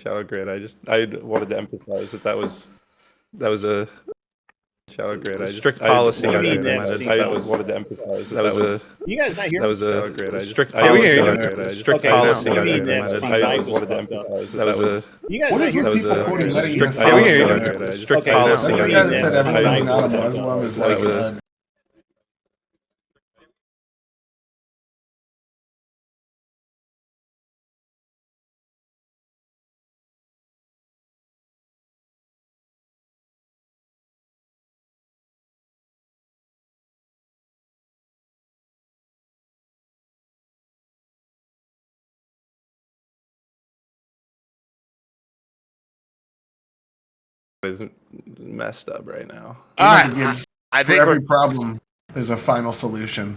Shadow grid. I wanted to emphasize that was a shadow grid. Strict policy. I wanted to emphasize that was You guys not here? that was a strict Yeah, we hear policy. you. Strict Okay, policy. what I do you mean wanted to emphasize that was a You guys What not is here? with people quoting letting strict Messiah policy. in Yeah, we there? hear strict Okay, policy. That's the guy that said everyone's not a Muslim is like Is messed up right now. All right. I for think every problem there's a final solution.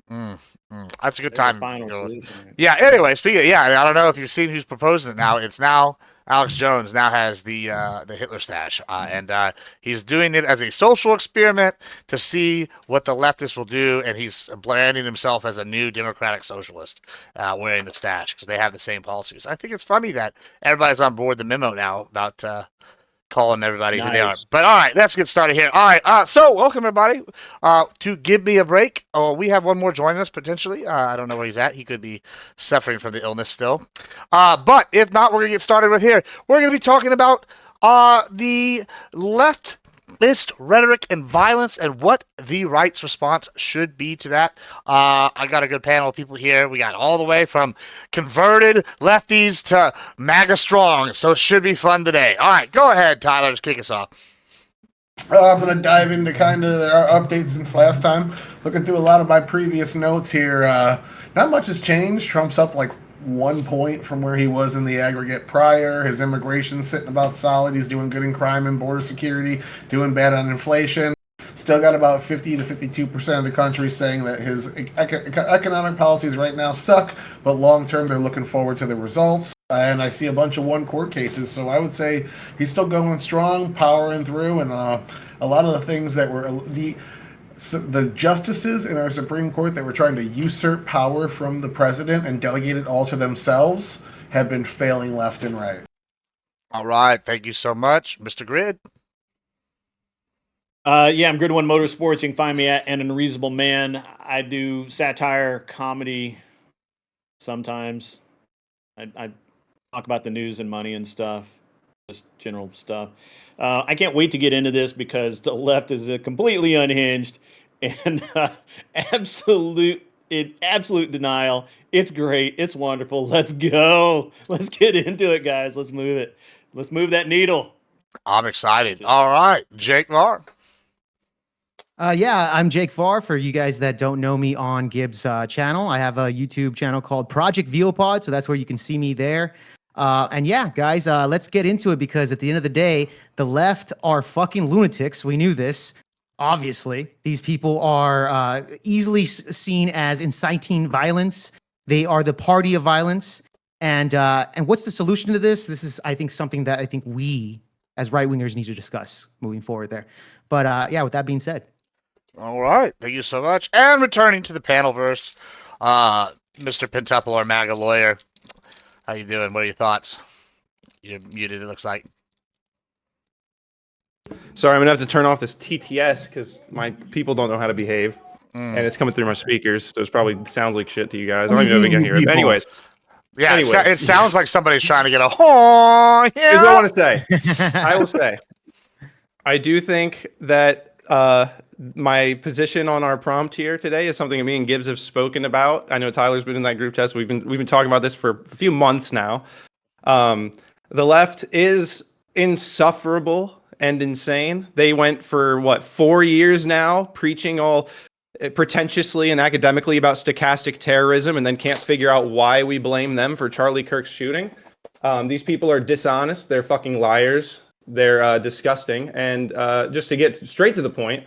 that's a good There's a time. final solution. Yeah. Anyway, speaking. I don't know if you've seen who's proposing it now. It's now Alex Jones now has the Hitler stash, and he's doing it as a social experiment to see what the leftists will do, and he's branding himself as a new democratic socialist, wearing the stash because they have the same policies. I think it's funny that everybody's on board the memo now about calling everybody who they are. Nice. But all right, let's get started here. All right, so welcome everybody to Give Me a Break. Oh, we have one more joining us potentially. I don't know where he's at. He could be suffering from the illness still. But if not, we're gonna get started with here. We're gonna be talking about the leftist rhetoric and violence and what the right's response should be to that. I got a good panel of people here. We got all the way from converted lefties to MAGA strong, so it should be fun today. All right, go ahead, Tyler. Just kick us off. I'm going to dive into kind of our updates since last time. Looking through a lot of my previous notes here, not much has changed. Trump's up like 1 point from where he was in the aggregate prior. His immigration's sitting about solid. He's doing good in crime and border security, doing bad on inflation. Still got about 50 to 52% of the country saying that his economic policies right now suck, but long term they're looking forward to the results. And I see a bunch of one court cases, so I would say he's still going strong, powering through, and a lot of the things that were the justices in our Supreme Court that were trying to usurp power from the president and delegate it all to themselves have been failing left and right. All right, thank you so much, Mr. Grid. I'm Grid One Motorsports. You can find me at An Unreasonable Man. I do satire, comedy, sometimes. I talk about the news and money and stuff, just general stuff. I can't wait to get into this because the left is completely unhinged and absolute denial. It's great. It's wonderful. Let's go. Let's get into it, guys. Let's move it. Let's move that needle. I'm excited. All right, Jake Varr. I'm Jake Varr. For you guys that don't know me on Gibb's channel, I have a YouTube channel called Project Veopod, so that's where you can see me there. Guys, let's get into it because at the end of the day, the left are fucking lunatics. We knew this. Obviously, these people are easily seen as inciting violence. They are the party of violence. And what's the solution to this? This is, I think, something that I think we as right-wingers need to discuss moving forward there. But with that being said. All right, thank you so much. And returning to the panelverse, Mr. Pentuple, our MAGA lawyer. How you doing? What are your thoughts? You're muted, it looks like. Sorry, I'm gonna have to turn off this TTS because my people don't know how to behave, and it's coming through my speakers, so it probably sounds like shit to you guys. I don't even know if we can hear it. But anyways. Yeah, it sounds like somebody's trying to get a yeah. Here's what I want to say. I will say, I do think that my position on our prompt here today is something that me and Gibbs have spoken about. I know Tyler's been in that group test. We've been talking about this for a few months now. The left is insufferable and insane. They went for 4 years now preaching all pretentiously and academically about stochastic terrorism and then can't figure out why we blame them for Charlie Kirk's shooting. These people are dishonest. They're fucking liars. They're disgusting. And just to get straight to the point,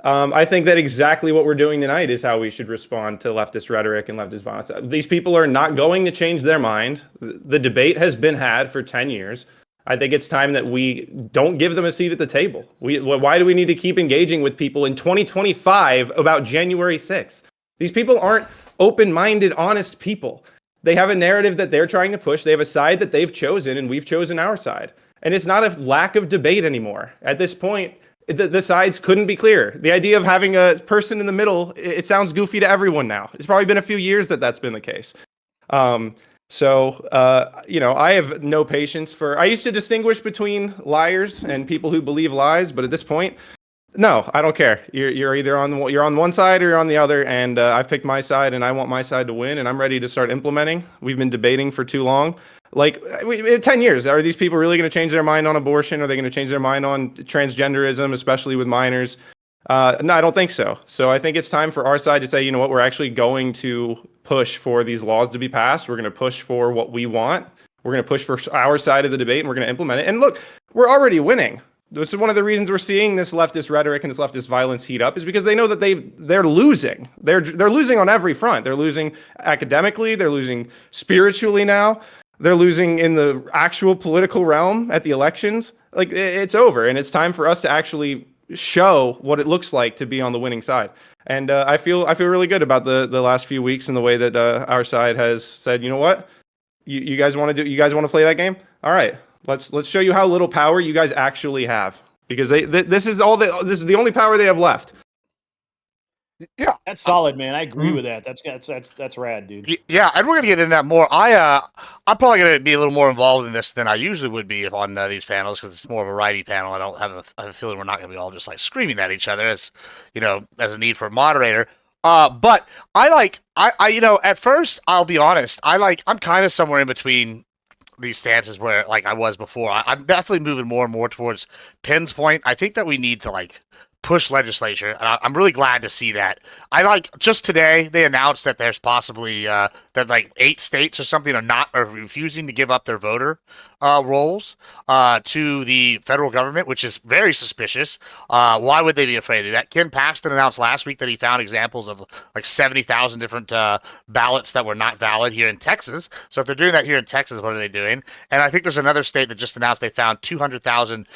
I think that exactly what we're doing tonight is how we should respond to leftist rhetoric and leftist violence. These people are not going to change their mind. The debate has been had for 10 years. I think it's time that we don't give them a seat at the table. Why do we need to keep engaging with people in 2025 about January 6th? These people aren't open-minded, honest people. They have a narrative that they're trying to push. They have a side that they've chosen, and we've chosen our side. And it's not a lack of debate anymore. At this point, the sides couldn't be clearer. The idea of having a person in the middle, it sounds goofy to everyone now. It's probably been a few years that that's been the case. I have no patience for. I used to distinguish between liars and people who believe lies, but at this point, no, I don't care. You're either you're on one side or you're on the other, and I've picked my side, and I want my side to win, and I'm ready to start implementing. We've been debating for too long. Like 10 years, are these people really going to change their mind on abortion? Are they going to change their mind on transgenderism, especially with minors? No, I don't think so. So I think it's time for our side to say, you know what, we're actually going to push for these laws to be passed. We're going to push for what we want. We're going to push for our side of the debate, and we're going to implement it. And look, we're already winning. This is one of the reasons we're seeing this leftist rhetoric and this leftist violence heat up, is because they know that they're losing. They're losing on every front. They're losing academically. They're losing spiritually now. They're losing in the actual political realm at the elections. Like, it's over, and it's time for us to actually show what it looks like to be on the winning side. And I feel really good about the last few weeks and the way that our side has said, you know what, you guys want to play that game? All right, let's show you how little power you guys actually have, because this is the only power they have left. Yeah, that's solid, man. I agree with that. That's rad, dude. Yeah, and we're gonna get into that more. I'm probably gonna be a little more involved in this than I usually would be on these panels, because it's more of a righty panel. I have a feeling we're not gonna be all just like screaming at each other, as as a need for a moderator. But I at first, I'll be honest, I'm kind of somewhere in between these stances where I was before. I'm definitely moving more and more towards Penn's point. I think that we need to push legislature, and I'm really glad to see that. Just today they announced that there's possibly that 8 states or something are refusing to give up their voter rolls to the federal government, which is very suspicious. Why would they be afraid of that? Ken Paxton announced last week that he found examples of 70,000 different ballots that were not valid here in Texas. So if they're doing that here in Texas, what are they doing? And I think there's another state that just announced they found 200,000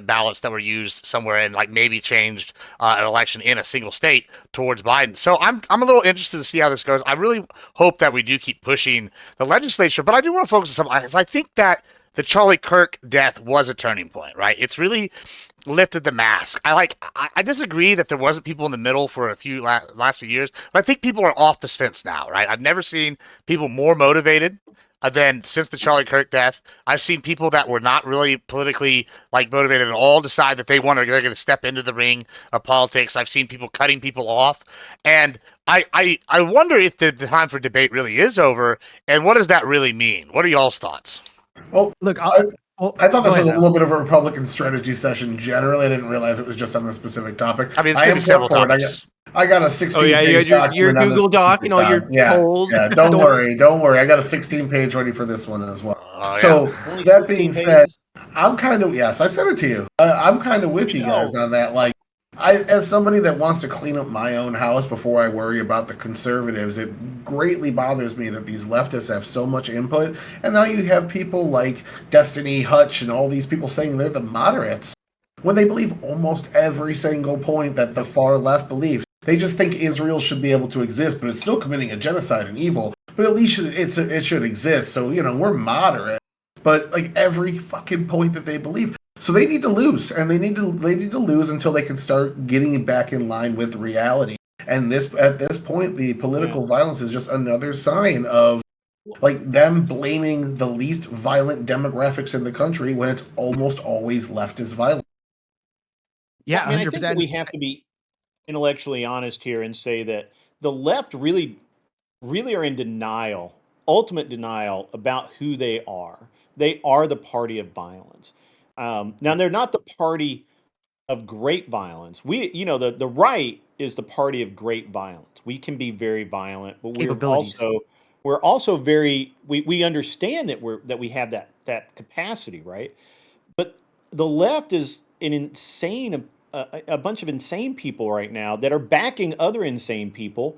ballots that were used somewhere and maybe changed an election in a single state towards Biden. So I'm a little interested to see how this goes. I really hope that we do keep pushing the legislature, but I do want to focus on something. I think that the Charlie Kirk death was a turning point, right? It's really lifted the mask. I disagree that there wasn't people in the middle for a few last few years, but I think people are off the fence now, right? I've never seen people more motivated than since the Charlie Kirk death. I've seen people that were not really politically motivated at all decide that they're going to step into the ring of politics. I've seen people cutting people off, and I wonder if the time for debate really is over, and what does that really mean? What are y'all's thoughts? Well, Look, I thought this was a now. little bit of a Republican strategy session. Generally, I didn't realize it was just on this specific topic. I mean, it's going to be several forward. topics. I got a 16 Oh yeah, you page got your document on this Google Doc specific and all your time. polls. Yeah, don't worry. I got a 16 page ready for this one as well. So Only that 16 being pages? said, I'm kind of I sent it to you. I'm kind of with you guys on that. As somebody that wants to clean up my own house before I worry about the conservatives, it greatly bothers me that these leftists have so much input, and now you have people like Destiny Hutch and all these people saying they're the moderates when they believe almost every single point that the far left believes. They just think Israel should be able to exist, but it's still committing a genocide and evil. But at least it should exist. So we're moderate, but every fucking point that they believe. So they need to lose, and they need to lose until they can start getting back in line with reality. And at this point, the political violence is just another sign of them blaming the least violent demographics in the country when it's almost always leftist violence. Yeah, I 100%. think that we have to be intellectually honest here and say that the left really are in denial, ultimate denial about who they are. They are the party of violence. Now they're not the party of great violence. The right is the party of great violence. We can be very violent, but we're also very we understand that we have that capacity, right? But the left is an insane a bunch of insane people right now that are backing other insane people.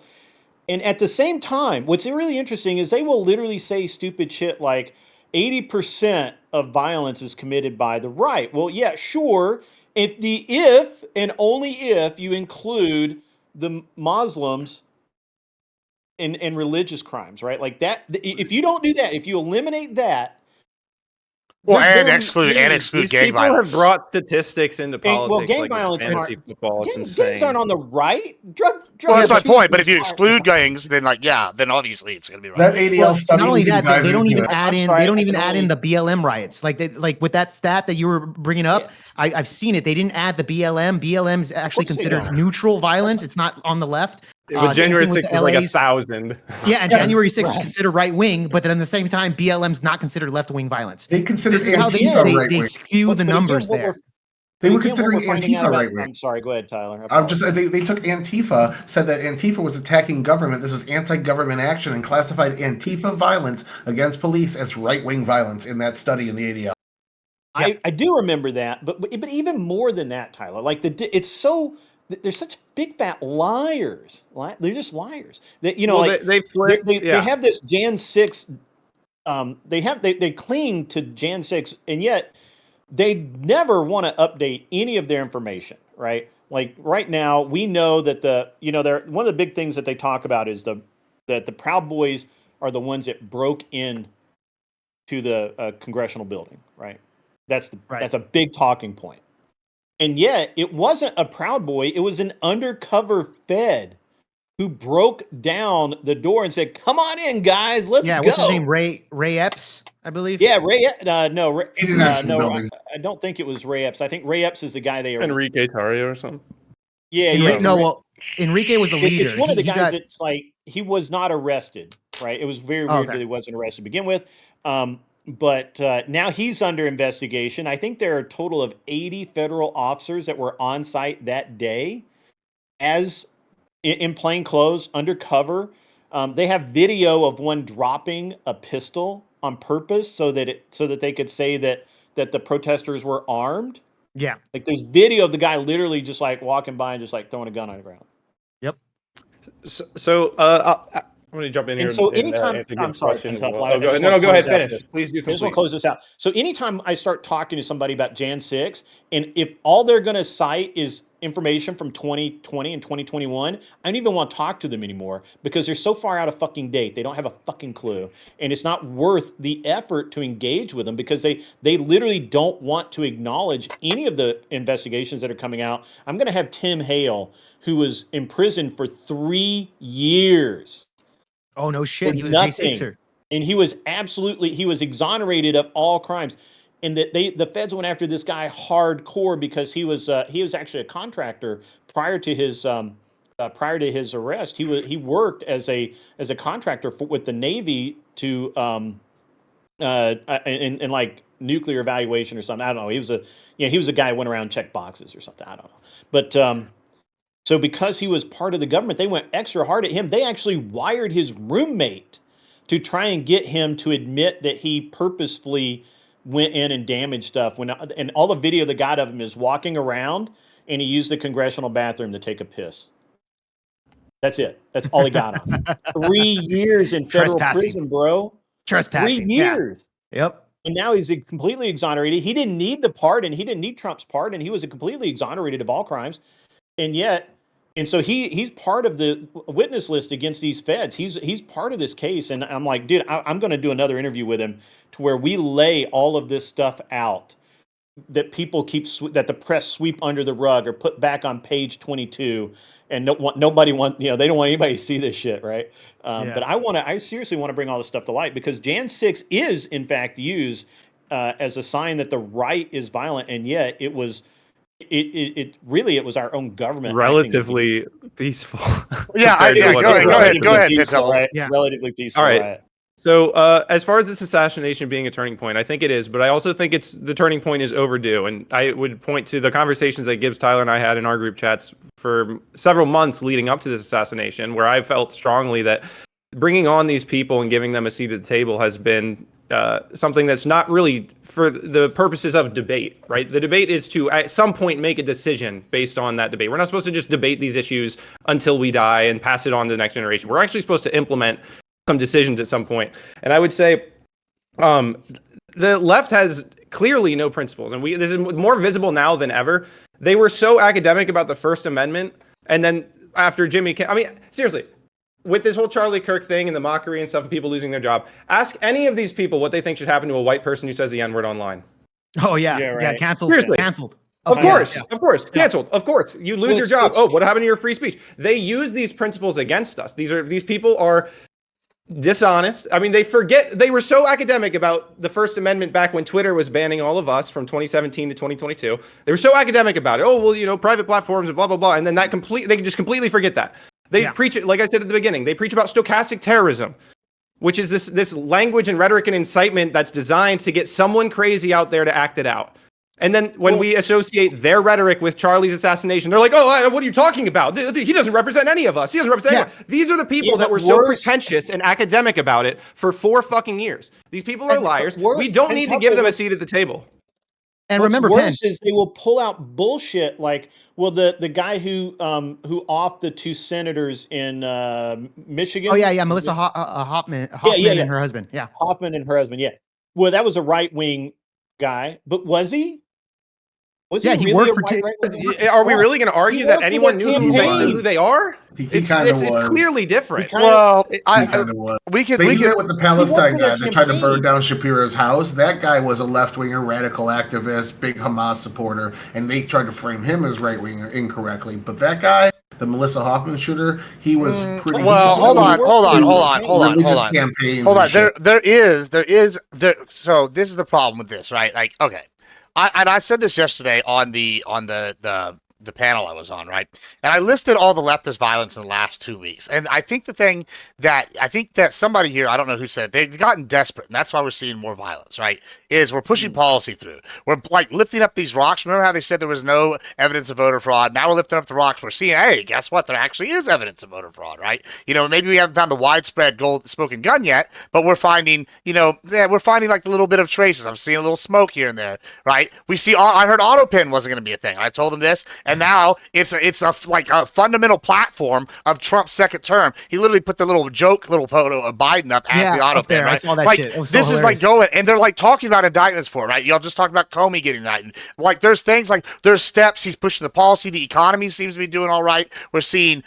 And at the same time, what's really interesting is they will literally say stupid shit like 80% of violence is committed by the right. Well, yeah, sure. If and only if you include the Muslims and religious crimes, right? Like that. If you don't do that, if you eliminate that, Well, there's and very exclude These gang people violence. have brought statistics into politics, gang like it's violence fantasy aren't- football. It's gangs insane. aren't on the right. Drug Well, that's my abuse point. But if you are- exclude gangs, then then obviously it's going to be right. That ADL Well, study. not only we can that, dive they don't into even it. add I'm in. sorry, They don't I even can add only- in the BLM riots. Like with that stat that you were bringing up, Yeah. I've seen it. They didn't add the BLM. BLM is actually course they considered don't. neutral violence. It's not on the left. With Same January thing with 6th the is like LA's. 1,000. Yeah, and January 6th is Right. considered right wing, but then at the same time, BLM's not considered left wing violence. They considered This is how Antifa they right wing. skew the But again, numbers what there. They were again, what considering finding out Antifa about- right wing. I'm sorry. Go ahead, Tyler. They took Antifa, said that Antifa was attacking government. This was anti-government action, and classified Antifa violence against police as right-wing violence in that study in the ADL. Yeah. I do remember that, but even more than that, Tyler. Like it's so they're such big fat liars. They're just liars. That Well, like they flip. they Yeah. have this Jan 6. They cling to Jan 6, and yet they never want to update any of their information, right? Like right now, we know that they're one of the big things that they talk about is that the Proud Boys are the ones that broke in to the congressional building, right? That's a big talking point. And yet, it wasn't a Proud Boy; it was an undercover Fed who broke down the door and said, "Come on in, guys, let's go." What's his name? Ray Epps, I believe. Yeah, Ray. No, Ray, He didn't actually no. building. I don't think it was Ray Epps. I think Ray Epps is the guy they. Enrique Tarrio or something. Yeah, Enrique was the leader. It's one of the He guys got- that's like he was not arrested, right? It was very Oh, weird okay. that he wasn't arrested to begin with. But now he's under investigation. I think there are a total of 80 federal officers that were on site that day, as in plain clothes, undercover. They have video of one dropping a pistol on purpose so that they could say that the protesters were armed. Yeah. Like there's video of the guy literally just like walking by and just like throwing a gun on the ground. Yep. So I'm going to jump in here. And so and anytime, answer I'm Gibb's sorry, question as Pentup, well. I Oh, go just ahead. No, wanna go ahead. close out Finish. this. Please do I just want complete. to close this out. So anytime I start talking to somebody about Jan 6, and if all they're going to cite is information from 2020 and 2021, I don't even want to talk to them anymore because they're so far out of fucking date. They don't have a fucking clue. And it's not worth the effort to engage with them because they literally don't want to acknowledge any of the investigations that are coming out. I'm going to have Tim Hale, who was in prison for 3 years. Oh no shit. For He was a nothing. J6er. And he was exonerated of all crimes. And that the feds went after this guy hardcore because he was actually a contractor prior to his arrest. He worked as a contractor with the Navy to in like nuclear evaluation or something. I don't know. He was a guy who went around and checked boxes or something. I don't know. But so because he was part of the government, they went extra hard at him. They actually wired his roommate to try and get him to admit that he purposefully went in and damaged stuff. And all the video they got of him is walking around and he used the congressional bathroom to take a piss. That's it. That's all he got on. 3 years in federal Trespassing. prison, bro. Trespassing. 3 years. Yeah. Yep. And now he's completely exonerated. He didn't need the pardon. He didn't need Trump's pardon. He was completely exonerated of all crimes. And so he's part of the witness list against these feds. He's part of this case. And I'm like, dude, I'm going to do another interview with him to where we lay all of this stuff out that people that the press sweep under the rug or put back on page 22. And nobody they don't want anybody to see this shit, right? But I seriously want to bring all this stuff to light because Jan 6 is in fact used as a sign that the right is violent, and yet it was. It really was our own government Relatively peaceful. Yeah, go ahead, peaceful, right? Yeah. Relatively peaceful. All right. Riot. So as far as this assassination being a turning point, I think it is, but I also think the turning point is overdue. And I would point to the conversations that Gibbs, Tyler, and I had in our group chats for several months leading up to this assassination, where I felt strongly that bringing on these people and giving them a seat at the table has been something that's not really for the purposes of debate, right? The debate is to, at some point, make a decision based on that debate. We're not supposed to just debate these issues until we die and pass it on to the next generation. We're actually supposed to implement some decisions at some point. And I would say the left has clearly no principles. And this is more visible now than ever. They were so academic about the First Amendment. And then after Jimmy, seriously, with this whole Charlie Kirk thing and the mockery and stuff and people losing their job, ask any of these people what they think should happen to a white person who says the N-word online. Oh yeah, Yeah, yeah, right. canceled. Seriously. Canceled. Of course, canceled. Of course, you lose Well, your job. Oh, what happened to your free speech? They use these principles against us. These people are dishonest. I mean, they forget they were so academic about the First Amendment back when Twitter was banning all of us from 2017 to 2022. They were so academic about it. Oh, well, private platforms and blah blah blah, and then they just completely forget that. They preach it, like I said at the beginning. They preach about stochastic terrorism, which is this language and rhetoric and incitement that's designed to get someone crazy out there to act it out. And then when we associate their rhetoric with Charlie's assassination, they're like, oh, what are you talking about? He doesn't represent any of us. He doesn't represent anyone. These are the people that were so pretentious and academic about it for 4 fucking years. These people are liars. We don't need to give them a seat at the table. And What's remember, worse is they will pull out bullshit like, well, the guy who offed the 2 senators in Michigan. Oh yeah, Melissa Hoffman and her husband. Yeah, Hoffman and her husband. Yeah. Well, that was a right wing guy, but was he? Was he really worked a for Are we really going to argue that anyone knew who they are? It's clearly different. We did it with the Palestine guy that tried to burn down Shapiro's house. That guy was a left-winger, radical activist, big Hamas supporter, and they tried to frame him as right-winger incorrectly. But that guy, the Melissa Hoffman shooter, he was pretty. Well, hold on. Campaigns. Hold on. There is. So this is the problem with this, right? Like, okay. I said this yesterday on the panel I was on, right? And I listed all the leftist violence in the last 2 weeks. And I think that somebody here, I don't know who said it, they've gotten desperate, and that's why we're seeing more violence, right? Is we're pushing policy through. We're like lifting up these rocks. Remember how they said there was no evidence of voter fraud? Now we're lifting up the rocks. We're seeing, hey, guess what? There actually is evidence of voter fraud, right? Maybe we haven't found the widespread smoking gun yet, but we're finding, we're finding like a little bit of traces. I'm seeing a little smoke here and there, right? I heard autopin wasn't going to be a thing. I told them this. And now it's a fundamental platform of Trump's second term. He literally put the little photo of Biden up as the auto pen, right? I saw that like shit. It was this so is like going, and they're like talking about indictments for it, right? Y'all just talked about Comey getting indicted. Like there's things like there's steps he's pushing the policy. The economy seems to be doing all right. We're seeing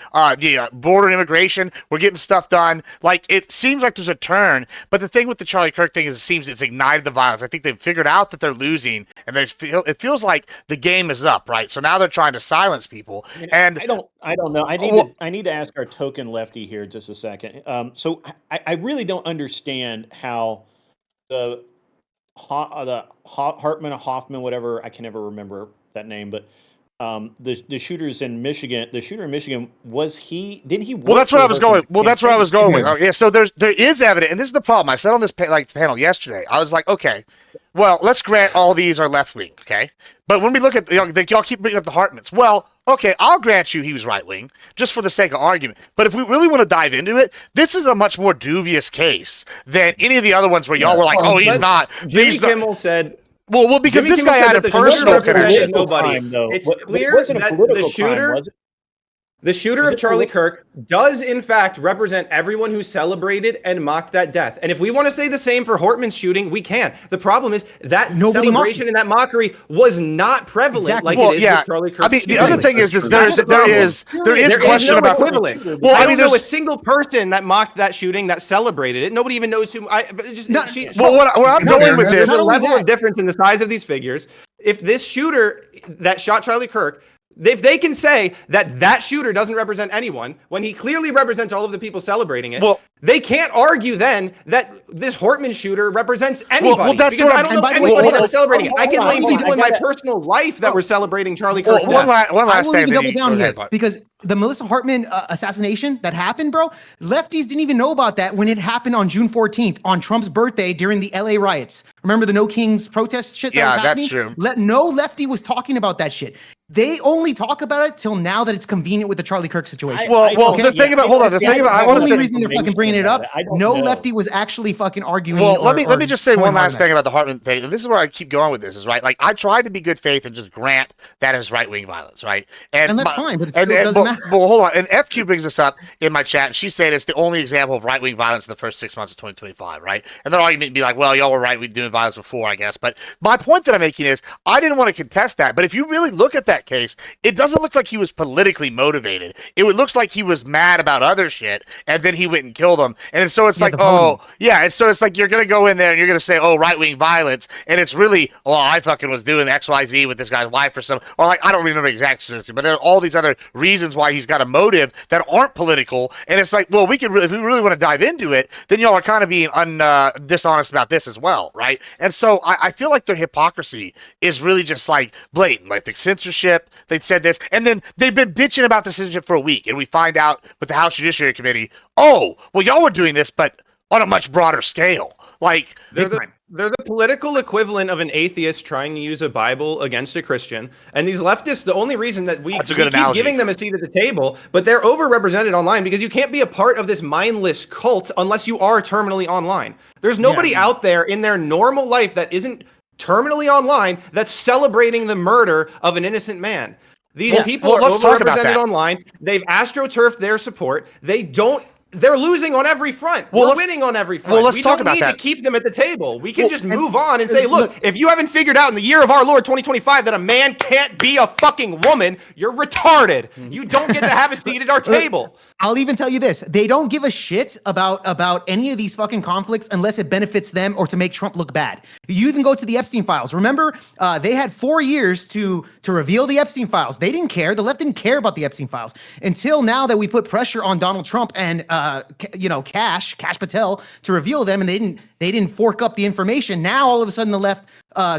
border immigration. We're getting stuff done. Like it seems like there's a turn. But the thing with the Charlie Kirk thing is it seems it's ignited the violence. I think they've figured out that they're losing, and it feels like the game is up, right? So now they're trying to silence people. And I don't know. I need to ask our token lefty here just a second. So I really don't understand how the Hartman, Hoffman, whatever, I can never remember that name, but the shooters in Michigan, the shooter in Michigan, didn't he? Well, that's where I was going. Well, that's where I was going with. Yeah, so there is evidence, and this is the problem. I said on this panel yesterday, I was like, okay, well, let's grant all these are left wing, okay? But when we look at, y'all keep bringing up the Hartmans. Well, okay, I'll grant you he was right wing, just for the sake of argument. But if we really want to dive into it, this is a much more dubious case than any of the other ones where y'all were like, oh, he's not. Jimmy Kimmel said. Well, because this guy had a personal connection. It's clear that the shooter of Charlie Kirk does, in fact, represent everyone who celebrated and mocked that death. And if we want to say the same for Hortman's shooting, we can. The problem is that celebration and that mockery was not prevalent like it is with Charlie Kirk. I mean, the other thing is there is question about equivalent. Well, I don't know a single person that mocked that shooting that celebrated it. Nobody even knows who. Where I'm going with this, there's a level of difference in the size of these figures. If this shooter that shot Charlie Kirk, if they can say that shooter doesn't represent anyone when he clearly represents all of the people celebrating it, they can't argue then that this Hortman shooter represents anybody. Well, that's because I don't know anybody that was celebrating it. I can name people in my personal life that were celebrating Charlie Kirk's death. One last thing. Double down here because the Melissa Hartman assassination that happened, bro, lefties didn't even know about that when it happened on June 14th on Trump's birthday during the LA riots. Remember the No Kings protest shit that was happening? Yeah, that's true. No lefty was talking about that shit. They only talk about it till now that it's convenient with the Charlie Kirk situation. The thing about I want to say, reason they're fucking bringing bringing it up. I don't No know. lefty was actually fucking arguing. Well, let or me just say going one hard last on that. thing about the Hartman thing. And this is where I keep going with this. Is right. Like I tried to be good faith and just grant that is right wing violence, right? And that's fine, but it still doesn't matter. Well, hold on. And FQ brings this up in my chat. And she said it's the only example of right wing violence in the first 6 months of 2025, right? And their argument would be like, well, y'all were right. We doing violence before, I guess. But my point that I'm making is I didn't want to contest that. But if you really look at that case, it doesn't look like he was politically motivated. It looks like he was mad about other shit, and then he went and killed him. And so it's like, oh, yeah. And so it's like you're going to go in there and you're going to say, oh, right wing violence. And it's really, well, I fucking was doing XYZ with this guy's wife or something. Or like, I don't remember exactly, but there are all these other reasons why he's got a motive that aren't political. And it's like, well, we could really, if we really want to dive into it, then y'all are kind of being dishonest about this as well, right? And so I feel like their hypocrisy is really just like blatant. Like the censorship, they said this, and then they've been bitching about the censorship for a week. And we find out with the House Judiciary Committee, oh, well, y'all were doing this, but on a much broader scale. Like they're the political equivalent of an atheist trying to use a Bible against a Christian. And these leftists, the only reason that we keep giving them a seat at the table, but they're overrepresented online because you can't be a part of this mindless cult unless you are terminally online. There's nobody out there in their normal life that isn't terminally online that's celebrating the murder of an innocent man. These people are overrepresented online. They've astroturfed their support. They're losing on every front. We're winning on every front. Well, let's we talk don't about need that. to keep them at the table. We can just move on and say, look, if you haven't figured out in the year of our Lord 2025 that a man can't be a fucking woman, you're retarded. You don't get to have a seat at our table. I'll even tell you this. They don't give a shit about any of these fucking conflicts unless it benefits them or to make Trump look bad. You even go to the Epstein files. Remember, they had 4 years to reveal the Epstein files. They didn't care. The left didn't care about the Epstein files until now that we put pressure on Donald Trump and Kash Patel to reveal them, and they didn't fork up the information. Now all of a sudden the left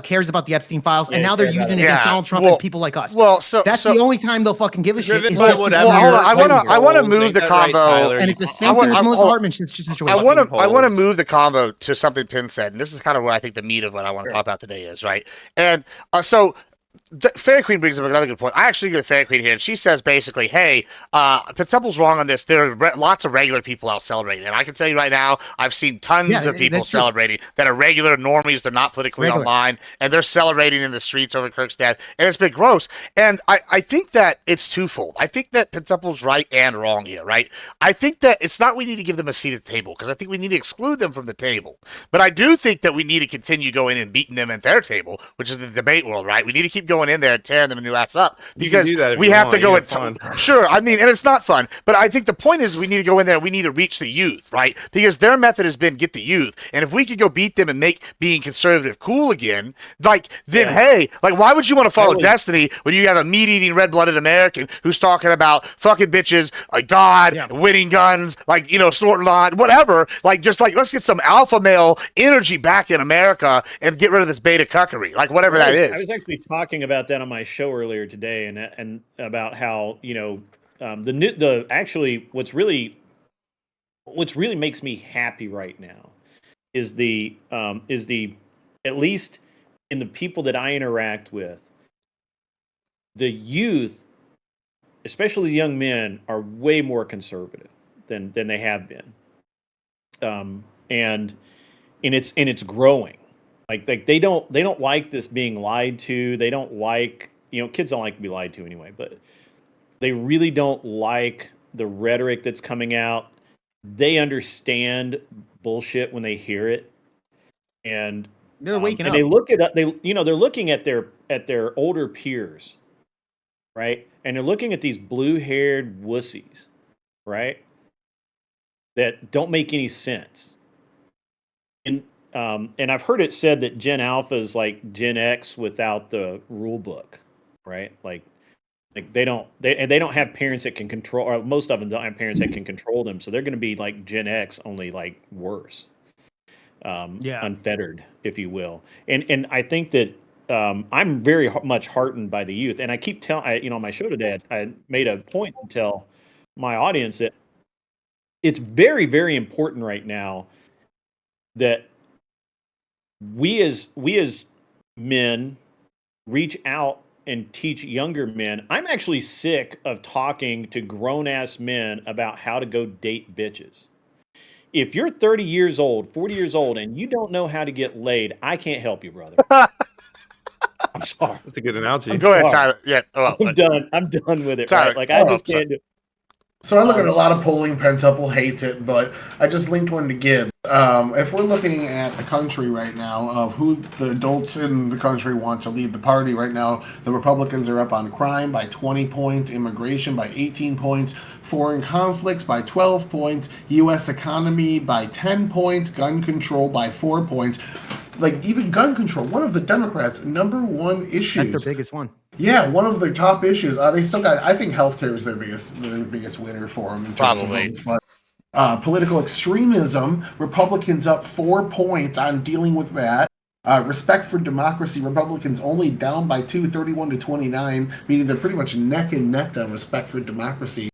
cares about the Epstein files, and now they're using it against Donald Trump and people like us. Well, so that's the only time they'll fucking give a shit. Hold on. I want to move the convo, and it's the same thing with Melissa Hartman situation. I want to move the convo to something Penn said, and this is kind of where I think the meat of what I want to talk about today is, right? And so Fairy Queen brings up another good point. I actually agree with Fairy Queen here, and she says basically, hey, Temple's wrong on this. There are lots of regular people out celebrating, and I can tell you right now, I've seen tons of people celebrating that are regular normies. They're not politically online, and they're celebrating in the streets over Kirk's death, and it's been gross. And I think that it's twofold. I think that Temple's right and wrong here, right? I think that it's not we need to give them a seat at the table, because I think we need to exclude them from the table. But I do think that we need to continue going and beating them at their table, which is the debate world, right? We need to keep going in there and tearing them a new ass up because we have to go and sure. I mean, and it's not fun, but I think the point is we need to go in there. We need to reach the youth, right? Because their method has been get the youth, and if we could go beat them and make being conservative cool again, like then hey, like why would you want to follow Destiny when you have a meat-eating, red-blooded American who's talking about fucking bitches, like God, winning guns, like snorting on whatever, like just like let's get some alpha male energy back in America and get rid of this beta cuckery, like whatever that is. I was actually talking about that on my show earlier today, and about how actually what's really makes me happy right now is the at least in the people that I interact with, the youth, especially the young men, are way more conservative than they have been, and it's growing. Like they don't like this being lied to. They don't like, kids don't like to be lied to anyway, but they really don't like the rhetoric that's coming out. They understand bullshit when they hear it. And they're waking up. They look at they're looking at their older peers, right? And they're looking at these blue-haired wussies, right? That don't make any sense. And I've heard it said that Gen Alpha is like Gen X without the rule book, right? Like they don't have parents that can control, or most of them don't have parents that can control them. So they're going to be like Gen X, only like worse, unfettered, if you will. And I think that I'm very much heartened by the youth. And I keep telling, on my show today, I made a point to tell my audience that it's very, very important right now that we as men reach out and teach younger men. I'm actually sick of talking to grown-ass men about how to go date bitches. if you're 30 years old, 40 years old, and you don't know how to get laid, I can't help you, brother. I'm sorry. That's a good analogy. Go ahead, sorry. Tyler. Yeah. Oh, I'm done. I'm done with it. Tyler, Right? Like I just sorry. can't do. So I look at a lot of polling. Pentuple hates it, but I just linked one to Gibb. If we're looking at the country right now of who the adults in the country want to lead the party right now, the Republicans are up on crime by 20 points, immigration by 18 points, foreign conflicts by 12 points, U.S. economy by 10 points, gun control by 4 points. Like even gun control, one of the Democrats' #1 issues. That's their biggest one. Yeah, one of their top issues. They still got. I think healthcare is their biggest winner for them in terms of Probably. votes. But political extremism, Republicans up 4 points on dealing with that. Respect for democracy, Republicans only down by 2, 31 to 29, meaning they're pretty much neck and neck on respect for democracy.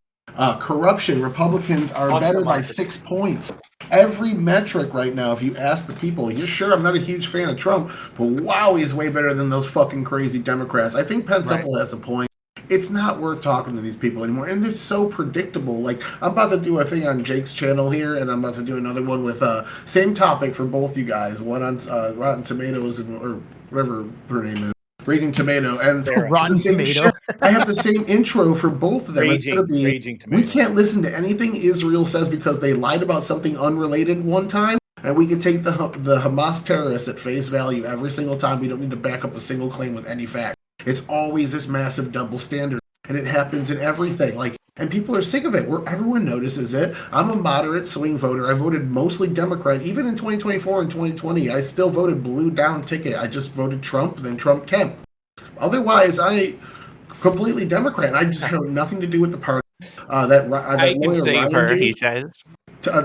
Corruption, Republicans are better by 6 points. Every metric right now, if you ask the people, you're sure I'm not a huge fan of Trump, but wow, he's way better than those fucking crazy Democrats. I think Pentuple has a point. It's not worth talking to these people anymore, and they're so predictable. Like, I'm about to do a thing on Jake's channel here, and I'm about to do another one with same topic for both you guys. One on Rotten Tomatoes or whatever her name is. Rating Tomato and Rotten Tomato. I have the same intro for both of them. Raging, it's going to be Raging Tomato. we can't listen to anything Israel says because they lied about something unrelated one time, and we can take the Hamas terrorists at face value every single time. We don't need to back up a single claim with any fact. It's always this massive double standard, and it happens in everything. Like, and people are sick of it. Where everyone notices it. I'm a moderate swing voter. I voted mostly Democrat. Even in 2024 and 2020, I still voted blue down ticket. I just voted Trump, then Trump Kemp. Otherwise, I completely Democrat. I just have nothing to do with the party. That lawyer Ryan, he says.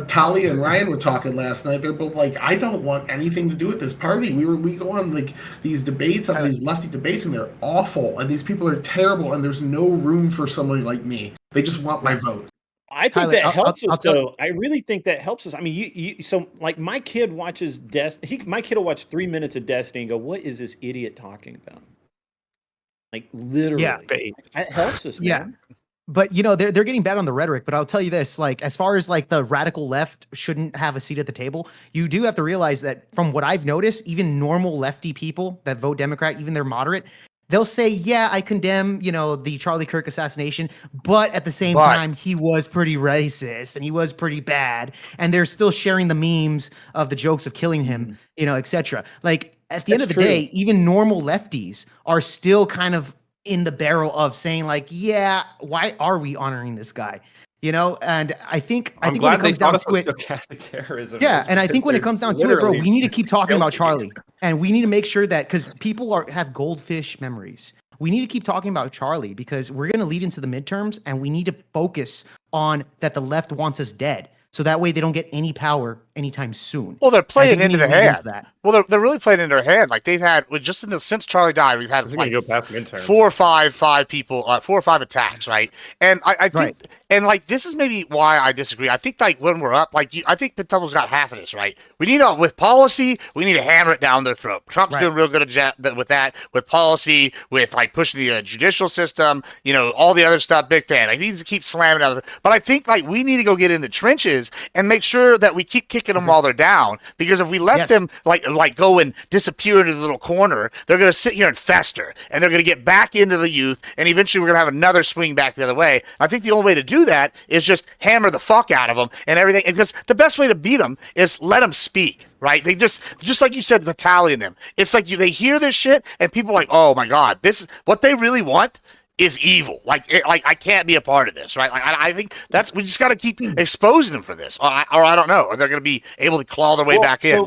Talia and Ryan were talking last night. They're both like, I don't want anything to do with this party. We go on like these debates, on these lefty debates, and they're awful. And these people are terrible. And there's no room for somebody like me. They just want my vote. I think Tyler, that I'll helps us, tell- though. I really think that helps us. I mean, so like my kid watches my kid will watch 3 minutes of Destiny and go, "What is this idiot talking about?" Like literally, that helps us, man. Yeah. But you know, they're getting bad on the rhetoric. But I'll tell you this: like, as far as like the radical left shouldn't have a seat at the table, you do have to realize that from what I've noticed, even normal lefty people that vote Democrat, even they're moderate, they'll say, "Yeah, I condemn, you know, the Charlie Kirk assassination," but at the same time, he was pretty racist and he was pretty bad, and they're still sharing the memes of the jokes of killing him, you know, etc. Like at the end of the day, even normal lefties are still kind of in the barrel of saying like, yeah, why are we honoring this guy? You know, and I think when it comes down to it, terrorism. yeah, and I think when it comes down to it, bro, we need to keep talking about Charlie, and we need to make sure that because people have goldfish memories, we need to keep talking about Charlie because we're going to lead into the midterms, and we need to focus on that the left wants us dead, so that way they don't get any power anytime soon. Well, they're playing into the hand. That. Well, they're really playing into their hand. Like they've had just since Charlie died, we've had like 4 or 5 people, 4 or 5 attacks, right? And I think, and like this is maybe why I disagree. I think like when we're up, like I think Pentuble's got half of this, right? We need to with policy, we need to hammer it down their throat. Trump's doing real good with that, with policy, with like pushing the judicial system, you know, all the other stuff. Big fan. Like, he needs to keep slamming out. But I think like we need to go get in the trenches and make sure that we keep kicking them while they're down, because if we let them like go and disappear into the little corner, they're going to sit here and fester, and they're going to get back into the youth, and eventually we're going to have another swing back the other way. I think the only way to do that is just hammer the fuck out of them and everything, because the best way to beat them is let them speak. Right? They just like you said, Natalia and them. It's like they hear this shit, and people are like, oh my god, this what they really want is evil. Like I can't be a part of this, right? Like I think we just got to keep exposing them for this, or I don't know, or they're going to be able to claw their way back in.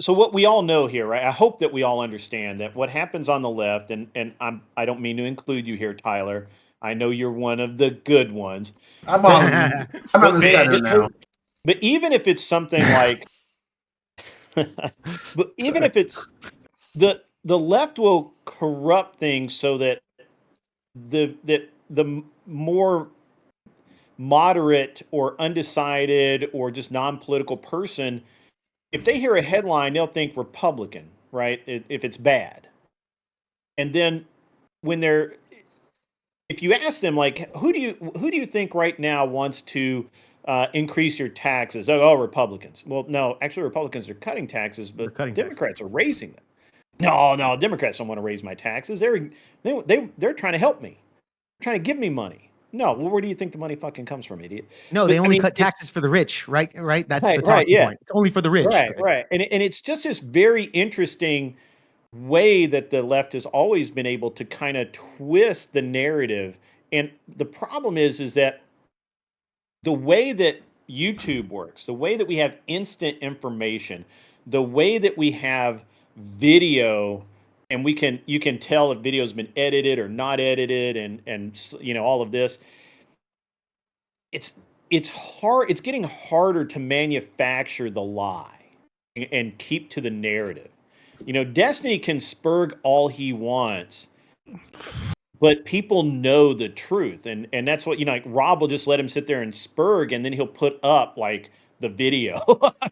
So what we all know here, right? I hope that we all understand that what happens on the left, and I don't mean to include you here, Tyler. I know you're one of the good ones. I'm on the center now. But even if it's something like, but even if it's the left will corrupt things so that the more moderate or undecided or just non-political person, if they hear a headline, they'll think Republican, right? If it's bad. And then if you ask them like, who do you think right now wants to increase your taxes. Oh, Republicans. Well, no, actually, Republicans are cutting taxes, but cutting Democrats are raising them. No, Democrats don't want to raise my taxes. They're trying to help me, trying to give me money. No, well, where do you think the money fucking comes from, idiot? No, they only cut taxes for the rich, right? Right. That's the talking point. It's only for the rich. Right. And it's just this very interesting way that the left has always been able to kind of twist the narrative. And the problem is that the way that YouTube works, the way that we have instant information, the way that we have video, and you can tell if video's been edited or not edited, and all of this. It's hard. It's getting harder to manufacture the lie and keep to the narrative. Destiny can spurg all he wants, but people know the truth, and that's what like Rob will just let him sit there and spurg, and then he'll put up like the video,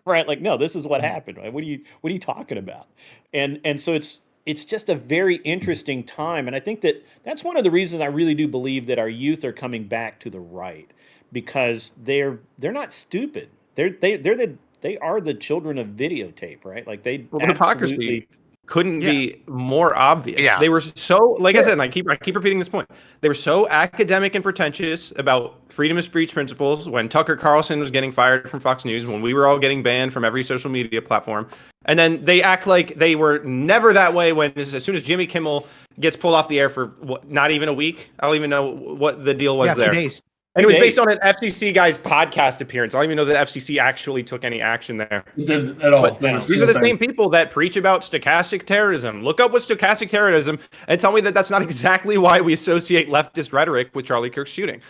right? Like, no, this is what happened. Right? What are you talking about? And so it's just a very interesting time, and I think that's one of the reasons I really do believe that our youth are coming back to the right, because they're not stupid. They are the children of videotape, right? Like the hypocrisy couldn't be more obvious. Yeah. They were so, like I said, and I keep repeating this point. They were so academic and pretentious about freedom of speech principles when Tucker Carlson was getting fired from Fox News, when we were all getting banned from every social media platform. And then they act like they were never that way when as soon as Jimmy Kimmel gets pulled off the air for not even a week. I don't even know what the deal was there. 2 days. And it was based on an FCC guy's podcast appearance. I don't even know that FCC actually took any action there. It didn't at all. These are the same people that preach about stochastic terrorism. Look up what stochastic terrorism and tell me that that's not exactly why we associate leftist rhetoric with Charlie Kirk's shooting.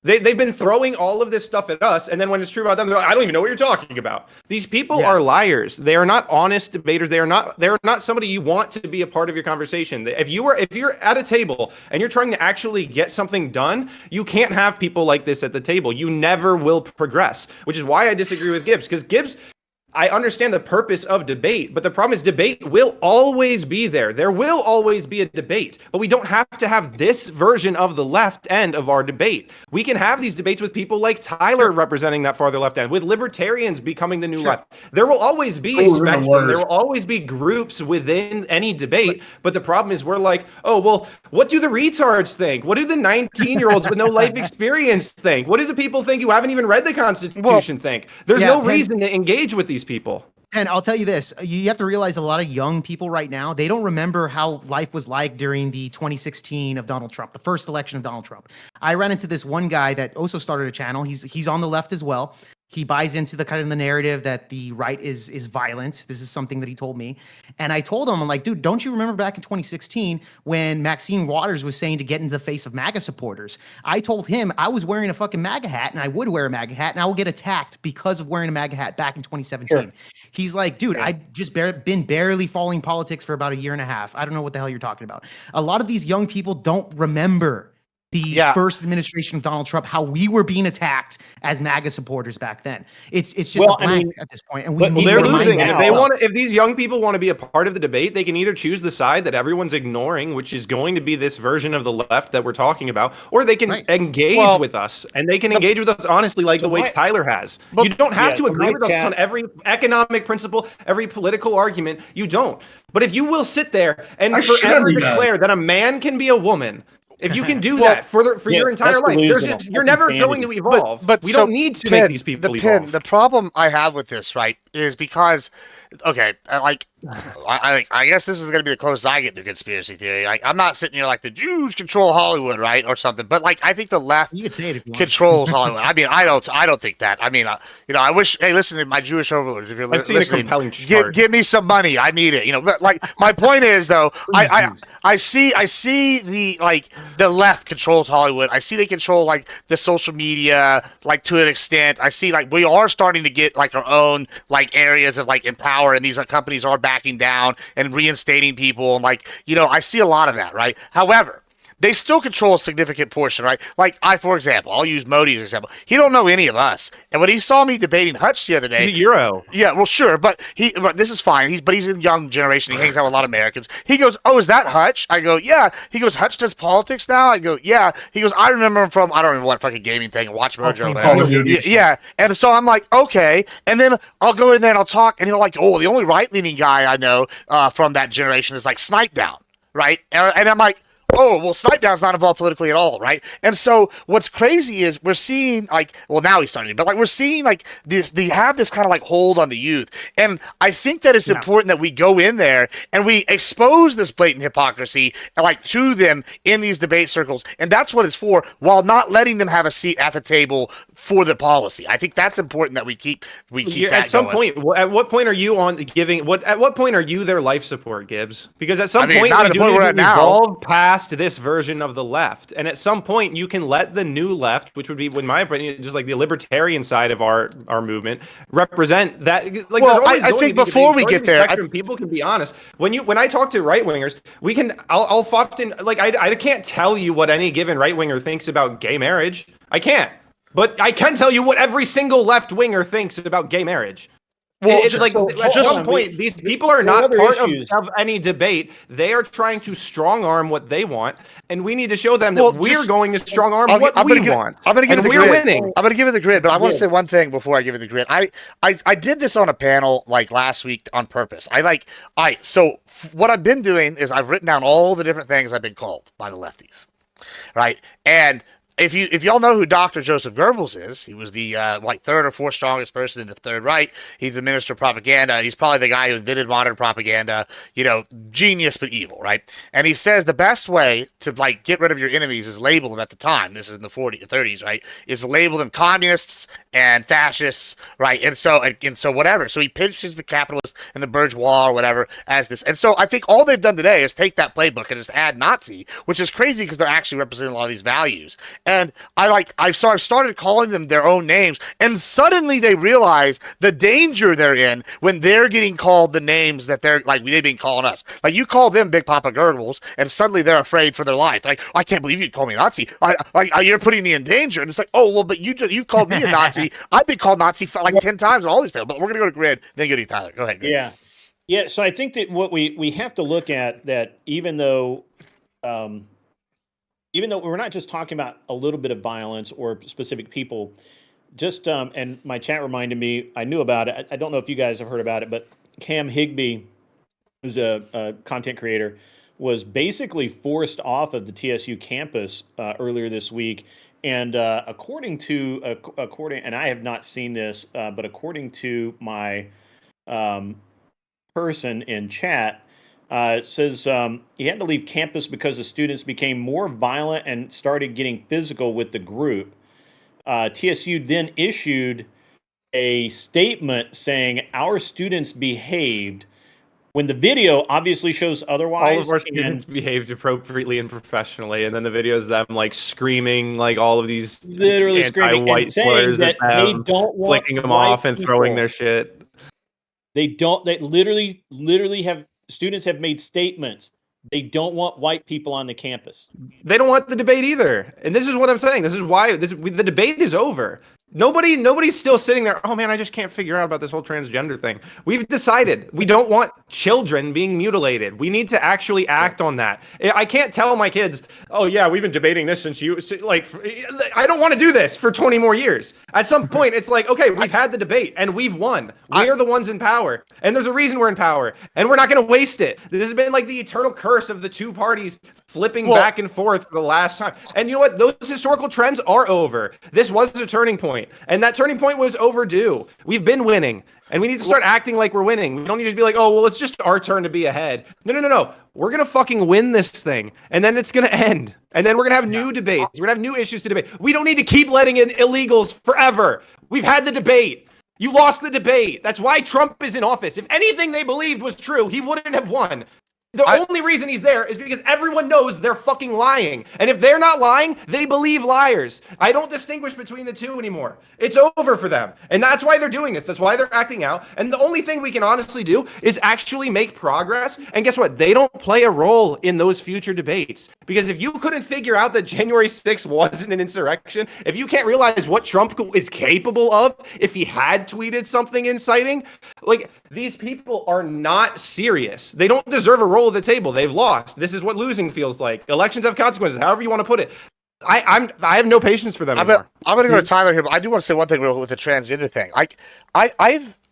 They've been throwing all of this stuff at us, and then when it's true about them, they're like, I don't even know what you're talking about. These people are liars. They are not honest debaters. They are not somebody you want to be a part of your conversation. If you're at a table and you're trying to actually get something done, you can't have people like this at the table. You never will progress, which is why I disagree with Gibbs, because Gibbs, I understand the purpose of debate, but the problem is debate will always be there. There will always be a debate, but we don't have to have this version of the left end of our debate. We can have these debates with people like Tyler representing that farther left end, with libertarians becoming the new left. There will always be a spectrum. There will always be groups within any debate, but the problem is we're like, oh, well, what do the retards think? What do the 19-year-olds with no life experience think? What do the people think who haven't even read the Constitution think? There's no reason to engage with these people. And I'll tell you this, you have to realize a lot of young people right now, they don't remember how life was like during the 2016 of Donald Trump, the first election of Donald Trump. I ran into this one guy that also started a channel. He's on the left as well. He buys into the kind of the narrative that the right is violent. This is something that he told me. And I told him, I'm like, dude, don't you remember back in 2016 when Maxine Waters was saying to get into the face of MAGA supporters? I told him I was wearing a fucking MAGA hat, and I would wear a MAGA hat, and I will get attacked because of wearing a MAGA hat back in 2017. Sure. He's like, dude, I've just been barely following politics for about a year and a half. I don't know what the hell you're talking about. A lot of these young people don't remember the first administration of Donald Trump, how we were being attacked as MAGA supporters back then. It's just a blank at this point, and they're losing. And if these young people want to be a part of the debate, they can either choose the side that everyone's ignoring, which is going to be this version of the left that we're talking about, or they can engage with us, and they can engage with us honestly, like the way Tyler has. You don't have to agree with us on every economic principle, every political argument. You don't. But if you will sit there and forever declare that a man can be a woman, if you can do that for your entire life, you're never going to evolve. But we don't need to make these people evolve. The problem I have with this, right, is because, okay, I guess this is going to be the closest I get to conspiracy theory. Like, I'm not sitting here like the Jews control Hollywood, right, or something. But like, I think the left controls Hollywood. I mean, I don't think that. I mean, I wish. Hey, listen, my Jewish overlords, if you're listening, give me some money. I need it. But like, my point is though, I see the left controls Hollywood. I see they control like the social media, like to an extent. I see like we are starting to get like our own like areas of like empower, and these companies are backing down and reinstating people, and like I see a lot of that, right? However, they still control a significant portion, right? Like for example, I'll use Modi as an example. He don't know any of us, and when he saw me debating Hutch the other day, He's a Euro. yeah, well, sure, but this is fine. He's a young generation. He hangs out with a lot of Americans. He goes, "Oh, is that Hutch?" I go, "Yeah." He goes, "Hutch does politics now?" I go, "Yeah." He goes, "I remember him from I don't remember what fucking gaming thing, Watch Mojo." Call of Duty. Yeah, and so I'm like, okay, and then I'll go in there and I'll talk, and he'll like, "Oh, the only right-leaning guy I know from that generation is like Snipe Down." Right? And I'm like, oh, well, Snipe Down's not involved politically at all, right? And so what's crazy is we're seeing like, well, now he's starting, but like we're seeing like this, they have this kind of like hold on the youth. And I think that it's important that we go in there and we expose this blatant hypocrisy like to them in these debate circles. And that's what it's for, while not letting them have a seat at the table for the policy. I think that's important that we keep that at some going. point. At what point are you on giving? At what point are you their life support, Gibbs? Because at some point not we at the do point need we're to at now. evolve past this version of the left, and at some point you can let the new left, which would be, in my opinion, just like the libertarian side of our movement, represent that. Like, Well, there's always I going think to be before we debates. get there, Spectrum, people can be honest. When I talk to right wingers, I'll often like I can't tell you what any given right winger thinks about gay marriage. I can't. But I can tell you what every single left winger thinks about gay marriage. Well, At some point, these people are not part of any debate. They are trying to strong arm what they want, and we need to show them that we're going to strong arm what we want. I'm going to give it the we're grid. winning. I'm going to give it the grid, but I want to say one thing before I give it the grid. I did this on a panel like last week on purpose. So what I've been doing is I've written down all the different things I've been called by the lefties, right? And if y'all know who Dr. Joseph Goebbels is, he was the third or fourth strongest person in the Third Reich. He's the minister of propaganda. He's probably the guy who invented modern propaganda. Genius but evil, right? And he says the best way to like get rid of your enemies is label them at the time. This is in the 30s, right? Is label them communists and fascists, right? And so whatever. So he pitches the capitalists and the bourgeois or whatever as this. And so I think all they've done today is take that playbook and just add Nazi, which is crazy because they're actually representing a lot of these values. And I've started calling them their own names, and suddenly they realize the danger they're in when they're getting called the names that they've been calling us. Like, you call them Big Papa Goebbels, and suddenly they're afraid for their life. Like, I can't believe you'd call me Nazi. You're putting me in danger. And it's like, oh well, but you've called me a Nazi. I've been called Nazi like 10 times and all these failed. But we're gonna go to Grid, then go to Tyler. Go ahead. Grid. Yeah. So I think that what we have to look at, that even though we're not just talking about a little bit of violence or specific people, just and my chat reminded me, I knew about it. I don't know if you guys have heard about it, but Cam Higbee, who's a content creator, was basically forced off of the TSU campus earlier this week. And according, and I have not seen this, but according to my person in chat, it says he had to leave campus because the students became more violent and started getting physical with the group. TSU then issued a statement saying our students behaved, when the video obviously shows otherwise. All of our students behaved appropriately and professionally, and then the video is them like screaming like all of these literally screaming and saying that they don't want flicking them off and throwing their shit. They literally have students have made statements. They don't want white people on the campus. They don't want the debate either. And this is what I'm saying. This is why the debate is over. Nobody's still sitting there. Oh man, I just can't figure out about this whole transgender thing. We've decided we don't want children being mutilated. We need to actually act on that. I can't tell my kids, oh yeah, we've been debating this since I don't want to do this for 20 more years. At some point, it's like, okay, we've had the debate and we've won. We are the ones in power. And there's a reason we're in power. And we're not going to waste it. This has been like the eternal curse of the two parties flipping back and forth for the last time. And you know what? Those historical trends are over. This was a turning point. And that turning point was overdue. We've been winning. And we need to start acting like we're winning. We don't need to be like, oh, well, it's just our turn to be ahead. No. We're going to fucking win this thing. And then it's going to end. And then we're going to have new debates. We're going to have new issues to debate. We don't need to keep letting in illegals forever. We've had the debate. You lost the debate. That's why Trump is in office. If anything they believed was true, he wouldn't have won. The only reason he's there is because everyone knows they're fucking lying. And if they're not lying, they believe liars. I don't distinguish between the two anymore. It's over for them. And that's why they're doing this. That's why they're acting out. And the only thing we can honestly do is actually make progress. And guess what? They don't play a role in those future debates. Because if you couldn't figure out that January 6th wasn't an insurrection, if you can't realize what Trump is capable of if he had tweeted something inciting, like, these people are not serious. They don't deserve a role at the table. They've lost. This is what losing feels like. Elections have consequences, however you want to put it. I have no patience for them anymore. I'm going to go to Tyler here, but I do want to say one thing real with the transgender thing.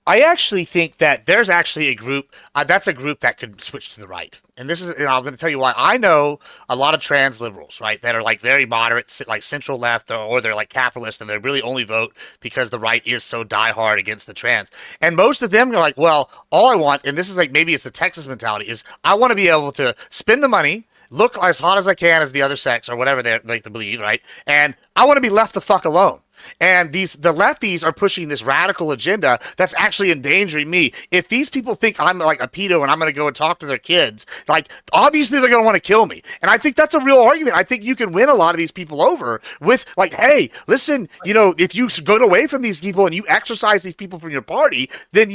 I actually think that there's actually a group that's a group that could switch to the right. And this is, I'm going to tell you why. I know a lot of trans liberals, right, that are like very moderate, like central left, or they're like capitalist, and they really only vote because the right is so diehard against the trans. And most of them are like, well, all I want, and this is like, maybe it's the Texas mentality, is I want to be able to spend the money, look as hot as I can as the other sex or whatever they like to believe, right? And I want to be left the fuck alone. And the lefties are pushing this radical agenda that's actually endangering me. If these people think I'm like a pedo and I'm going to go and talk to their kids, like, obviously they're going to want to kill me. And I think that's a real argument. I think you can win a lot of these people over with, like, hey, listen, if you go away from these people and you exercise these people from your party, then,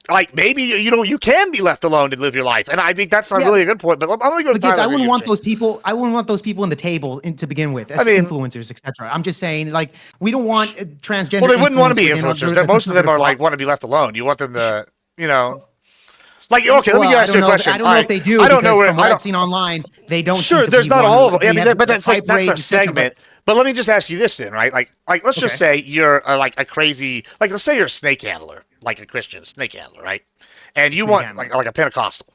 like, maybe you can be left alone and live your life, and I think that's really a good point. But I'm going to go to Tyler. I wouldn't want those people. I wouldn't want those people in the table to begin with, as influencers, etc. I'm just saying, like, we don't want transgender. Well, they wouldn't want to be influencers. Most of them are like want to be left alone. You want them to, like, okay. Let me ask you a question. I don't know if they do. I don't know from what I've seen online. They don't. Sure, there's not all of them. But that's a segment. But let me just ask you this then, right? Like let's just say you're like a crazy, like, let's say you're a snake handler. Like a Christian snake handler, right? And you want like a Pentecostal,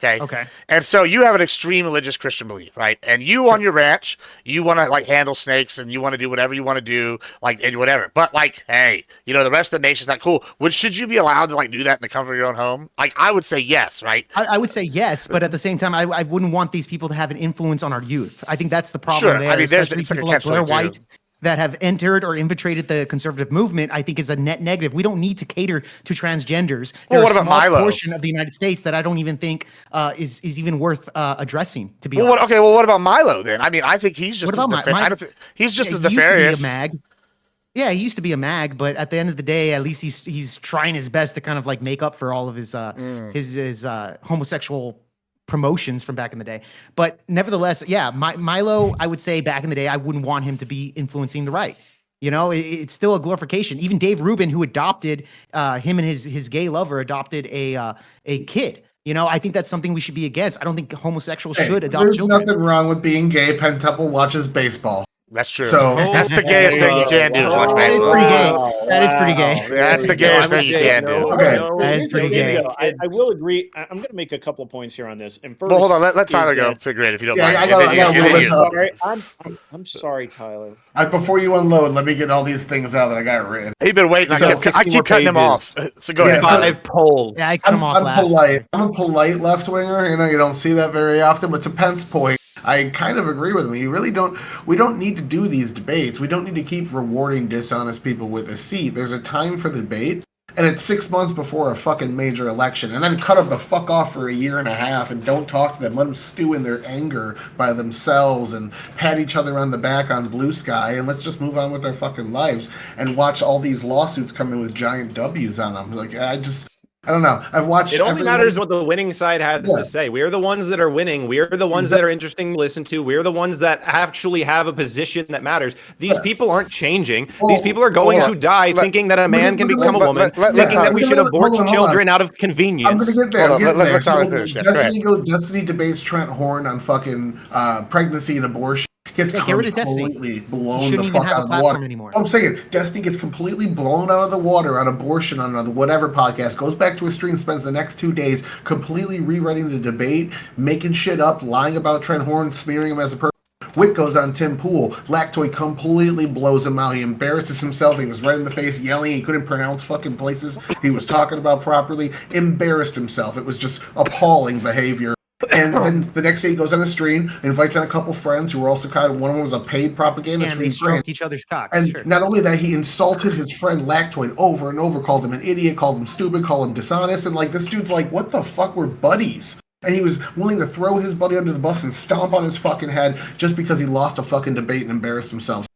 okay? And so you have an extreme religious Christian belief, right? And you on your ranch, you want to like handle snakes and you want to do whatever you want to do, like, and whatever. But like, hey, the rest of the nation's not cool. Should you be allowed to like do that in the comfort of your own home? Like, I would say yes, right? I would say yes, but at the same time, I wouldn't want these people to have an influence on our youth. I think that's the problem there. I mean, there's people like Blair White that have entered or infiltrated the conservative movement, I think, is a net negative. We don't need to cater to transgenders. Well, what about Milo? Portion of the United States that I don't even think is even worth addressing. To be honest. Okay. Well, what about Milo then? I mean, I think he's just he's just as nefarious. Yeah, he used to be a mag, but at the end of the day, at least he's trying his best to kind of like make up for all of his homosexual promotions from back in the day. But nevertheless, yeah, Milo, I would say back in the day, I wouldn't want him to be influencing the right. It's still a glorification. Even Dave Rubin, who adopted him and his gay lover adopted a kid. I think that's something we should be against. I don't think homosexuals should adopt children. There's nothing wrong with being gay. Pentuple watches baseball. That's true. So that's the gayest thing you can do is watch baseball. That is pretty gay. That's the gayest thing you can do. Okay. That is pretty gay. I will agree. I'm going to make a couple of points here on this. And first, well, hold on. Let Tyler go. Figure it if you don't mind. I'm sorry, Tyler. Before you unload, let me get all these things out that I got written. He's been waiting. I keep cutting him off. So go ahead. Five polls. Yeah, I cut him off last. Polite. I'm a polite left winger. You don't see that very often. But to Pence's point, I kind of agree with him. We don't need to do these debates. We don't need to keep rewarding dishonest people with a seat. There's a time for the debate, and it's 6 months before a fucking major election. And then cut them the fuck off for a year and a half and don't talk to them. Let them stew in their anger by themselves and pat each other on the back on Blue Sky. And let's just move on with their fucking lives and watch all these lawsuits come in with giant W's on them. Like, I don't know. I've watched. It only matters what the winning side has to say. We are the ones that are winning. We are the ones that are interesting to listen to. We're the ones that actually have a position that matters. These people aren't changing. These people are going to die thinking that a man can become a woman, thinking that we should abort children out of convenience. I'm going to get there. Destiny debates Trent Horn on fucking pregnancy and abortion. Gets completely blown the fuck out of the water. Anymore. I'm saying Destiny gets completely blown out of the water on abortion on the whatever podcast, goes back to his stream, spends the next 2 days completely rewriting the debate, making shit up, lying about Trent Horn, smearing him as a person. Wick goes on Tim Pool. Lactoid completely blows him out. He embarrasses himself. He was red in the face, yelling. He couldn't pronounce fucking places he was talking about properly. Embarrassed himself. It was just appalling behavior. And then the next day he goes on a stream, invites on a couple friends who were also kind of, one of them was a paid propagandist. And they stroked each other's cocks. And not only that, he insulted his friend Lactoid over and over, called him an idiot, called him stupid, called him dishonest. And like, this dude's like, what the fuck, we're buddies. And he was willing to throw his buddy under the bus and stomp on his fucking head just because he lost a fucking debate and embarrassed himself.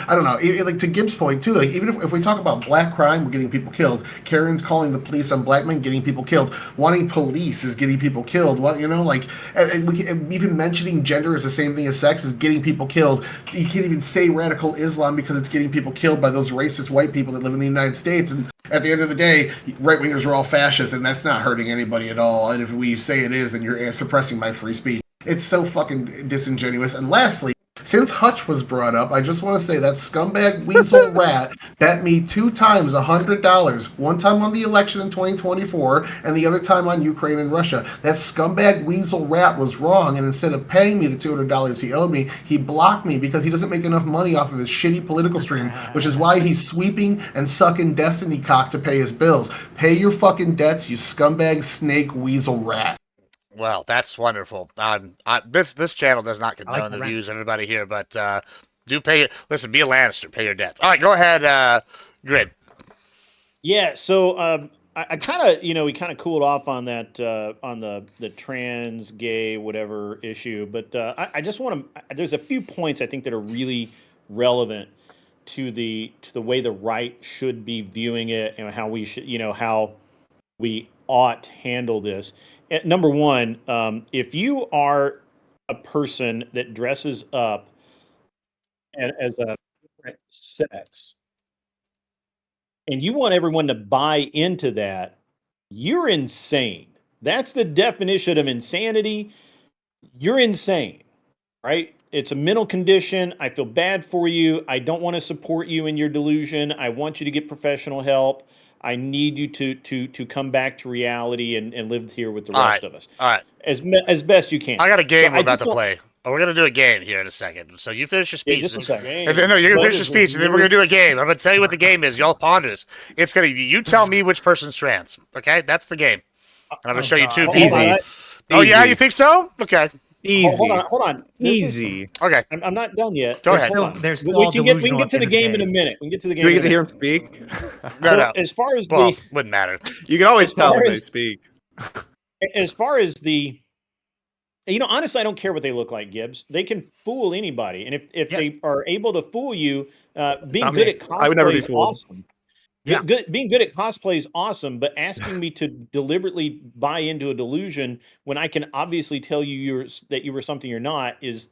I don't know. Like to Gibb's point too. Like even if we talk about black crime, we're getting people killed. Karen's calling the police on black men, getting people killed. Wanting police is getting people killed. What and even mentioning gender is the same thing as sex is getting people killed. You can't even say radical Islam because it's getting people killed by those racist white people that live in the United States. And at the end of the day, right wingers are all fascists, and that's not hurting anybody at all. And if we say it is, then you're suppressing my free speech. It's so fucking disingenuous. And lastly, since Hutch was brought up, I just want to say that scumbag weasel rat bet me 2 times $100. One time on the election in 2024, and the other time on Ukraine and Russia. That scumbag weasel rat was wrong, and instead of paying me the $200 he owed me, he blocked me because he doesn't make enough money off of his shitty political stream, which is why he's sweeping and sucking destiny cock to pay his bills. Pay your fucking debts, you scumbag snake weasel rat. Well, that's wonderful. This channel does not condone the views of everybody here, but do pay. Listen, be a Lannister. Pay your debts. All right, go ahead, Grid. Yeah. So I kind of, we kind of cooled off on that on the trans, gay, whatever issue, but I just want to. There's a few points I think that are really relevant to the way the right should be viewing it and how we should, how we ought to handle this. Number one, if you are a person that dresses up as a different sex and you want everyone to buy into that, you're insane. That's the definition of insanity. You're insane, right? It's a mental condition. I feel bad for you. I don't want to support you in your delusion. I want you to get professional help. I need you to come back to reality and live here with the rest of us. All right. As best you can. I got a game we're about to play. We're going to do a game here in a second. So you finish your speech. Just a second. No, you're going to finish your speech, and then we're going to do a game. I'm going to tell you what the game is. Y'all ponder this. It's going to be you tell me which person's trans. Okay? That's the game. And I'm going to show you 2 people. Oh, yeah? You think so? Okay. Easy. Hold on. Easy. Okay. I'm not done yet. Go ahead. We can get to the game in a minute. We can get to the game. Do we get to hear him speak? No. As far as wouldn't matter. You can always tell when they speak. As far as honestly, I don't care what they look like, Gibbs. They can fool anybody, and if they are able to fool you, being good at cosplay is awesome. Yeah, being good at cosplay is awesome, but asking me to deliberately buy into a delusion when I can obviously tell you that you were something you're not is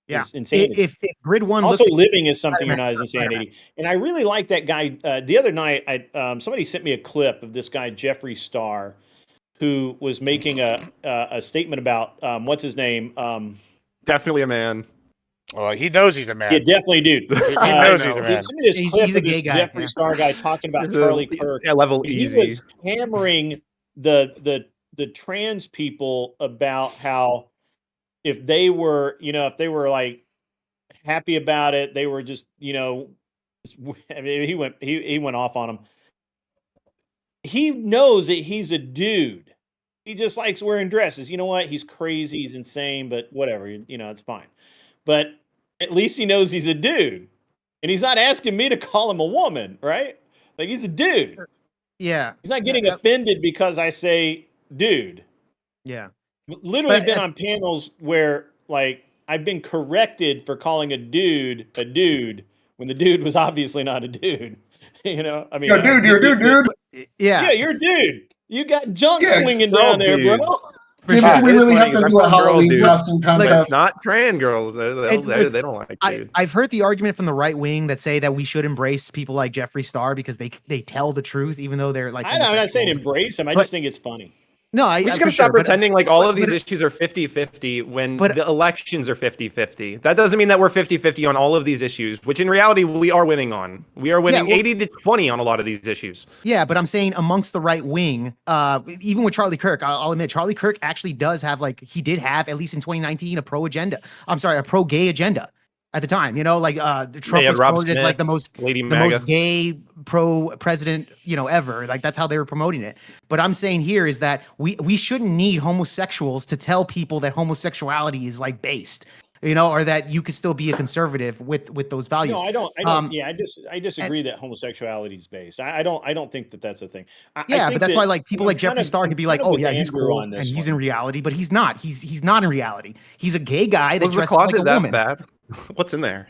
insanity. If Grid One also living is something you're not is insanity. And I really like that guy. The other night, somebody sent me a clip of this guy Jeffree Star, who was making a statement about what's his name? Definitely a man. Well, he knows he's a man. Yeah, definitely, dude. He knows he's a man. Some of this clip of this Jeffree Star guy talking about Charlie Kirk. Yeah, level easy. He was hammering the trans people about how if they were like happy about it, they were just I mean, he went off on them. He knows that he's a dude. He just likes wearing dresses. You know what? He's crazy. He's insane, but whatever. It's fine. But at least he knows he's a dude. And he's not asking me to call him a woman, right? Like, he's a dude. Yeah. He's not getting offended because I say dude. Yeah. Literally been on panels where, like, I've been corrected for calling a dude when the dude was obviously not a dude. I mean, you're a dude. Yeah, you're a dude. You got junk swinging down there, bro. We really have to do a Halloween costume contest. Not trans girls. They don't like dude. I've heard the argument from the right wing that say that we should embrace people like Jeffree Star because they tell the truth, even though they're like. I'm not saying embrace them. I just think it's funny. No, we're just going to stop pretending like all of these issues are 50-50 when the elections are 50-50. That doesn't mean that we're 50-50 on all of these issues, which in reality we are winning on. We are winning 80-20 on a lot of these issues. Yeah, but I'm saying amongst the right wing, even with Charlie Kirk, I'll admit Charlie Kirk actually does have, like, he did have, at least in 2019, a pro-gay agenda. At the time, Trump was promoted as like the most gay pro-president, ever. Like, that's how they were promoting it. But I'm saying here is that we shouldn't need homosexuals to tell people that homosexuality is like based. or that you could still be a conservative with those values. No, I don't. Yeah, I disagree that homosexuality is based. I don't think that that's a thing. I Yeah, think but that's that, why like people like Jeffree Star I'm could be kind like, of oh with yeah, he's Andrew cool on this and he's one. in reality, but he's not. He's not in reality. He's a gay guy that Was the dresses like closet a that woman. bad? What's in there?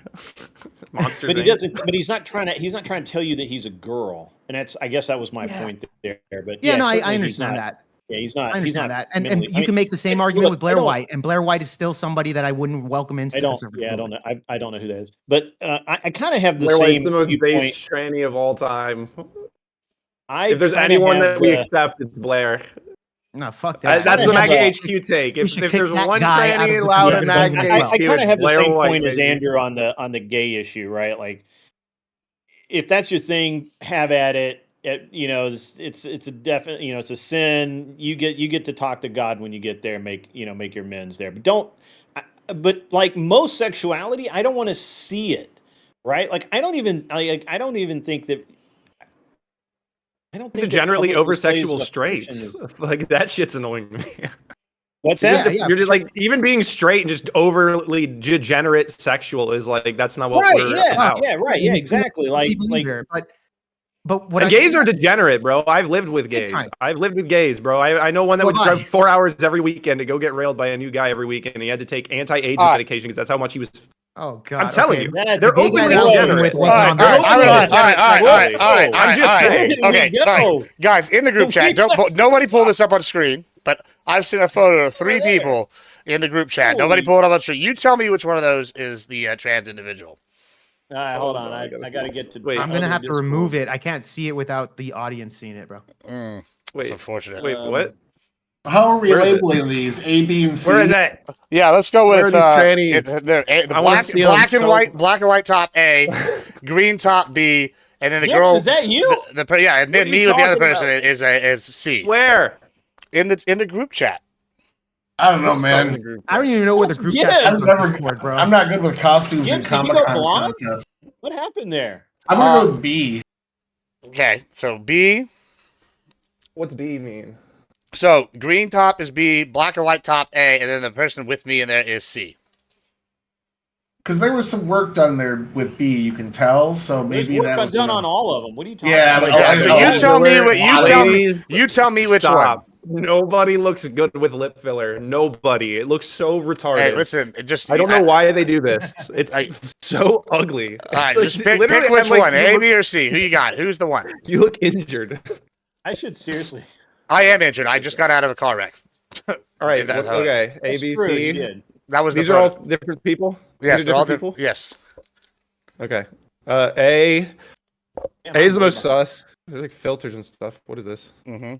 Monsters. But he Inc. doesn't. But he's not trying to tell you that he's a girl. And I guess that was my point there. But Yeah, no, I certainly he's understand not- that. Yeah, he's not. I He's understand not that, and mentally- you can make the same argument look, with Blair I don't- White, and Blair White is still somebody that I wouldn't welcome into I the don't. conservative Yeah, I don't movement. know. I don't know who that is. But I kind of have the Blair White's same the most viewpoint. base tranny of all time. I If there's kinda anyone have that we the- accept, it's Blair. No, fuck that. That's kinda the have MAGA a- HQ take. We If should kick there's that one guy out of tranny the allowed in conservative MAGA movement as well. HQ, I kind of it's have the Blair same White, point as baby. Andrew on the gay issue, right? Like, if that's your thing, have at it. It's a definite, it's a sin. You get to talk to God when you get there. Make your amends there, but don't. But like most sexuality, I don't want to see it, right? Like I don't even think that. I don't think that Degenerately public over displays sexual of affection straights. is- Like that shit's annoying me. What's You're that? just, Yeah, you're just for like even being straight and just overly degenerate sexual is like that's not what Right? we're Yeah. about. Yeah. Right. Yeah. Exactly. Like. But what And gays are degenerate, bro. I've lived with gays. time. I've lived with gays, bro. I know one that So would have I. drive 4 hours every weekend to go get railed by a new guy every weekend. And he had to take anti-AIDS All right. medication because that's how much he was. Oh god, I'm telling okay. you, That- they're the gay guy openly that I was degenerate. with All wasn't right, on all the- right, all right, all right, all right, all right. I'm just saying. Okay, Where did we go? guys, in the group chat, nobody pull this up on screen, but I've seen a photo of 3 Right there. people in the group chat. Holy- Nobody pull it up on screen. You tell me which one of those is the trans individial. All right, hold on. I I gotta gotta see get this. to. Wait, I'm gonna other have to Discord. remove it. I can't see it without the audience seeing it, bro. It's Wait, unfortunate. wait, what? How are we Where is it? labeling these? A, B, and C? Where is that? Yeah, let's go Where with are these trannies? the I wanna black, see 'em black and so- white top A, green top B, and then the Yes, girl. is that you? Yeah, and What then are me you with the other talking person about? is C. Where? In the group chat. I don't know, man. I don't even know where the That's group Gibb. chat is I've on never, Discord, bro. I'm not good with costumes Gibb, and did you go Comic Con blonde? contests. What happened there? I'm gonna go with B. Okay, so B. What's B mean? So green top is B, black and white top A, and then the person with me in there is C. Because there was some work done there with B, you can tell. So There's maybe work that been was done gonna- on all of them. What are you talking Yeah, about? but Yeah, I so know. you tell me what Please you tell me which one. stop. Nobody looks good with lip filler. Nobody. It looks so retarded. Hey, listen, just I don't know why they do this. It's I- so ugly. All right, It's like- just pick literally, which I'm like, one, you A, look- B, or C. Who you got? Who's the one? You look injured. I should seriously. I am injured. I just got out of a car wreck. All right. That's Okay. A, That's B, true, you C. did. That was These the are all photo. different people. Yes, These they're are all different people. Yes. Okay. A. Damn, A is the I'm most bad. sus. There's like filters and stuff. What is this? Mm-hmm.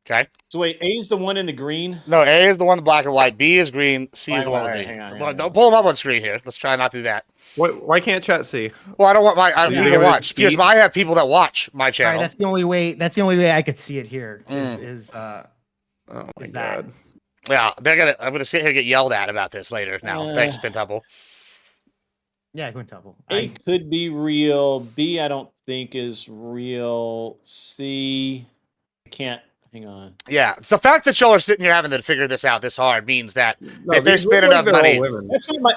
Okay. So wait, A's the one in the green. No, A is the one with black and white. B is green. C is Fine, the one with alright, me. hang on, Well, hang don't on. pull them up on screen here. Let's try not to do that. Why can't chat see? Well, I don't want I You people give to it a watch because B? I have people that watch my All right, channel. that's the only way. That's the only way I could see it here. Mm. Is Oh my Is that- god. Yeah, I'm gonna sit here and get yelled at about this later. Now, thanks, Pentuple. yeah, quintuple. A could be real. B, I don't think is real. C, I can't. Hang on. Yeah, it's the fact that y'all are sitting here having to figure this out this hard means that No, if they these look spend like enough they're all money, women. That's not my.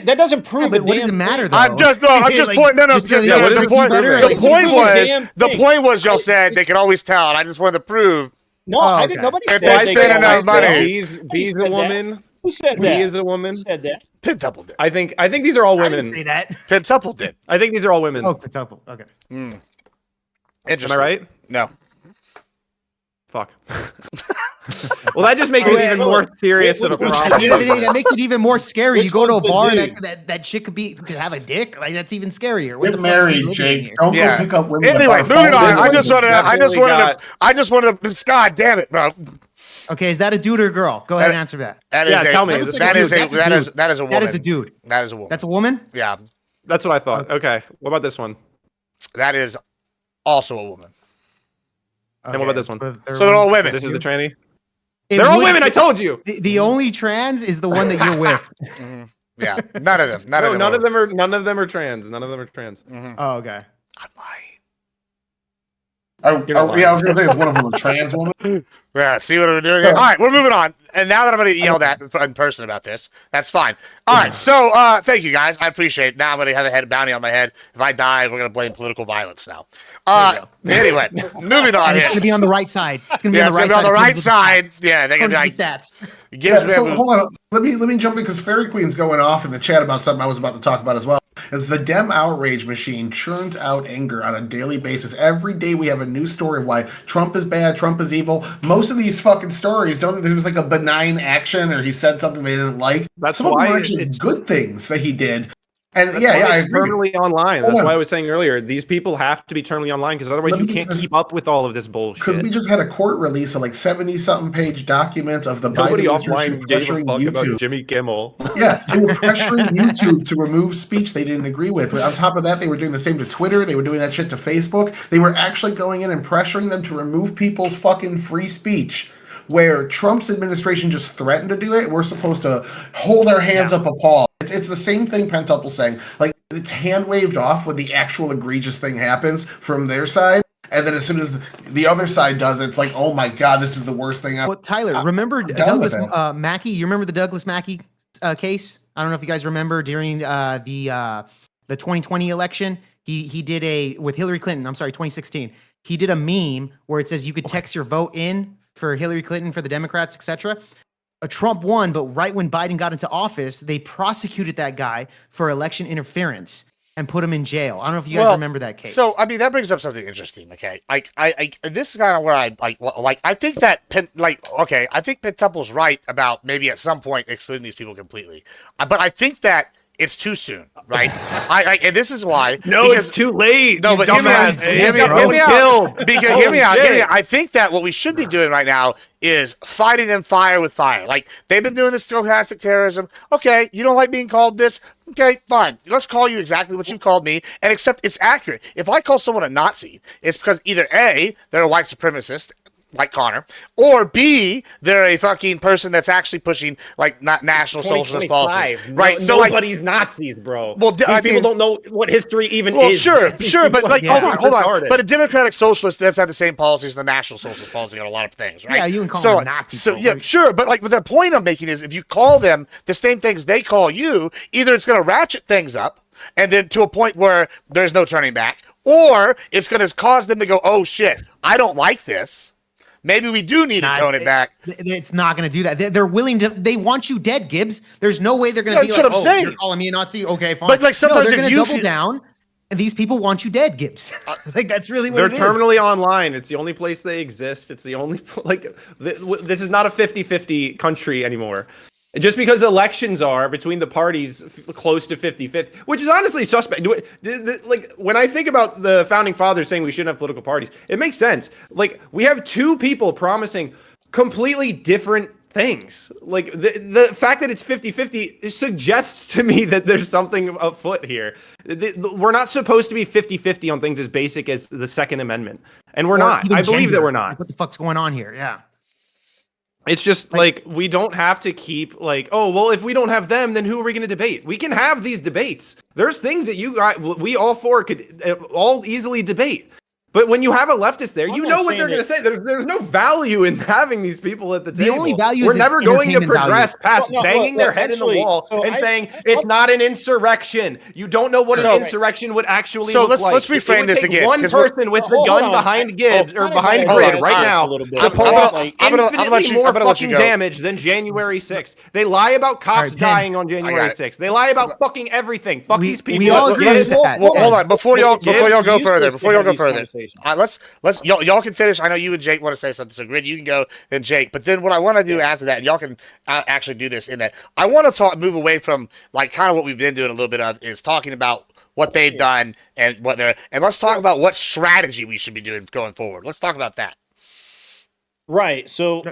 That doesn't prove. Yeah, but a what does damn it matter, thing. though? I'm just Like, point. No, just because no, they no, look the point. better, The like, point it's a was damn the thing. point was y'all said they could always tell. And I just wanted to prove. No, Oh, I okay. didn't. Nobody If said they they spend could enough always money- tell. B's said a that. woman. Who said B that? is a woman. Who said that? Pentuple did. I think these are all I didn't say women. that. Pentuple did. I think these are all women. Oh, quintuple. Okay. Am Interesting. I right? No. Fuck. Well, that just makes it Wait, even wait, more wait. serious of a Wait, At the end of the day, problem. that makes it even more scary. Which You go to a one's the bar dude? and that chick could have a dick. Like that's even scarier. What Get the fuck are we married, living in Jake. here? Don't Yeah. go pick up women. Anyway, that buy moving on. phones. I just wanted to. God damn it, bro. Okay, is that a dude or a girl? Go ahead and answer that. That is Yeah, a, tell me. That is a That's a that is dude. that is a woman. That is a dude. That is a woman. That's a woman. Yeah, That's what I thought. Okay. What about this one? that is also a woman. And what about this one? So they're all women. This is the tranny. It They're all would- women. I told you. The only trans is the one that you're with. Mhm. Yeah, none of them. None No, of them. none of them are. None of them are trans. None of them are trans. Mhm. Oh, okay. I'm lying. Yeah, I was gonna say it's one of them a trans woman. Yeah, see what we're doing here? All right, we're moving on. And now that I'm going to get yelled at in person about this, that's fine. All right, so thank you guys. I appreciate it. Now I'm going to have a head bounty on my head. If I die, we're going to blame political violence now. Anyway, moving on And it's here. going to be on the right side. It's going to be Yeah, on the it's right gonna be on the right side. side. Yeah, they're going to be like, Stats. So hold on, let me jump in because Fairy Queen's going off in the chat about something I was about to talk about as well. As the Dem outrage machine churns out anger on a daily basis. Every day we have a new story of why Trump is bad, Trump is evil. Most of these fucking stories there was like a benign action or he said something they didn't like. That's Some of them why were actually it's good things that he did. And That's yeah, why I it's agree. terminally online. Hold That's on. why I was saying earlier, these people have to be terminally online because otherwise you can't keep up with all of this bullshit. Because we just had a court release of like 70-something page documents of the Nobody Biden administration offline gave a pressuring fuck about YouTube. Jimmy Kimmel. Yeah, they were pressuring YouTube to remove speech they didn't agree with. On top of that, they were doing the same to Twitter. They were doing that shit to Facebook. They were actually going in and pressuring them to remove people's fucking free speech. Where Trump's administration just threatened to do it, we're supposed to hold our hands up appalled. It's the same thing Pentuple's saying. Like, it's hand waved off when the actual egregious thing happens from their side. And then as soon as the other side does it, it's like, oh my God, this is the worst thing ever. Well, Tyler, remember Douglas Mackey? You remember the Douglas Mackey case? I don't know if you guys remember during the 2020 election. He did with Hillary Clinton. I'm sorry, 2016. He did a meme where it says you could text your vote in for Hillary Clinton, for the Democrats, etc. Trump won, but right when Biden got into office, they prosecuted that guy for election interference and put him in jail. I don't know if you guys remember that case. So, I mean, that brings up something interesting. Okay, I this is kind of where I I think that I think Pentuple's right about maybe at some point excluding these people completely, but I think that it's too soon, right? And this is why. No, it's too late. No, but hear me out. Hear me out. I think that what we should be doing right now is fighting them fire with fire. Like, they've been doing this stochastic terrorism. Okay, you don't like being called this? Okay, fine. Let's call you exactly what you've called me and accept it's accurate. If I call someone a Nazi, it's because either A, they're a white supremacist, like Connor, or B, they're a fucking person that's actually pushing like not national socialist policies, right? So nobody's Nazis, bro. Well, these people don't know what history even is. Sure, but like, hold on. But a democratic socialist does have the same policies as the national socialist policy on a lot of things, right? Yeah, you can call them Nazis. So yeah, sure, but like, the point I'm making is if you call them the same things they call you, either it's going to ratchet things up, and then to a point where there's no turning back, or it's going to cause them to go, oh shit, I don't like this. Maybe we do need to tone it back. It's not going to do that. They're willing to. They want you dead, Gibbs. There's no way they're going to be like, what I'm saying. You're calling me a Nazi. Okay, fine. But like sometimes they're if going to you double down, and these people want you dead, Gibbs. Like that's really what they're it is. terminally online. It's the only place they exist. It's the only this is not a 50-50 country anymore. Just because elections are between the parties close to 50-50, which is honestly suspect. Like, when I think about the founding fathers saying we shouldn't have political parties, it makes sense. Like, we have two people promising completely different things. Like, the fact that it's 50-50 suggests to me that there's something afoot here. We're not supposed to be 50-50 on things as basic as the Second Amendment. And we're not. I believe that we're not. Like, what the fuck's going on here? Yeah. It's just like we don't have to keep like, oh, well, if we don't have them, then who are we going to debate? We can have these debates. There's things that we all four could all easily debate. But when you have a leftist there, you know what they're going to say. There's no value in having these people at the table. The only value We're is never going to progress past Well, banging their head in the wall and saying it's not an insurrection. You don't know what an insurrection would actually look like. So let's reframe this again. One person with the gun behind Gibbs or behind Grid right now. I'm gonna more fucking damage than January 6th. They lie about cops dying on January 6th. They lie about fucking everything. Fuck these people. We all agree with that. Hold on, before y'all go further. Y'all can finish. I know you and Jake want to say something, so Grid, you can go, then Jake. But then what I want to do after that, and y'all can actually do this in that, I want to move away from like kind of what we've been doing a little bit of is talking about what they've done and what they're, and let's talk about what strategy we should be doing going forward. Let's talk about that. Right. So,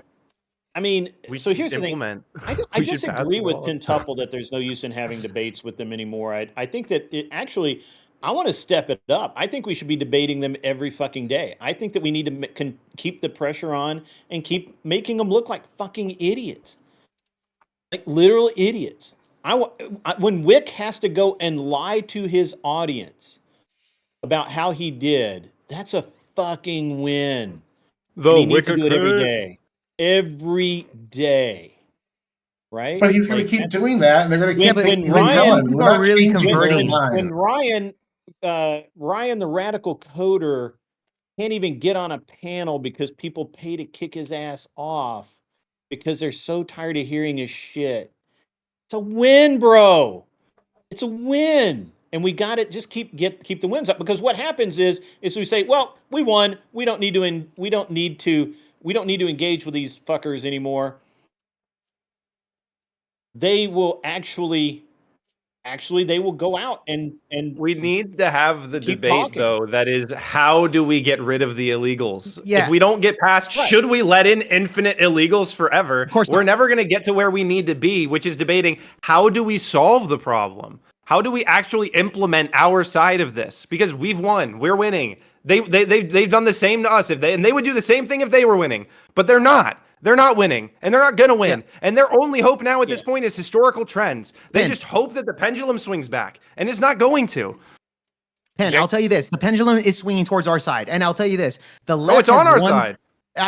I mean, so here's the thing. I should disagree with Pentuple that there's no use in having debates with them anymore. I think that it actually, I want to step it up. I think we should be debating them every fucking day. I think that we need to keep the pressure on and keep making them look like fucking idiots. Like literal idiots. When Wick has to go and lie to his audience about how he did, that's a fucking win. Though he needs to do it every day. every day. Right? But he's going to keep doing that, and they're going to keep when making Ryan- him how done. many We're people are not really changing converting? their mind. when Ryan, the radical coder, can't even get on a panel because people pay to kick his ass off because they're so tired of hearing his shit. It's a win, bro. It's a win. And we got it. Just keep the wins up, because what happens is we say, well, we won. We don't need to engage with these fuckers anymore. They will actually they will go out and we need to have the keep debate, talking. though, that is, how do we get rid of the illegals? Yeah. If we don't get past, Right. should we let in infinite illegals forever? Of course we're not. never going to get to where we need to be, which is debating, how do we solve the problem? How do we actually implement our side of this? Because we've won, we're winning. They've done the same to us, and they would do the same thing if they were winning, but they're not. They're not winning, and they're not going to win. Yeah. And their only hope now at this point is historical trends. They Ben. just hope that the pendulum swings back, and it's not going to. Pen, I'll tell you this: the pendulum is swinging towards our side, and I'll tell you this: the left. Oh, it's on has our won- side.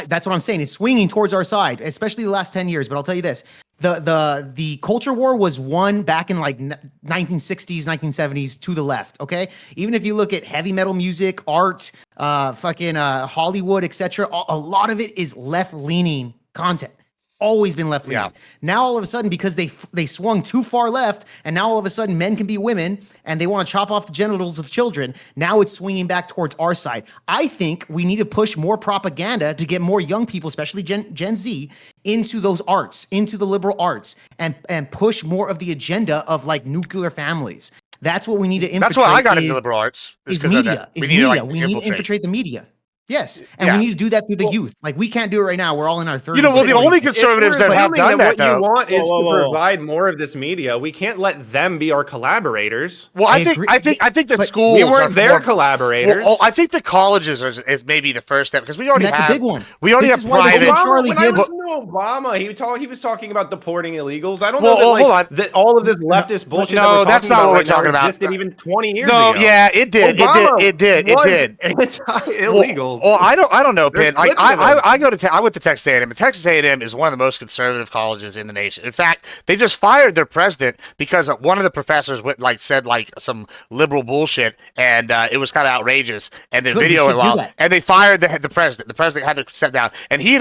That's what I'm saying. It's swinging towards our side, especially the last 10 years. But I'll tell you this: the culture war was won back in like 1960s, 1970s to the left. Okay, even if you look at heavy metal music, art, Hollywood, etc., a lot of it is left leaning content. Always been left leaning. Yeah. Now all of a sudden, because they swung too far left, and now all of a sudden men can be women, and they want to chop off the genitals of children. Now it's swinging back towards our side. I think we need to push more propaganda to get more young people, especially Gen Z, into those arts, into the liberal arts, and push more of the agenda of like nuclear families. That's what we need to infiltrate. That's why I got into liberal arts. Is 'cause of media. that. Is We need to, media. like, We need to infiltrate. infiltrate the media. Yes, and Yeah. we need to do that through the youth. Like, we can't do it right now. We're all in our 30s. You know, well, the and only 40s. conservatives If we're that have assuming done that, what though. you want is Whoa, whoa, to whoa. provide more of this media. We can't let them be our collaborators. Well, I I think agree. I think that But schools We are weren't their more- collaborators. Well, I think the colleges is maybe the first step, because we And already that's have a big one. We already This have is why the private. whole Charlie when I Gibb- listened to Obama, he was talking about deporting illegals. I don't Well, know that, well, like, hold on. that all of this leftist bullshit that no, we're that's talking not about what we're right now talking about. existed even 20 years No, ago. yeah, it did. Obama It did. was It did. anti-illegals. Well, I don't know, There's Penn. Like, clips of them. I went to Texas A&M, and Texas A&M is one of the most conservative colleges in the nation. In fact, they just fired their president because one of the professors said some liberal bullshit, and it was kind of outrageous. And the Good, we video should went do wild, that. and they fired the president. The president had to step down, and he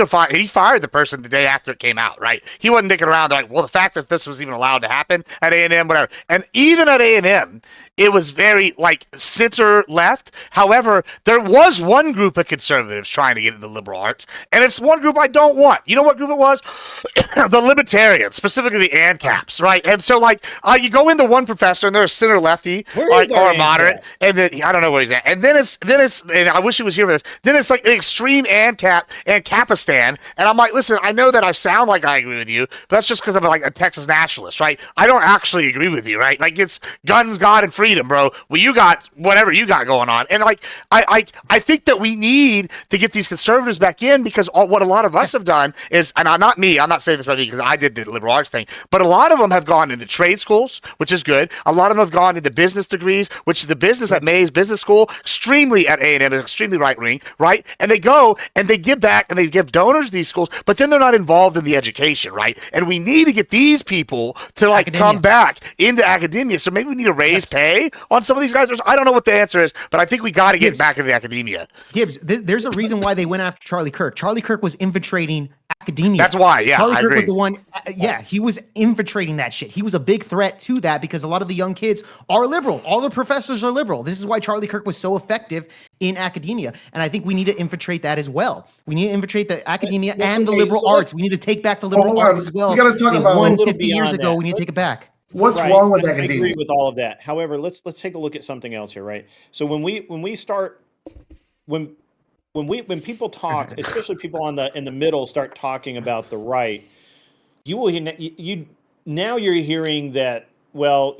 fired the person the day after it came out. Right? He wasn't dicking around. Like, well, the fact that this was even allowed to happen at A&M, whatever, and even at A&M, it was very center left. However, there was one group of conservatives trying to get into the liberal arts, and it's one group I don't want. You know what group it was? The libertarians, specifically the ANCAPs, right? And so, you go into one professor, and they're a center lefty, Where is our or a moderate, ANCAP? and then I don't know where he's at. And then it's, and I wish he was here for this. Then it's like the extreme ANCAPistan, and I'm like, listen, I know that I sound like I agree with you, but that's just because I'm a Texas nationalist, right? I don't actually agree with you, right? Like, it's guns, God, and freedom, bro. Well, you got whatever you got going on, and I think that we need to get these conservatives back in, because what a lot of us have done is, and not me, I'm not saying this about me because I did the liberal arts thing, but a lot of them have gone into trade schools, which is good. A lot of them have gone into business degrees, which the business at Mays Business School, extremely at A&M, is extremely right wing, right? And they go and they give back and they give donors to these schools, but then they're not involved in the education, right? And we need to get these people to come back into academia. So maybe we need to raise pay on some of these guys. I don't know what the answer is, but I think we got to get back into academia. Gibbs, there's a reason why they went after Charlie Kirk. Charlie Kirk was infiltrating academia. That's why, yeah, Charlie I Kirk agree. was the one. He was infiltrating that shit. He was a big threat to that because a lot of the young kids are liberal. All the professors are liberal. This is why Charlie Kirk was so effective in academia. And I think we need to infiltrate that as well. We need to infiltrate the academia and the liberal arts. We need to take back the liberal hold arts on. as well. We gotta talk It about won a little 50 years beyond ago. that. We need to take it back. What's Right. wrong with I academia? agree with all of that. However, let's take a look at something else here, right? So when people talk, especially people in the middle, start talking about the right, now you're hearing that, well,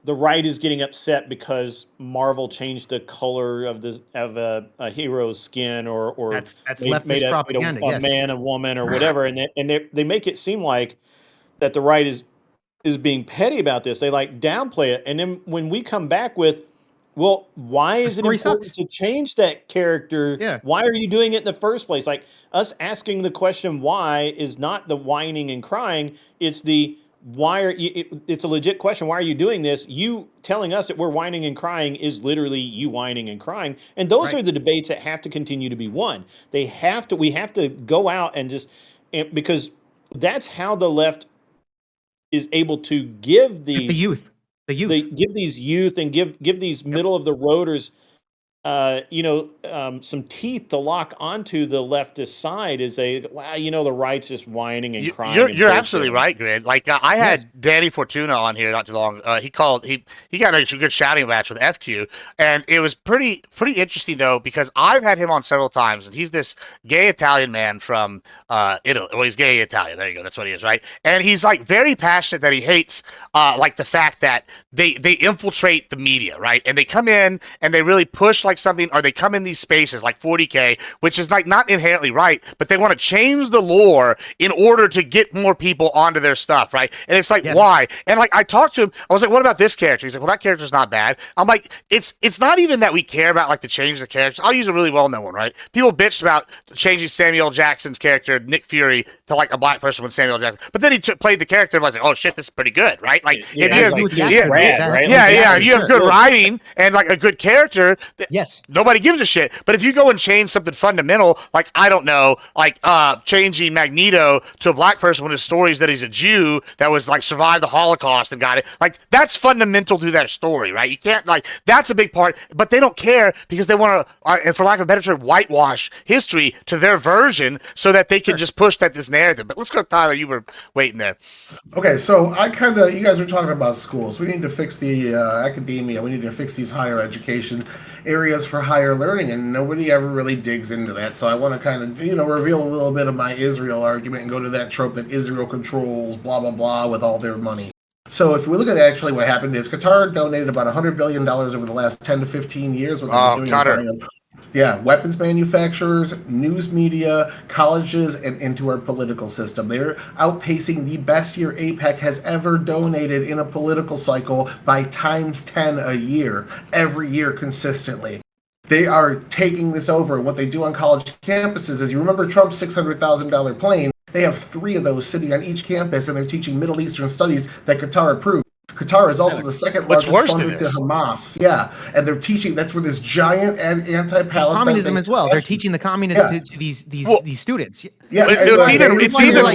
the right is getting upset because Marvel changed the color of a hero's skin, or That's made leftist propaganda. a Yes. man, a woman, or whatever, and they make it seem like that the right is being petty about this. They downplay it, and then when we come back with, Well, why is it story important sucks. to change that character? Yeah. Why are you doing it in the first place? Like us asking the question why is not the whining and crying. It's the why are you, it's a legit question. Why are you doing this? You telling us that we're whining and crying is literally you whining and crying. And those Right. are the debates that have to continue to be won. We have to go out and just, because that's how the left is able to give The these youth. The youth. they give these youth and give these middle of the roaders some teeth to lock onto the leftist side is the right's just whining and crying and You're absolutely bullshitting. right, Grid. Like I Yes. had Danny Fortuna on here not too long. He got a good shouting match with FQ, and it was pretty interesting though because I've had him on several times, and he's this gay Italian man from Italy. Well, he's gay Italian. There you go. That's what he is, right? And he's like very passionate that he hates like the fact that they infiltrate the media, right? And they come in and they really push like something, or they come in these spaces like 40K, which is like not inherently right, but they want to change the lore in order to get more people onto their stuff, right? And it's like, Yes. why? And like I talked to him, I was like, what about this character? He's like, well, that character's not bad. I'm like, it's not even that we care about like to change the characters. I'll use a really well-known one, right? People bitched about changing Samuel L. Jackson's character, Nick Fury, to like a black person with Samuel L. Jackson. But then he played the character and I was like, oh shit, this is pretty good, right? Like, Yeah, if it you has have, to do with the yeah, actor, yeah, right? yeah, Like, you have good writing and like a good character. Yes. Nobody gives a shit. But if you go and change something fundamental, like I don't know, like changing Magneto to a black person when his story is that he's a Jew that was like survived the Holocaust and got it, like that's fundamental to that story, right? You can't like that's a big part, but they don't care because they want to, and for lack of a better term, whitewash history to their version so that they can just push this narrative. But let's go, Tyler. You were waiting there. Okay, so you guys were talking about schools. We need to fix the academia. We need to fix these higher education areas for higher learning, and nobody ever really digs into that. So I want to kind of, reveal a little bit of my Israel argument and go to that trope that Israel controls blah, blah, blah with all their money. So if we look at actually what happened is Qatar donated about $100 billion over the last 10 to 15 years. What they've been doing Qatar. is buying weapons manufacturers, news media, colleges, and into our political system. They're outpacing the best year APEC has ever donated in a political cycle by times 10 a year, every year consistently. They are taking this over. What they do on college campuses is, you remember Trump's $600,000 plane? They have 3 of those sitting on each campus, and they're teaching Middle Eastern studies that Qatar approved. Qatar is also the second largest funder to Hamas. Yeah, and they're teaching. That's where this giant and anti-Palestine communism as well. They're teaching the communists to these students. Yeah, it's even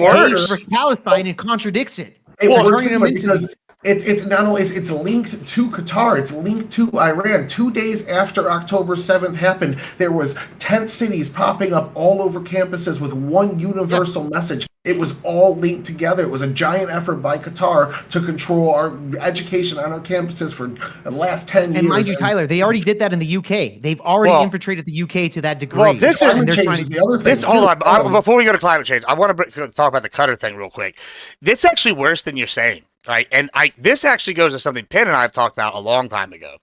worse for Palestine. It contradicts it. It works because it's not only it's linked to Qatar, it's linked to Iran. 2 days after October 7th happened, there was tent cities popping up all over campuses with one universal message. It was all linked together. It was a giant effort by Qatar to control our education on our campuses for the last 10 years. And mind you, Tyler, they already did that in the UK. They've already infiltrated the UK to that degree. Well, this is the other thing. Hold on, before we go to climate change, I want to talk about the Qatar thing real quick. This is actually worse than you're saying, right? And this actually goes to something Penn and I have talked about a long time ago,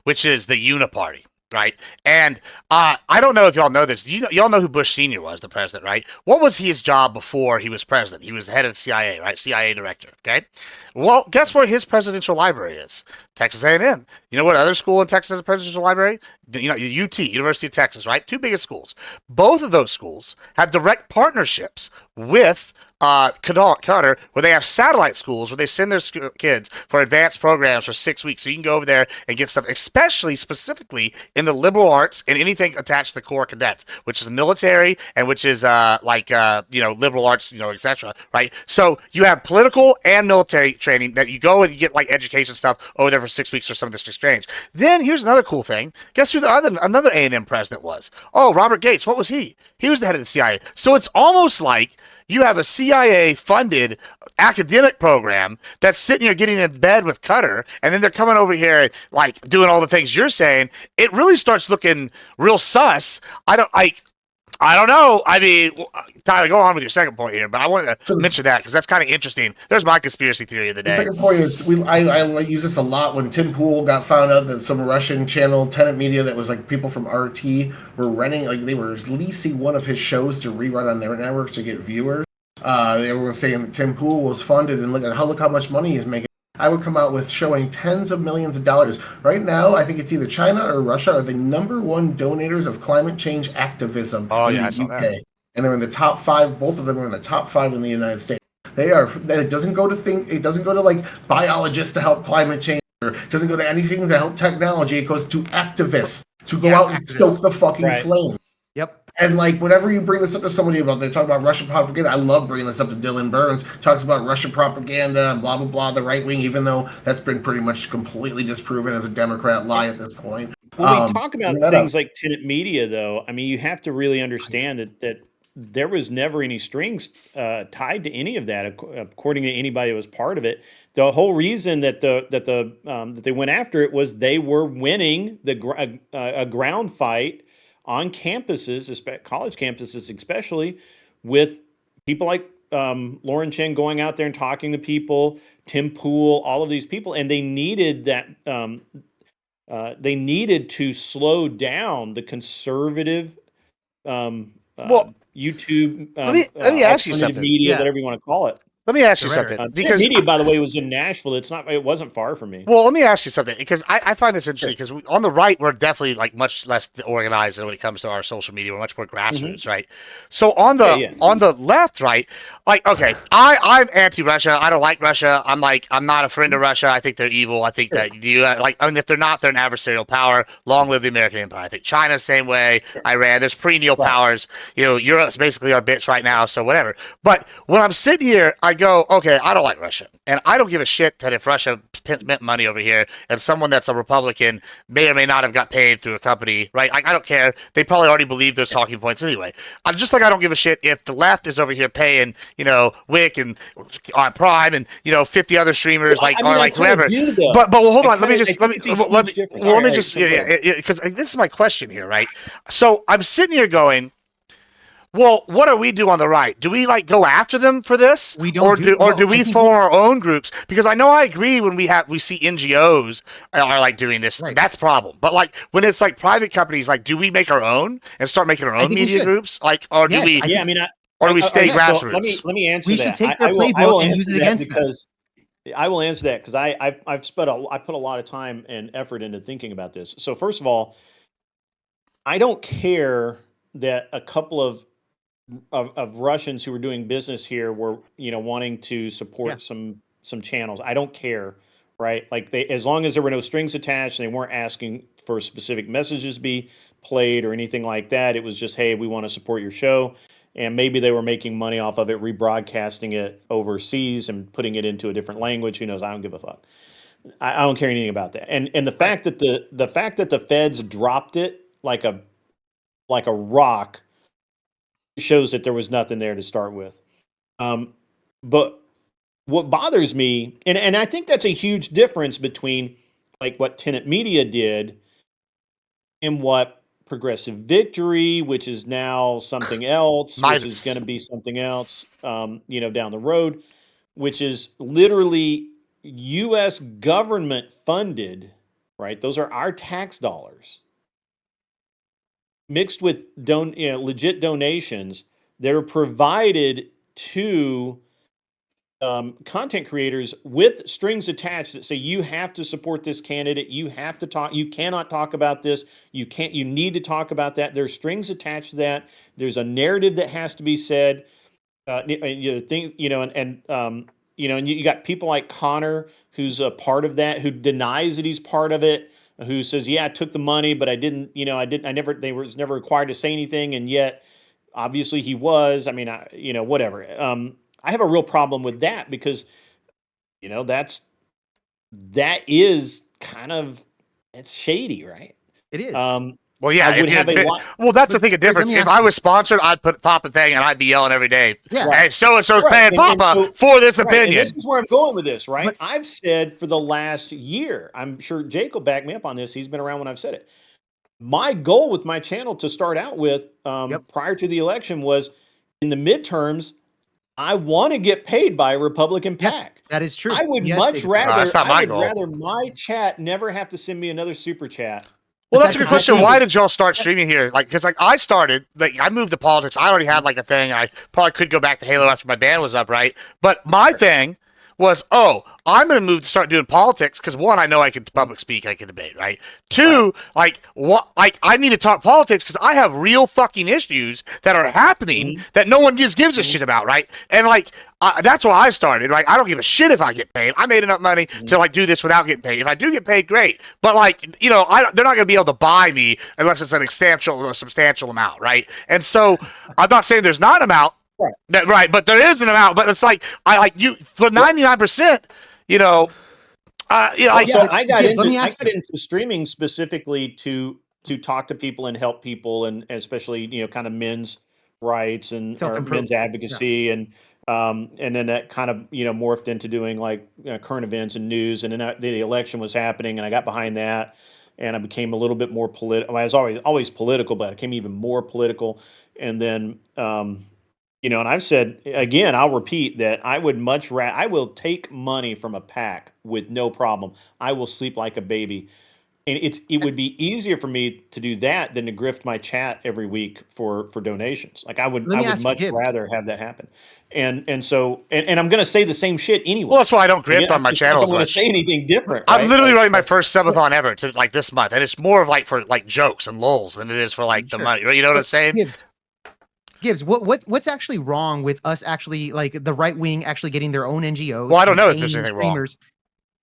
which is the Uniparty. Right. And I don't know if y'all know this. Y'all know who Bush Sr. was, the president, right? What was his job before he was president? He was the head of the CIA, right? CIA director. Okay. Well, guess where his presidential library is? Texas A&M. You know what other school in Texas has a presidential library? UT, University of Texas, right? 2 biggest schools. Both of those schools have direct partnerships with Qatar, where they have satellite schools where they send their kids for advanced programs for 6 weeks, so you can go over there and get stuff, specifically in the liberal arts and anything attached to the Corps Cadets, which is the military and which is liberal arts, etc. Right? So you have political and military training that you go and you get like education stuff over there for 6 weeks or some of this exchange. Then here's another cool thing. Guess who another A&M president was? Oh, Robert Gates. What was he? He was the head of the CIA. So it's almost like you have a CIA-funded academic program that's sitting here getting in bed with Qatar, and then they're coming over here like doing all the things you're saying. It really starts looking real sus. I don't know. I mean, Tyler, go on with your second point here, but I wanted to mention that because that's kind of interesting. There's my conspiracy theory of the day. The second point is I use this a lot when Tim Pool got found out that some Russian channel, Tenant Media, that was like people from RT were renting, like they were leasing one of his shows to rerun on their network to get viewers. They were saying that Tim Pool was funded, and look how much money he's making. I would come out with showing tens of millions of dollars. Right now, I think it's either China or Russia are the #1 donators of climate change activism in I the saw UK. that. And they're in the top 5. Both of them are in the top 5 in the United States. They are. It doesn't go to like biologists to help climate change, or it doesn't go to anything to help technology. It goes to activists to go out and stoke the fucking flame. Yep. And like whenever you bring this up to somebody about, they talk about Russian propaganda. I love bringing this up to Dylan Burns. Talks about Russian propaganda and blah blah blah. The right wing, even though that's been pretty much completely disproven as a Democrat lie at this point. When we talk about things like tenant media, though, I mean, you have to really understand that there was never any strings tied to any of that, according to anybody who was part of it. The whole reason that they went after it was they were winning a ground fight on campuses, college campuses especially, with people like Lauren Chen going out there and talking to people, Tim Pool, all of these people, and they needed that. They needed to slow down the conservative YouTube, let me ask you alternative something. media, whatever you want to call it. Let me ask you Rhetoric. something. Because media, by the way, was in Nashville. It wasn't far from me. Well, let me ask you something, because I find this interesting, because on the right, we're definitely like much less organized when it comes to our social media. We're much more grassroots, right? So on the left, right, like, okay, I'm anti-Russia. I don't like Russia. I'm not a friend of Russia. I think they're evil. I think that if they're not, they're an adversarial power. Long live the American Empire. I think China's the same way. Iran. There's perennial powers. Europe's basically our bitch right now. So whatever. But when I'm sitting here, I go, okay, I don't like Russia, and I don't give a shit that if Russia spent money over here and someone that's a Republican may or may not have got paid through a company, right? I don't care. They probably already believe those talking points anyway. Just like I don't give a shit if the left is over here paying, Wick and Prime and 50 other streamers whatever. But hold on, let me just because this is my question here, right? So I'm sitting here going, well, what do we do on the right? Do we go after them for this? We don't. Or do we form our own groups? Because I know I agree when we see NGOs are doing this, right. That's a problem. But when it's private companies, do we make our own and start making our own media groups? Or do we? Yeah, I mean, or do we stay grassroots? So let me answer we that. We should take their playbook and use it against them. I will answer that because I put a lot of time and effort into thinking about this. So first of all, I don't care that a couple of Russians who were doing business here were wanting to support some channels. I don't care, right? As long as there were no strings attached and they weren't asking for specific messages to be played or anything like that. It was just, hey, we want to support your show. And maybe they were making money off of it, rebroadcasting it overseas and putting it into a different language. Who knows? I don't give a fuck. I don't care anything about that. And the fact that the feds dropped it like a rock shows that there was nothing there to start with. But what bothers me, and I think that's a huge difference between what Tenet Media did and what Progressive Victory, which is now something else, which is going to be something else, down the road, which is literally U.S. government funded, right? Those are our tax dollars mixed with legit donations that are provided to content creators with strings attached that say you have to support this candidate, you have to talk, you cannot talk about this, you need to talk about that. There's strings attached to that. There's a narrative that has to be said. And you got people like Connor, who's a part of that, who denies that he's part of it, who says, yeah, I took the money, but I didn't, they was never required to say anything. And yet obviously he was. I mean, whatever. I have a real problem with that because, that is kind of, it's shady, right? It is. Well, yeah. That's the thing of difference. If I was sponsored, I'd put Papa thing and I'd be yelling every day. Yeah. Hey, so-and-so's paying Papa for this opinion. And this is where I'm going with this, right? But I've said for the last year, I'm sure Jake will back me up on this. He's been around when I've said it. My goal with my channel to start out with prior to the election was in the midterms, I want to get paid by a Republican PAC. Yes, that is true. I would rather my chat never have to send me another super chat. Well, that's a good question. Why did y'all start streaming here? Because I started, I moved to politics. I already had a thing. I probably could go back to Halo after my band was up, right? But my thing was, oh, I'm going to move to start doing politics because one, I know I can public speak, I can debate, right? Two, like what, like I need to talk politics because I have real fucking issues that are happening that no one gives a shit about, right? And like that's why I started, right? I don't give a shit if I get paid. I made enough money to like do this without getting paid. If I do get paid, great. But like, you know, they're not going to be able to buy me unless it's a substantial amount, right? And so I'm not saying there's not an amount. Right, but there is an amount. But it's like I like you for 99%. You know, so I got into streaming specifically to talk to people and help people, and especially kind of men's rights and or men's advocacy, and then that kind of morphed into doing like current events and news, and then the election was happening, and I got behind that, and I became a little bit more political. I was always political, but I became even more political, and then. And I've said again, I'll repeat that I would much rather I will take money from a PAC with no problem. I will sleep like a baby, and it would be easier for me to do that than to grift my chat every week for donations. Like I would much rather have that happen. And so I'm going to say the same shit anyway. Well, that's why I don't grift on my channel. I'm going to say anything different. I'm literally writing my first subathon ever to like this month, and it's more of like for like jokes and lulls than it is for like the money. You know what I'm saying? Gibbs, what's actually wrong with us actually like the right wing actually getting their own NGOs? Well, I don't know if there's anything wrong.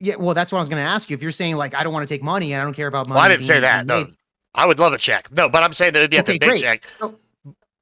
Yeah, well, that's what I was going to ask you. If you're saying like I don't want to take money and I don't care about money. Well, I didn't say that. No, I would love a check. No, but I'm saying that it'd be a big check.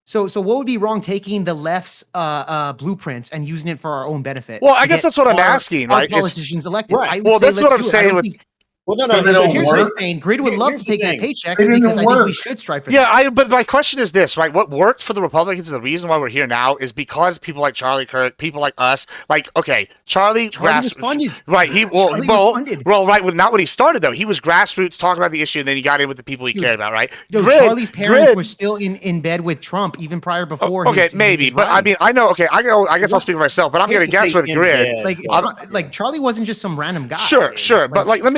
So what would be wrong taking the left's blueprints and using it for our own benefit? Well, I guess that's what I'm asking. Right? Politicians elected. Right. Well, that's what I'm saying. Well, no. So here's what I'm saying. Grid would love to take that paycheck because I think we should strive for that. Yeah, but my question is this, right? What worked for the Republicans and the reason why we're here now is because people like Charlie Kirk, people like us, like, okay, Charlie was funded. Right. Right. Not when he started, though. He was grassroots talking about the issue, and then he got in with the people he cared about, right? Charlie's parents were still in bed with Trump even prior before. Okay, maybe. But I mean, I know, okay, I guess I'll speak for myself, but I'm going to guess with Grid. Like Charlie wasn't just some random guy. Sure. But like, let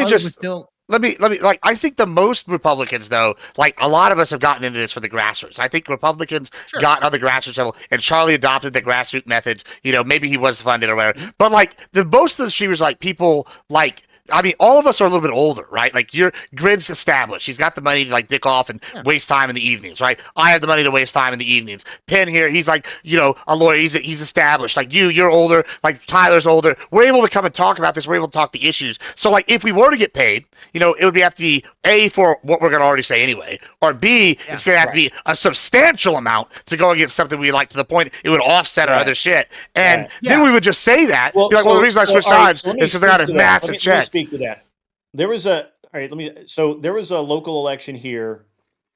me like I think the most Republicans though, like a lot of us have gotten into this for the grassroots. I think Republicans got on the grassroots level, and Charlie adopted the grassroots method. Maybe he was funded or whatever. But like most of the streamers, like people like. I mean, all of us are a little bit older, right? Like your Grid's established. He's got the money to like dick off and waste time in the evenings, right? I have the money to waste time in the evenings. Penn here, he's like, a lawyer. He's established. Like you're older. Like Tyler's older. We're able to come and talk about this. We're able to talk the issues. So like, if we were to get paid, it would have to be A, for what we're going to already say anyway, or B, it's going to have to be a substantial amount to go against something we like to the point it would offset our other shit. And then we would just say that. Well, the reason I switched sides is because I got a massive check. Speak to that. There was a there was a local election here,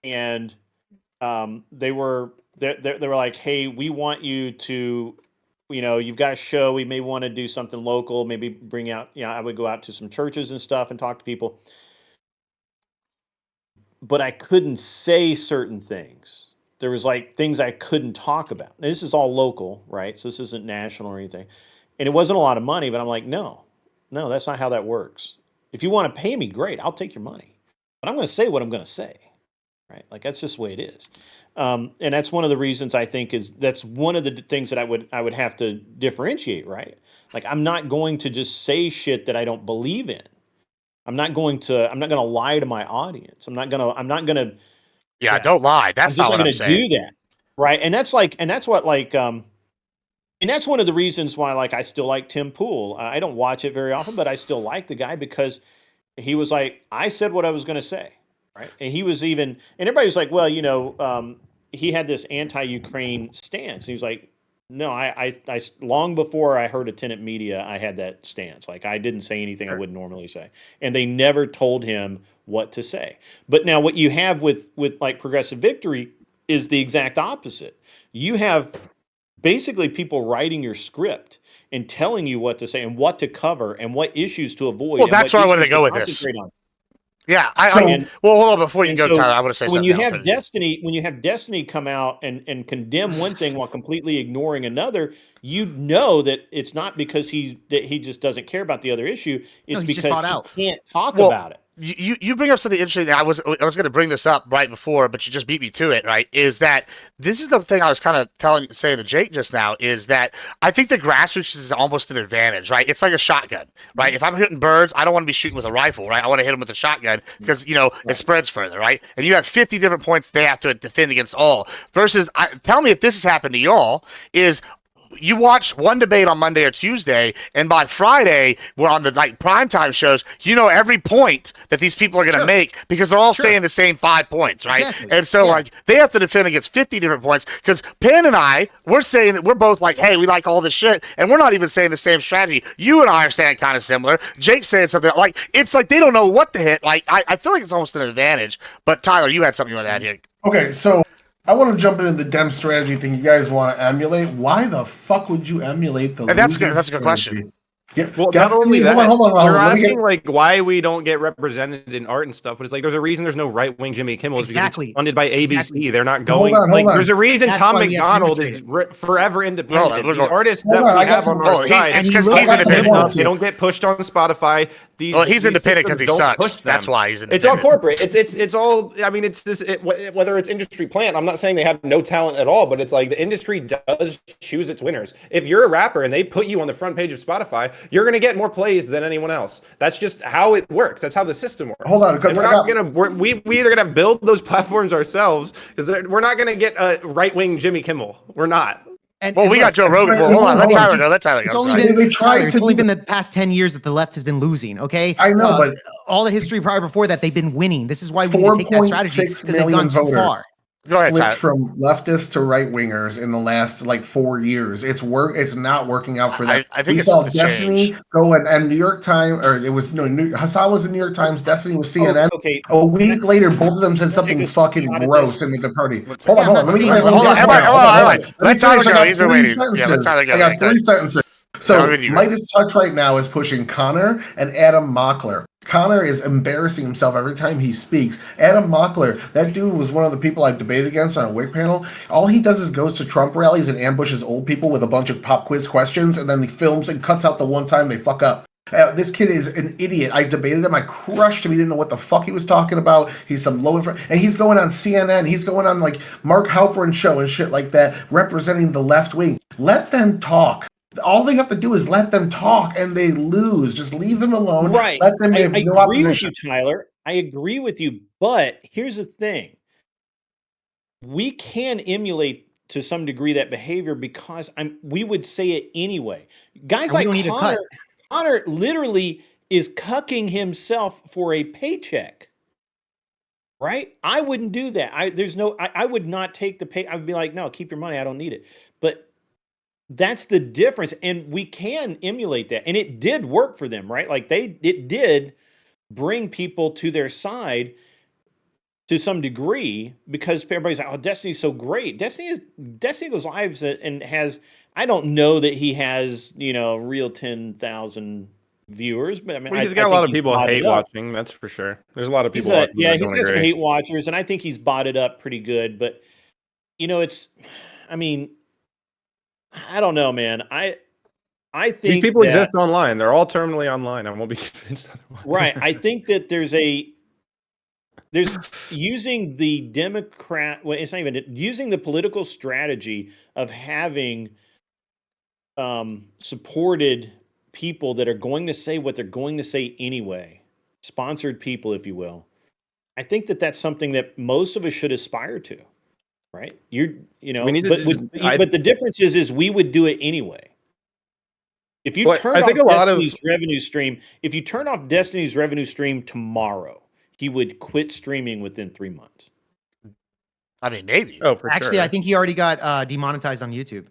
and they were like, hey, we want you to, you've got a show. We may want to do something local. Maybe bring out. I would go out to some churches and stuff and talk to people, but I couldn't say certain things. There was like things I couldn't talk about. Now, this is all local, right? So this isn't national or anything, and it wasn't a lot of money. But I'm like, no, that's not how that works. If you want to pay me, great, I'll take your money. But I'm going to say what I'm going to say, right? Like that's just the way it is. And that's one of the reasons I think that's one of the things that I would have to differentiate, right? Like I'm not going to just say shit that I don't believe in. I'm not going to lie to my audience. I'm not going to. Yeah, don't lie. That's not what I'm saying. Do that, right? And that's one of the reasons why, like, I still like Tim Pool. I don't watch it very often, but I still like the guy because he was like, I said what I was going to say, right? And he was and everybody was like, well, he had this anti-Ukraine stance. He was like, no, I long before I heard a tenant media, I had that stance. Like, I didn't say anything I wouldn't normally say, and they never told him what to say. But now, what you have with like Progressive Victory is the exact opposite. You have basically people writing your script and telling you what to say and what to cover and what issues to avoid. Well, that's where I wanted to go with this. Yeah, well, hold on before you go, Tyler. I want to say something. When you have Destiny come out and condemn one thing while completely ignoring another, that it's not because he just doesn't care about the other issue. It's because he can't talk about it. you bring up something interesting. I was going to bring this up right before, but you just beat me to it. Right? Is that this is the thing I was kind of saying to Jake just now? Is that I think the grassroots is almost an advantage, right? It's like a shotgun, right? If I'm hitting birds, I don't want to be shooting with a rifle, right? I want to hit them with a shotgun because it spreads further, right? And you have 50 different points they have to defend against all. Versus, tell me if this has happened to y'all. Is you watch one debate on Monday or Tuesday, and by Friday, we're on the primetime shows. You know every point that these people are going to make because they're all saying the same 5 points, right? Exactly. And so, they have to defend against 50 different points because Penn and I, we're saying that we're both like, hey, we like all this shit, and we're not even saying the same strategy. You and I are saying kind of similar. Jake's saying something it's like they don't know what to hit. I feel like it's almost an advantage. But Tyler, you had something you want to add here. Okay, so I want to jump into the Dem strategy thing you guys want to emulate. Why the fuck would you emulate the? And that's losing good. That's a good strategy? question. Yeah, Well, not only that, hold on. you're Let me asking why we don't get represented in art and stuff, but it's like there's a reason there's no right wing Jimmy Kimmel. Exactly. Because it's funded by ABC. Exactly. They're not going. Hold on. There's a reason That's Tom why we have McDonald to is forever independent. Hold on, These artists hold that on, I we got have some- on our Oh, side, it's he because looks he's like independent. they don't get pushed on Spotify. Well, he's independent because he sucks. That's why he's independent. It's all corporate. It's all. I mean, it's this. Whether it's industry plant, I'm not saying they have no talent at all, but it's like the industry does choose its winners. If you're a rapper and they put you on the front page of Spotify, you're going to get more plays than anyone else. That's just how it works. That's how the system works. Hold on, and we're not gonna. We either gonna build those platforms ourselves because we're not gonna get a right wing Jimmy Kimmel. We're not. We got Joe Rogan. Well, hold on. Let Tyler go. Let Tyler go. It's I'm only sorry. been, They tried it's to only do- been the past 10 years that the left has been losing, okay? I know, but all the history prior before that, they've been winning. This is why we need to take that strategy 4.6 because they've gone million too voters. far. Go ahead, flipped Tyler. from leftists to right wingers in the last 4 years. It's not working out for them. I think we it's saw a Destiny change. go and New York Times, or it was Hassan was the New York Times, Destiny was CNN. Okay. A week later, both of them said something Take a fucking shot at gross this. in the party. Let's- Hold Yeah, on. I'm Let me not saying let me Hold on, get everybody. my- Hold on. Let me Let Tyler finish. I go. got He's been 3 waiting. Yeah, let sentences. Tyler go. I got Yeah, 3 sentences. So No, you go. Midas Touch right now is pushing Connor and Adam Mockler. Connor is embarrassing himself every time he speaks. Adam Mockler, that dude was one of the people I debated against on a WIC panel. All he does is goes to Trump rallies and ambushes old people with a bunch of pop quiz questions, and then he films and cuts out the one time they fuck up. This kid is an idiot. I debated him. I crushed him. He didn't know what the fuck he was talking about. He's some low info, and he's going on CNN. He's going on Mark Halperin show and shit like that, representing the left wing. Let them talk. All they have to do is let them talk, and they lose. Just leave them alone. Right. Let them have I no agree opposition. with you, Tyler. I agree with you, but here's the thing. We can emulate to some degree that behavior because we would say it anyway. Guys And we like don't need a cut. Connor literally is cucking himself for a paycheck. Right? I wouldn't do that. I would not take the pay. I would be like, no, keep your money. I don't need it. But that's the difference. And we can emulate that. And it did work for them, right? It did bring people to their side to some degree because everybody's like, oh, Destiny's so great. Destiny goes live and has, I don't know that he has, real 10,000 viewers, but I mean, He's got a lot of people hate watching. That's for sure. There's a lot of people watching. Yeah, he's got some hate watchers, and I think he's bought it up pretty good. But I don't know, man. I think these people exist online. They're all terminally online. I won't be convinced otherwise. Right. I think that there's using the Democrat. Well, it's not even using the political strategy of having supported people that are going to say what they're going to say anyway, sponsored people, if you will. I think that that's something that most of us should aspire to, right? We need but the difference is we would do it anyway. If you turn off Destiny's revenue stream tomorrow, he would quit streaming within 3 months. I mean, maybe. Oh, for Actually, sure. I think he already got demonetized on YouTube.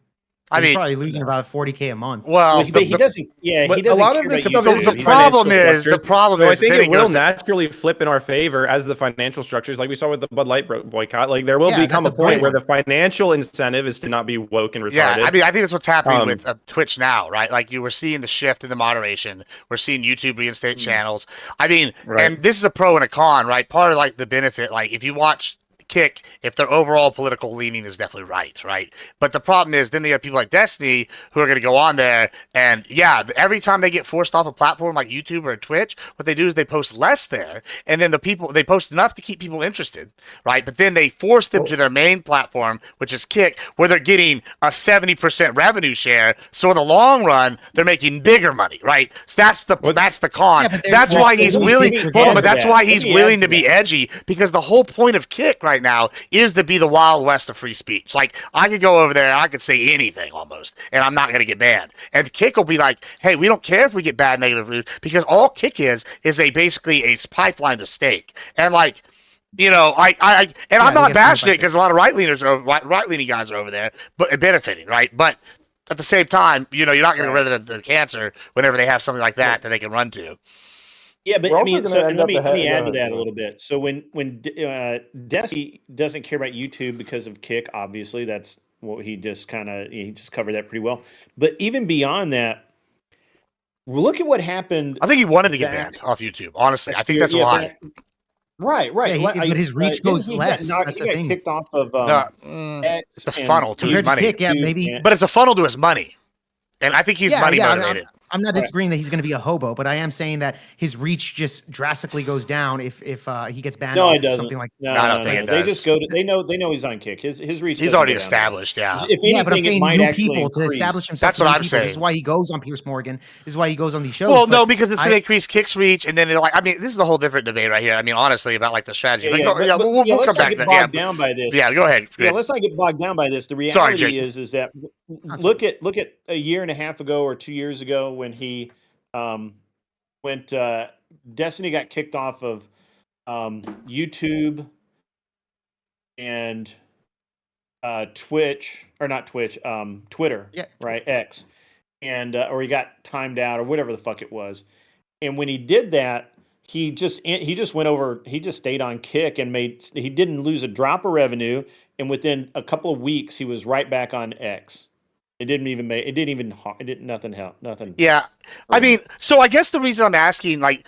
So he's probably losing about $40K a month. Well, but he doesn't. Yeah, he doesn't. A lot of this stuff. The problem is. So I think it will naturally flip in our favor as the financial structures, like we saw with the Bud Light boycott. Like there will become a point where the financial incentive is to not be woke and retarded. Yeah, I mean, I think that's what's happening with Twitch now, right? Like you were seeing the shift in the moderation. We're seeing YouTube reinstate channels. I mean, and this is a pro and a con, right? Part of the benefit, if you watch Kick if their overall political leaning is definitely right? But the problem is then they have people like Destiny who are going to go on there and every time they get forced off a platform like YouTube or Twitch, what they do is they post less there, and then they post enough to keep people interested, right? But then they force them to their main platform, which is Kick, where they're getting a 70% revenue share. So in the long run, they're making bigger money, right? So that's the con. Yeah, but That's why he's willing. But that's why he's Let me willing add to be edgy, because the whole point of Kick right now is to be the Wild West of free speech. Like, I could go over there and I could say anything almost, and I'm not going to get banned. And Kick will be like, hey, we don't care if we get bad negative reviews, because all Kick is basically a pipeline to stake. And like, I'm not bashing it because a lot of right-leaning guys are over there, but benefiting, right? But at the same time, you're not going to get rid of the cancer whenever they have something like that they can run to. Yeah, but We're I also mean, gonna so end let up me ahead- add go to that ahead, a little bit. So when Desi doesn't care about YouTube because of Kick, obviously that's what he just covered that pretty well. But even beyond that, look at what happened. I think he wanted to get back banned off YouTube. Honestly, I last think year. that's a Yeah, lie. Right. Yeah, but his reach goes didn't he less. Got That's he the got thing. kicked off of X It's the and funnel to his Compared to money. Kick, yeah, maybe. and- But it's a funnel to his money, and I think he's money motivated. I'm not disagreeing that he's going to be a hobo, but I am saying that his reach just drastically goes down if he gets banned No, off it doesn't. something like No, I don't no, think no. it They does. just go to they know he's on Kick. His reach. He's doesn't already go down established. Yeah. If anything, yeah, but I'm it saying might new actually people to increase. establish himself. That's to what new I'm people. saying. This is why he goes on Piers Morgan. This is why he goes on these shows. Well, but no, because it's going I- to increase Kick's reach, and then this is a whole different debate right here. I mean, honestly, about like the strategy. We'll We'll come back to get that. bogged down by this. Yeah, go ahead. Yeah, let's not get bogged down by this. The Sorry, reality Jake. is that look at a year and a half ago or 2 years ago when he went Destiny got kicked off of YouTube and Twitch, or not Twitch, Twitter, Yeah. right, X, and or he got timed out or whatever the fuck it was. And when he did that, he just went over. He just stayed on Kick and he didn't lose a drop of revenue. And within a couple of weeks, he was right back on X. Nothing help. Nothing. Yeah. I mean, so I guess the reason I'm asking, like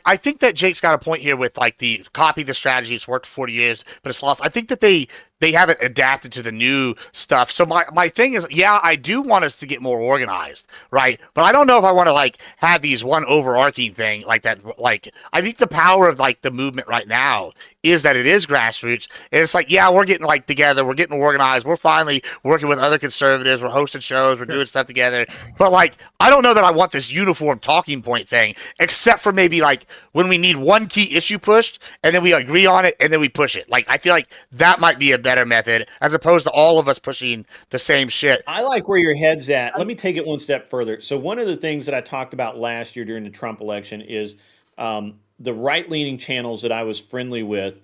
I think that Jake's got a point here with like the copy the strategy. It's worked for 40 years, but it's lost. I think that they haven't adapted to the new stuff. So my thing is, yeah, I do want us to get more organized, right? But I don't know if I want to like have these one overarching thing like that. Like, I think the power of like the movement right now is that it is grassroots. And it's like, yeah, we're getting like together, we're getting organized, we're finally working with other conservatives, we're hosting shows, we're doing stuff together. But like, I don't know that I want this uniform talking point thing, except for maybe like when we need one key issue pushed and then we agree on it and then we push it. Like, I feel like that might be a better method as opposed to all of us pushing the same shit. I like where your head's at. Let me take it one step further. So one of the things that I talked about last year during the Trump election is the right-leaning channels that I was friendly with.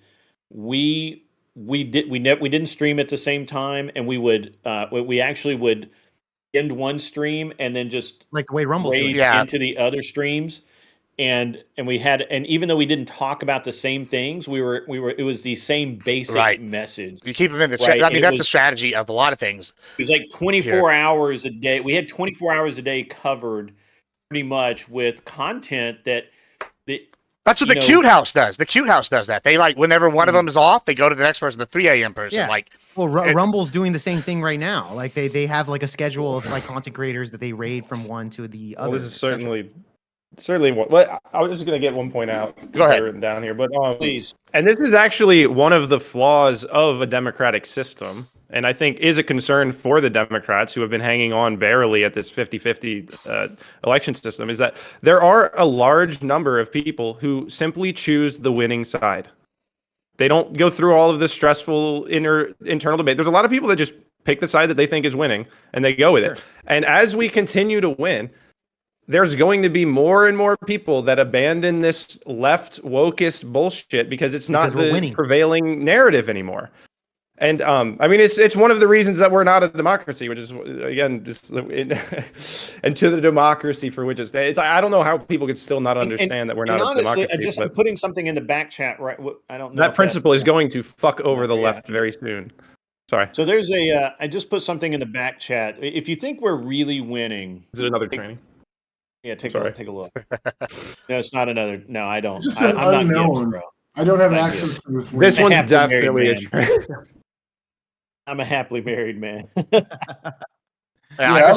We didn't stream at the same time, and we actually would end one stream and then just like the way Rumble's doing. raid Yeah. into the other streams. And even though we didn't talk about the same things, it was the same basic Right. message. You keep them in the chat. Right, I and mean, it that's was- a strategy of a lot of things. It was like 24 hours a day. We had 24 hours a day covered pretty much with content that That's what you the know- Cute House does. The Cute House does that. They like whenever one of them is off, they go to the next person, the 3 a.m. person. Yeah. Like, Well, Rumble's doing the same thing right now. Like they have like a schedule of like content creators that they raid from one to the other. Well, this is et cetera. certainly one. Well, I was just gonna get one point out. Go ahead. Written down here, but please. and this is actually one of the flaws of a democratic system, and I think is a concern for the Democrats who have been hanging on barely at this 50-50 election system, is that there are a large number of people who simply choose the winning side. They don't go through all of this stressful internal debate. There's a lot of people that just pick the side that they think is winning, and they go with it. And as we continue to win, there's going to be more and more people that abandon this left wokist bullshit because it's not Because we're the winning. prevailing narrative anymore. And I mean, it's one of the reasons that we're not a democracy, which is again just and to the democracy for which it's. I don't know how people could still not understand that we're not honestly, a democracy. I'm putting something in the back chat. Right, I don't know That principle is going to fuck over the Yeah. left very soon. Sorry, So there's I just put something in the back chat. If you think we're really winning, is it another training? yeah, take Sorry. a look. No, it's not another. No, I don't. It just I, says I'm not unknown. Gibbs, bro. I don't have Thank access to this link. This A one's happily married definitely a man. trend. I'm a happily married man. Yeah,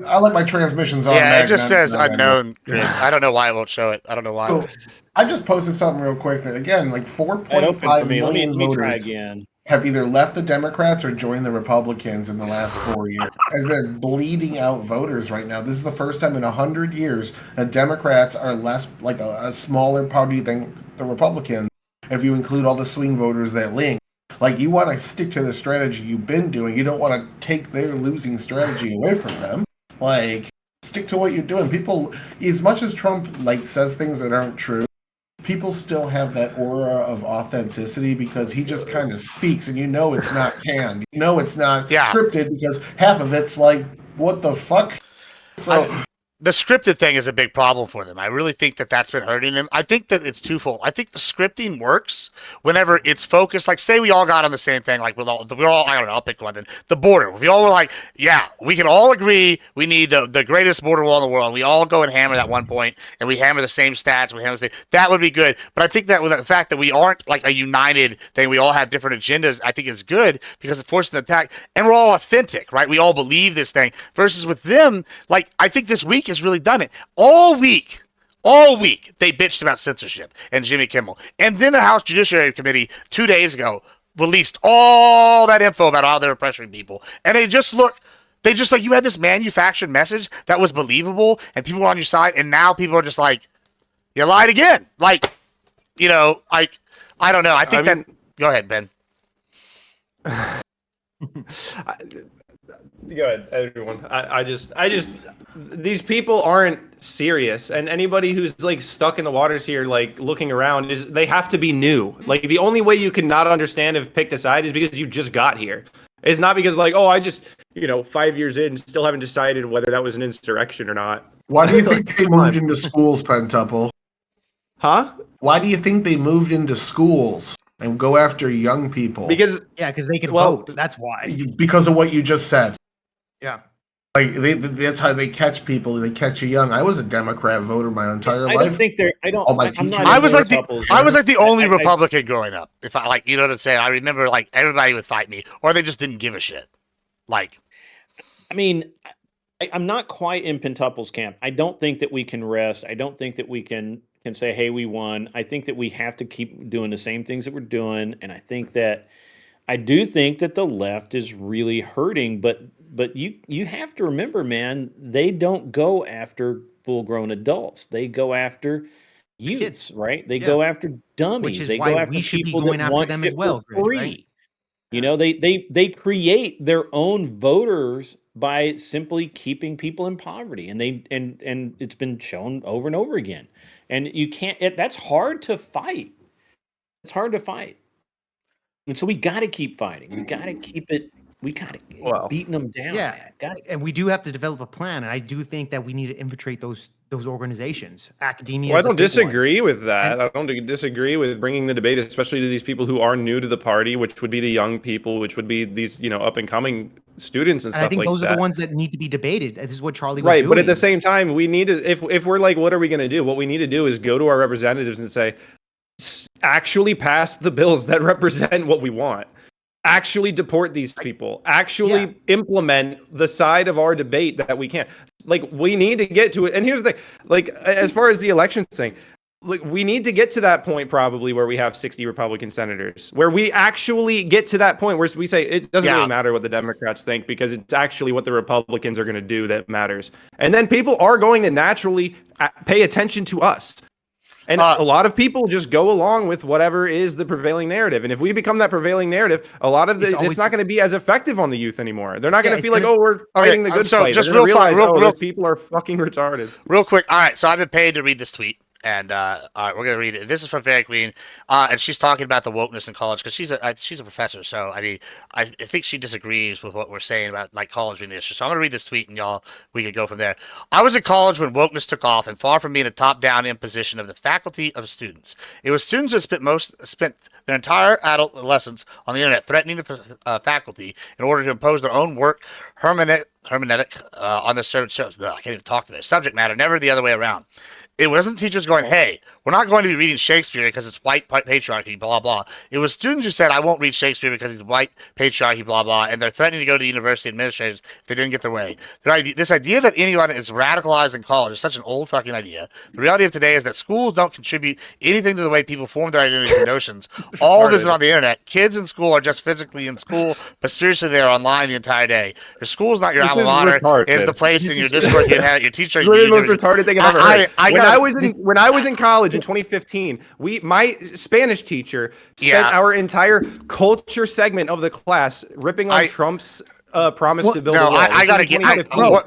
I like my transmissions on. Yeah, it just says not manual. unknown grid. I don't know why it won't show it. I don't know why. So I just posted something real quick that again, like That opened for 4.5 me. Let million me try voters again. have either left the Democrats or joined the Republicans in the last 4 years. And they're bleeding out voters right now. This is the first time in 100 years that Democrats are less like a smaller party than the Republicans. If you include all the swing voters that link, like you want to stick to the strategy you've been doing. You don't want to take their losing strategy away from them. Like stick to what you're doing. People, as much as Trump like says things that aren't true, people still have that aura of authenticity because he just kind of speaks and you know it's not canned. You know it's not scripted because half of it's like, what the fuck? So the scripted thing is a big problem for them. I really think that that's been hurting them. I think that it's twofold. I think the scripting works whenever it's focused. Like, say we all got on the same thing. Like, we're all I don't know, I'll pick one then. The border. We all were like, yeah, we can all agree we need the greatest border wall in the world. We all go and hammer at one point, and we hammer the same stats. That would be good. But I think that with the fact that we aren't like a united thing, we all have different agendas, I think is good because it forces an attack. And we're all authentic, right? We all believe this thing. Versus with them, like, I think this week has really done it. All week, they bitched about censorship and Jimmy Kimmel. And then the House Judiciary Committee 2 days ago released all that info about how they were pressuring people. And they just like, you had this manufactured message that was believable and people were on your side. And now people are just like, you lied again. Like, you know, like, I don't know. I think go ahead, Ben. Go ahead, everyone. I just, these people aren't serious, and anybody who's like stuck in the waters here, like looking around, they have to be new. Like the only way you can not understand if picked a side is because you just got here. It's not because like, oh, I just, 5 years in, still haven't decided whether that was an insurrection or not. Why do you think they moved into schools, Pentuple? Huh? Why do you think they moved into schools and go after young people? Because they can vote. That's why. Because of what you just said. Yeah. Like that's how they catch people. They catch you young. I was a Democrat voter my entire life. I don't think they're. I don't. I'm not I was like the only Republican growing up. If I like, you know what I'm saying. I remember like everybody would fight me, or they just didn't give a shit. Like, I mean, I'm not quite in Pentuple's camp. I don't think that we can rest. I don't think that we can say, hey, we won. I think that we have to keep doing the same things that we're doing, and I do think that the left is really hurting, but you have to remember, man, they don't go after full-grown adults. They go after youths, kids, right? They go after dummies. Which is they why go after we should be people going that after want them it as well, for free. right? You know, they create their own voters by simply keeping people in poverty, and and it's been shown over and over again. And you can't. That's hard to fight. It's hard to fight. And so we got to keep fighting. We got to keep it. We got to keep beating them down. Yeah, and we do have to develop a plan. And I do think that we need to infiltrate those organizations. Academia. Well, I don't disagree with that. I don't disagree with bringing the debate, especially to these people who are new to the party, which would be the young people, which would be these up and coming students and stuff like that. I think those are the ones that need to be debated. This is what Charlie was doing. doing. But at the same time, we need to. If we're like, what are we going to do? What we need to do is go to our representatives and say, actually pass the bills that represent what we want. Actually deport these people. Actually implement the side of our debate that we can. Like, we need to get to it. And here's the thing. Like, as far as the election thing, like, we need to get to that point probably where we have 60 Republican senators, where we actually get to that point where we say it doesn't really matter what the Democrats think because it's actually what the Republicans are going to do that matters. And then people are going to naturally pay attention to us. And a lot of people just go along with whatever is the prevailing narrative. And if we become that prevailing narrative, a lot of it's not going to be as effective on the youth anymore. They're not going to feel like, oh, we're fighting the good fight. Just those people are fucking retarded. Real quick. All right. So I've been paid to read this tweet. And all right, we're gonna read it. This is from Fairy Queen, and she's talking about the wokeness in college because she's a professor. So I mean, I think she disagrees with what we're saying about like college being the issue. So I'm gonna read this tweet, and we can go from there. I was in college when wokeness took off, and far from being a top-down imposition of the faculty of students, it was students that spent their entire adolescence on the internet threatening the faculty in order to impose their own work hermeneutic on the I can't even talk today. Subject matter, never the other way around. it wasn't teachers going, hey, we're not going to be reading Shakespeare because it's white patriarchy, blah, blah. It was students who said, I won't read Shakespeare because it's white patriarchy, blah, blah. And they're threatening to go to the university administrators if they didn't get their way. This idea that anyone is radicalized in college is such an old fucking idea. The reality of today is that schools don't contribute anything to the way people form their identities and notions. All of this is on the internet. Kids in school are just physically in school, but spiritually they're online the entire day. Your school's not your alma mater. It's the place in your Discord you have your teacher. It's literally the most retarded thing I've ever heard. When I was in college in 2015, my Spanish teacher spent our entire culture segment of the class ripping on Trump's promise to build a wall. I gotta get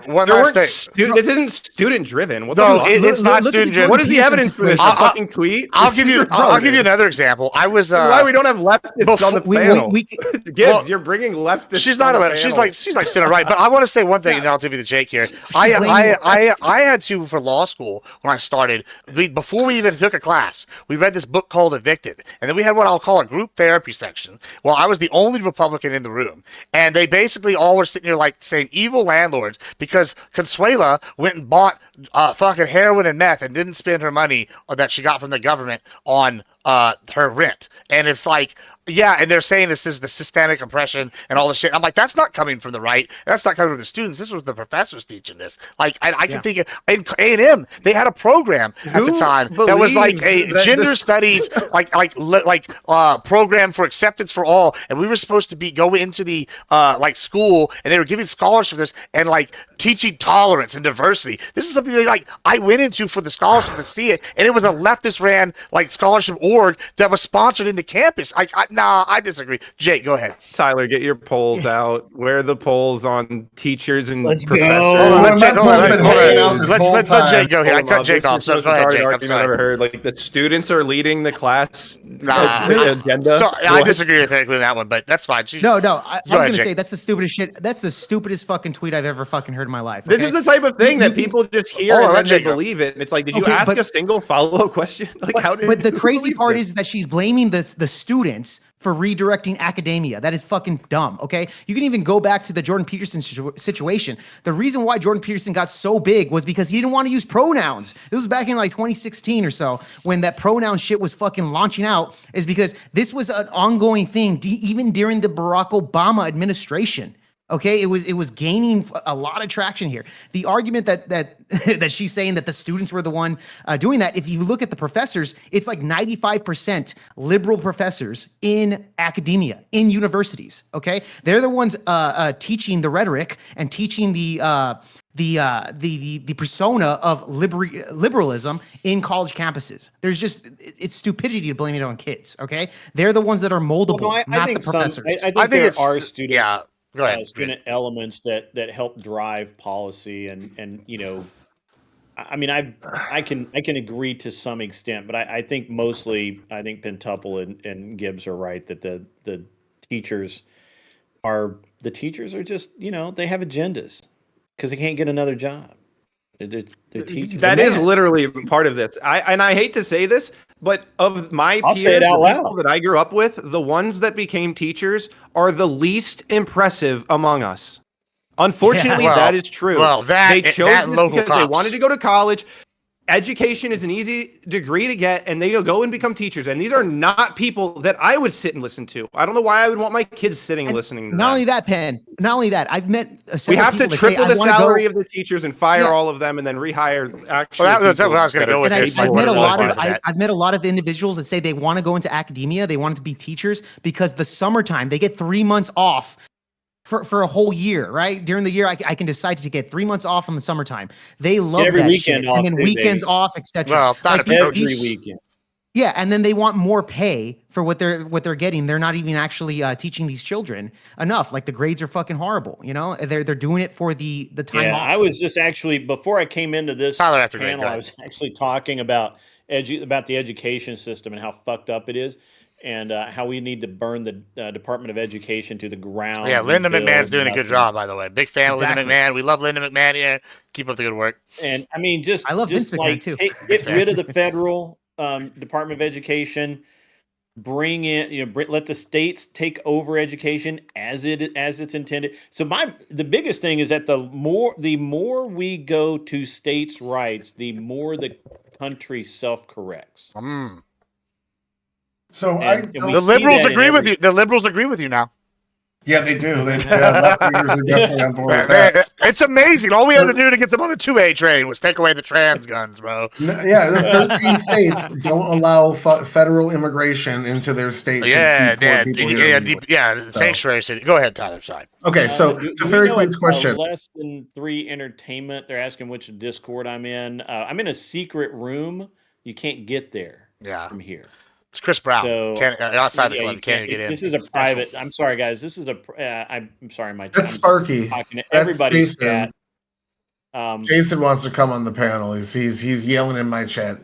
one last thing. This isn't student driven. It's not student driven. What is the evidence for this? Fucking tweet. I'll give you another example. I was why we don't have leftists on the panel. Gibbs, you're bringing leftists. She's not a leftist. She's like center right. But I want to say one thing, and then I'll give you the Jake here. I had to for law school when I started. Before we even took a class, we read this book called Evicted, and then we had what I'll call a group therapy section. Well, I was the only Republican in the room, and they basically all were sitting here like saying evil landlords because Consuela went and bought fucking heroin and meth and didn't spend her money that she got from the government on her rent. And it's like, yeah, and they're saying this is the systemic oppression and all this shit. I'm like, that's not coming from the right. That's not coming from the students. This was the professors teaching this. Like, I can think of in A&M, they had a program at the time that was like a gender studies, program for acceptance for all. And we were supposed to go into the school, and they were giving scholarships for this and like teaching tolerance and diversity. This is something I went into for the scholarship to see it, and it was a leftist ran scholarship org that was sponsored in the campus. I disagree. Jake, go ahead. Tyler, get your polls out. Where are the polls on teachers and professors? Let Jake go here. I cut Jake off. So go ahead, Jake. I'm sorry. I've never heard. The students are leading the class agenda. So, I disagree with that one, but that's fine. No. I was going to say that's the stupidest shit. That's the stupidest fucking tweet I've ever fucking heard in my life. This is the type of thing that people just hear and then they believe it. And it's like, did you ask a single follow-up question? But the crazy part is that she's blaming the students for redirecting academia. That is fucking dumb, okay? You can even go back to the Jordan Peterson situation. The reason why Jordan Peterson got so big was because he didn't want to use pronouns. This was back in 2016 or so when that pronoun shit was fucking launching out, is because this was an ongoing thing even during the Barack Obama administration. Okay, it was gaining a lot of traction here. The argument that she's saying that the students were the one doing that, if you look at the professors, it's like 95% liberal professors in academia, in universities. Okay, they're the ones teaching the rhetoric and teaching the persona of liberalism in college campuses. It's stupidity to blame it on kids. Okay, they're the ones that are moldable, not the professors. I think there are students. Yeah. Student elements that help drive policy, and I mean, I can agree to some extent, but I think mostly Pentuple and Gibbs are right that the teachers are just they have agendas because they can't get another job. They're teachers. That is literally part of this. I hate to say this, but of my peers, say it out loud, people that I grew up with, the ones that became teachers are the least impressive among us. Unfortunately, that is true. Well, they chose this because they wanted to go to college. Education is an easy degree to get, and they go and become teachers. And these are not people that I would sit and listen to. I don't know why I would want my kids sitting and listening to Not only that, Penn. Not only that, I've met we have to triple the salary of the teachers and fire all of them and then rehire actually. Well, that's what I was going to go with. I've met a lot of individuals that say they want to go into academia. They want to be teachers because the summertime, they get 3 months off for a whole year, right? During the year, I can decide to get 3 months off in the summertime. They love that shit. And then weekends off, etc. Well, not every weekend. Yeah, and then they want more pay for what they're getting. They're not even actually teaching these children enough. Like the grades are fucking horrible. They're doing it for the time off. I was just actually before I came into this panel, I was actually talking about the education system and how fucked up it is. And how we need to burn the Department of Education to the ground. Yeah, Linda McMahon's doing a good job, by the way. Big fan of Linda McMahon. We love Linda McMahon here. Keep up the good work. And I mean, I love Vince McMahon too. Get rid of the federal Department of Education. Bring in, let the states take over education as it's intended. So the biggest thing is that the more we go to states' rights, the more the country self-corrects. So And we The see liberals that in agree with every- you. The liberals agree with you now. yeah, they do. Left wingers are definitely on board with that. It's amazing. All we had to do to get them on the 2A train was take away the trans guns, bro. Yeah, the 13 states don't allow federal immigration into their state. Yeah, to deport people here illegally. sanctuary city. Go ahead, Tyler. Sorry. Okay, so do to we Fairy know Queen's it's, question. Less than 3 entertainment. They're asking which Discord I'm in. I'm in a secret room. You can't get there from here. It's Chris Brown. So Outside the club, you can't get in. This is a private. I'm sorry, guys. This is I'm sorry, my. That's Sparky. Talking to That's everybody's Jason. chat. Jason wants to come on the panel. He's yelling in my chat.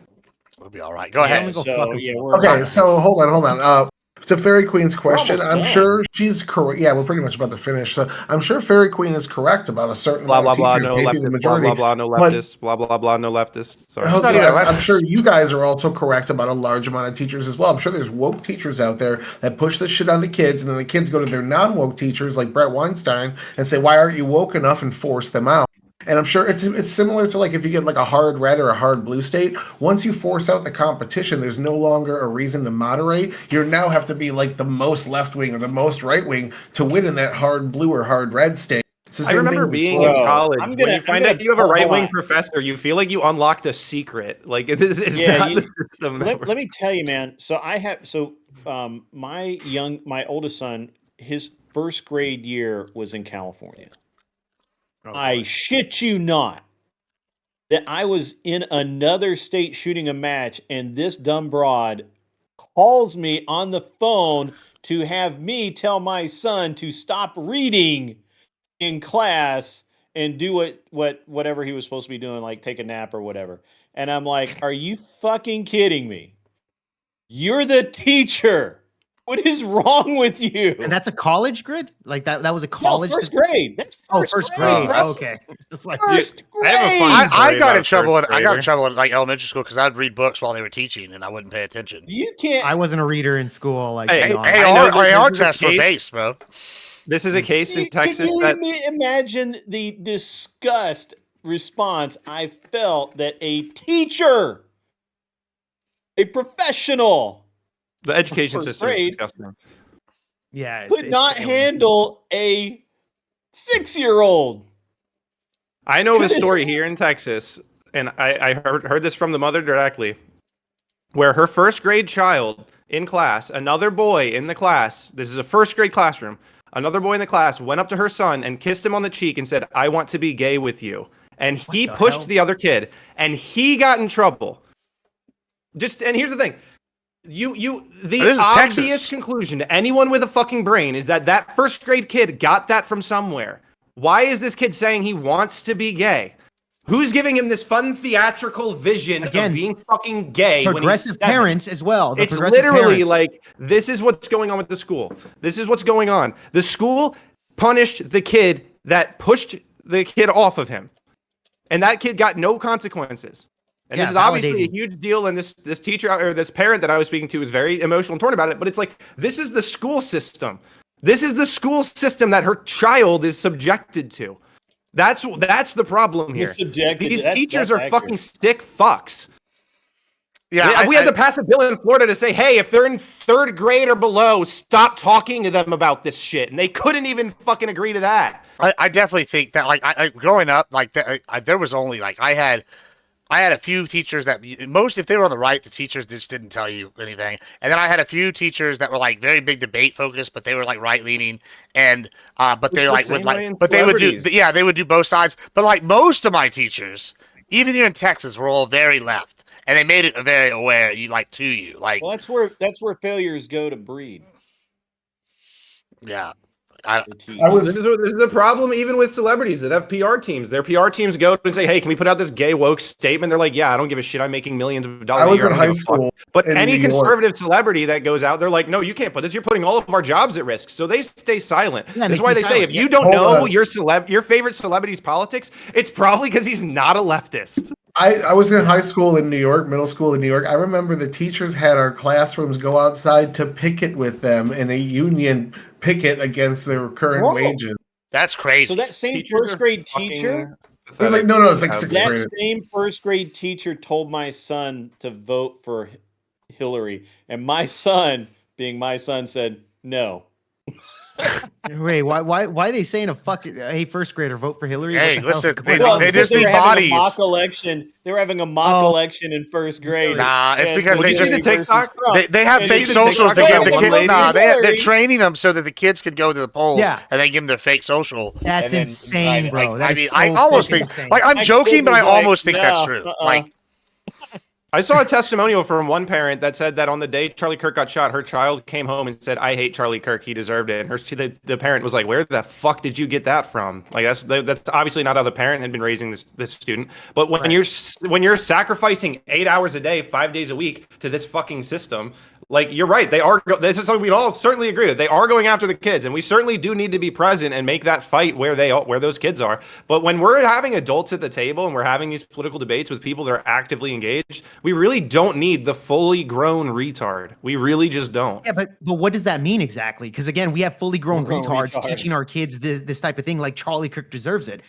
We'll be all right. Go ahead. Okay, so hold on. To Fairy Queen's question, I'm sure she's correct. Yeah, we're pretty much about to finish. So I'm sure Fairy Queen is correct about a certain Blah amount blah of blah. teachers, No maybe the leftist. majority. Blah blah blah. No leftist. Blah blah blah. No leftist. Sorry. I'm sure you guys are also correct about a large amount of teachers as well. I'm sure there's woke teachers out there that push this shit onto kids, and then the kids go to their non-woke teachers like Brett Weinstein and say, "Why aren't you woke enough?" and force them out. And I'm sure it's similar to like if you get like a hard red or a hard blue state. Once you force out the competition, there's no longer a reason to moderate. You now have to be like the most left wing or the most right wing to win in that hard blue or hard red state. I remember being in college. When you find out you have a right wing professor, you feel like you unlocked a secret. Like this is not the system. Let me tell you, man. So my oldest son, his first grade year was in California. I shit you not that I was in another state shooting a match, and this dumb broad calls me on the phone to have me tell my son to stop reading in class and do whatever he was supposed to be doing, like take a nap or whatever. And I'm like, are you fucking kidding me? You're the teacher. What is wrong with you? And that's a college grid? Like that was a college? No, first grade. That's first grade. Okay. Just like first grade. I got in trouble. I got in trouble in like elementary school because I'd read books while they were teaching, and I wouldn't pay attention. You can't. I wasn't a reader in school. Like AR tests were base, bro. This is a case in Texas Can you imagine the disgust response I felt that a teacher, a professional. The education system is disgusting. Yeah, could not handle a 6-year-old. I know of a story here in Texas, and I heard this from the mother directly, where her first grade child in class, another boy in the class, this is a first grade classroom, another boy in the class went up to her son and kissed him on the cheek and said, "I want to be gay with you." And he pushed the other kid, and he got in trouble. And here's the thing. The obvious conclusion to anyone with a fucking brain is that first grade kid got that from somewhere. Why is this kid saying he wants to be gay? Who's giving him this fun theatrical vision of being fucking gay? Progressive parents as well. It's literally like, this is what's going on with the school. This is what's going on. The school punished the kid that pushed the kid off of him. And that kid got no consequences. And this is obviously a huge deal, and this teacher or this parent that I was speaking to was very emotional and torn about it. But it's like, this is the school system. This is the school system that her child is subjected to. That's the problem here. These teachers are fucking sick fucks. Yeah, we had to pass a bill in Florida to say, hey, if they're in 3rd grade or below, stop talking to them about this shit. And they couldn't even fucking agree to that. I definitely think that, like, I growing up, like, there was only, like, I had a few teachers that if they were on the right, the teachers just didn't tell you anything. And then I had a few teachers that were like very big debate focused, but they were like right leaning, and but they like would like, but they would do both sides. But like most of my teachers, even here in Texas, were all very left, and they made it very aware to you. Like, well, that's where failures go to breed. Yeah. This is a problem even with celebrities that have PR teams. Their PR teams go and say, hey, can we put out this gay woke statement? They're like, yeah, I don't give a shit. I'm making millions of dollars a year. I was in high school. But any conservative celebrity that goes out, they're like, no, you can't put this. You're putting all of our jobs at risk. So they stay silent. Yeah, this is why they say, if you don't know your favorite celebrity's politics, it's probably because he's not a leftist. I was in high school in New York, middle school in New York. I remember the teachers had our classrooms go outside to picket with them in a union picket against their current wages. That's crazy. So that same first grade teacher He's like, no, it's like How- sixth That grade. same first grade teacher told my son to vote for Hillary, and my son, being my son, said no. Wait, why are they saying a fucking hey first grader vote for Hillary? Hey, What the hell's listen, going Well, on? they because just need were having a bodies. mock election. They were having a mock Oh. election in first grade. Nah, it's And because they Hillary just versus TikTok? Trump. they have And fake it's TikTok socials to about give the one kids. lady? Nah, they're Hillary. training them so that the kids can go to the polls, Yeah. and they give them their fake social. That's and then insane, drive it. bro. Like, That I is mean, so I almost fucking think, insane. like, I'm My joking, kid but I was like, almost think that's no, true. uh-uh. I saw a testimonial from one parent that said that on the day Charlie Kirk got shot, her child came home and said, "I hate Charlie Kirk. He deserved it." And the parent was like, "Where the fuck did you get that from?" Like that's obviously not how the parent had been raising this student. But when you're sacrificing 8 hours a day, 5 days a week to this fucking system, like you're right, they are. This is something we all certainly agree with. They are going after the kids, and we certainly do need to be present and make that fight where those kids are. But when we're having adults at the table and we're having these political debates with people that are actively engaged, we really don't need the fully grown retard. We really just don't. Yeah, but what does that mean exactly? Because again, we have fully grown Grown retards retard. teaching our kids this type of thing. Like Charlie Kirk deserves it.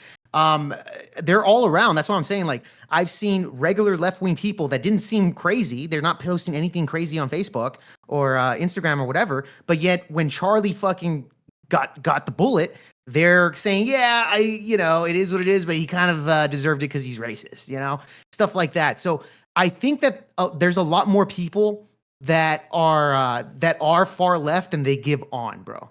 They're all around. That's what I'm saying. Like I've seen regular left-wing people that didn't seem crazy. They're not posting anything crazy on Facebook or Instagram or whatever. But yet when Charlie fucking got the bullet, they're saying, yeah, it is what it is, but he kind of deserved it because he's racist, stuff like that. So I think that there's a lot more people that are far left than they give on, bro.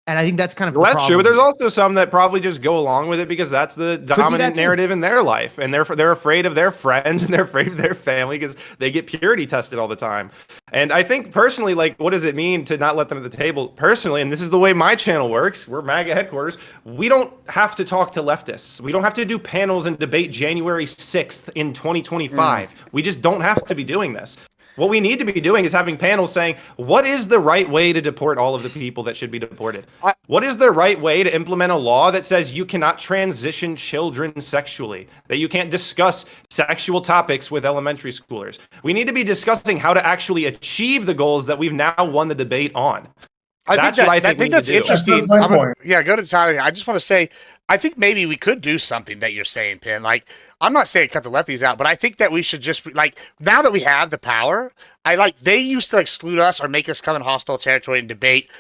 And I think that's kind of Well, the that's true, but problem. there's also some that probably just go along with it because that's the dominant too. narrative in their life, and they're afraid of their friends and they're afraid of their family because they get purity tested all the time. And I think personally, like, what does it mean to not let them at the table? Personally, and this is the way my channel works. We're MAGA headquarters. We don't have to talk to leftists. We don't have to do panels and debate January 6th in 2025. We just don't have to be doing this. What we need to be doing is having panels saying, what is the right way to deport all of the people that should be deported? What is the right way to implement a law that says you cannot transition children sexually, that you can't discuss sexual topics with elementary schoolers? We need to be discussing how to actually achieve the goals that we've now won the debate on. I think that's interesting. That's my point. Yeah, go to Tyler. I just want to say, I think maybe we could do something that you're saying, Pin. Like, I'm not saying cut the lefties out, but I think that we should just now that we have the power, they used to exclude us or make us come in hostile territory and debate,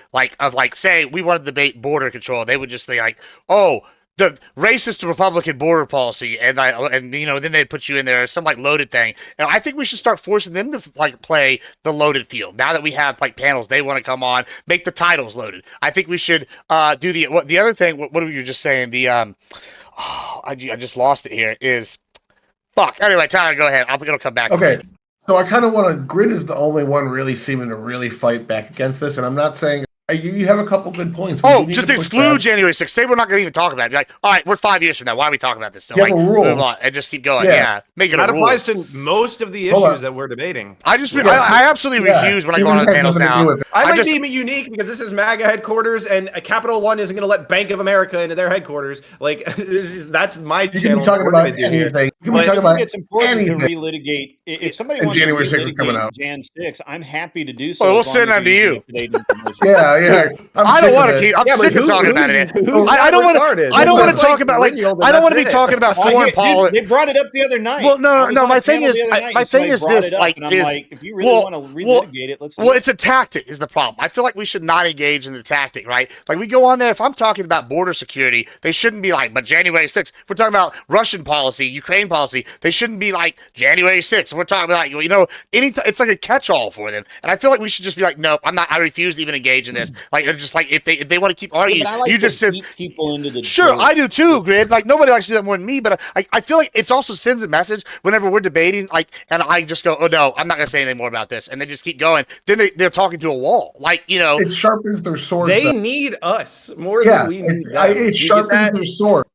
say we wanted to debate border control. They would just say oh, the racist Republican border policy, and then they put you in there some loaded thing. And I think we should start forcing them to play the loaded field. Now that we have panels, they want to come on, make the titles loaded. I think we should do the other thing. What were you just saying? I just lost it here. Is fuck. Anyway, Tyler, go ahead. It'll come back. Okay. So I kind of want to. Grid is the only one really seeming to really fight back against this, and I'm not saying. You have a couple good points. Just exclude January 6th. Say we're not going to even talk about it. Be like, all right, we're 5 years from now. Why are we talking about this still? You have a rule. Move on and just keep going. Yeah, make it that a rule. applies to most of the issues that we're debating. I absolutely refuse when I go on the panels now. I might be unique because this is MAGA headquarters, and Capital One isn't going to let Bank of America into their headquarters. That's my channel. You can be talking about anything. You can be talking about it's important anything. to relitigate. If somebody And wants January to 6th is coming relitigate out. Jan 6, I'm happy to do so. Well, we'll as long send as them to you you. give up-to-date information. Yeah. I don't want to keep. I'm sick of talking about it. I don't want to. I don't want to talk about I don't want to be talking about foreign policy. They brought it up the other night. Well, no. My thing is this. If you really want to relitigate it, let's. Well, it's a tactic is the problem. I feel like we should not engage in the tactic, right? Like we go on there. If I'm talking about border security, they shouldn't be but January 6th. If we're talking about Russian policy, Ukraine policy, they shouldn't be January 6th. If we're talking about it's like a catch-all for them. And I feel like we should just be no, I'm not. I refuse to even engage in this. If they want to keep arguing, you just said people into the sure, I do too, Grid. Nobody likes to do that more than me, but I feel like it also sends a message whenever we're debating, and I just go, oh no, I'm not gonna say anything more about this, and they just keep going. Then they're talking to a wall, It sharpens their sword. They need us more than we need them. It sharpens their sword.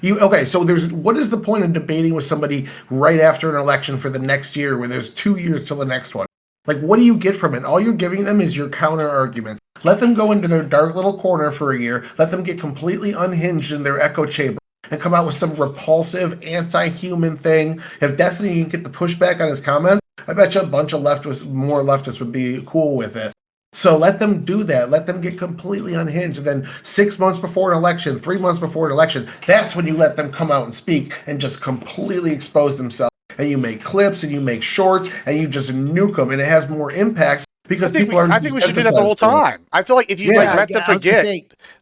So what is the point of debating with somebody right after an election for the next year when there's 2 years till the next one? What do you get from it? All you're giving them is your counter arguments. Let them go into their dark little corner for a year. Let them get completely unhinged in their echo chamber and come out with some repulsive, anti-human thing. If Destiny can get the pushback on his comments, I bet you a bunch of more leftists would be cool with it. So let them do that. Let them get completely unhinged. And then 6 months before an election, 3 months before an election, that's when you let them come out and speak and just completely expose themselves. And you make clips and you make shorts and you just nuke them. And it has more impact because people are. I think we should do that the whole time. I feel like if you let them forget,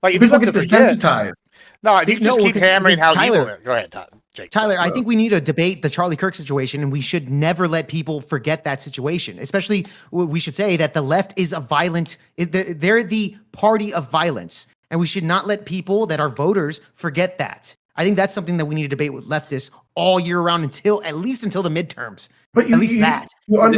like if you let them forget, desensitized. no, if you just keep hammering how evil it is. Go ahead, Jake. Tyler, I think we need to debate the Charlie Kirk situation, and we should never let people forget that situation. Especially, we should say that the left is a violent, they're the party of violence, and we should not let people that are voters forget that. I think that's something that we need to debate with leftists all year round at least until the midterms. But at least that. I'm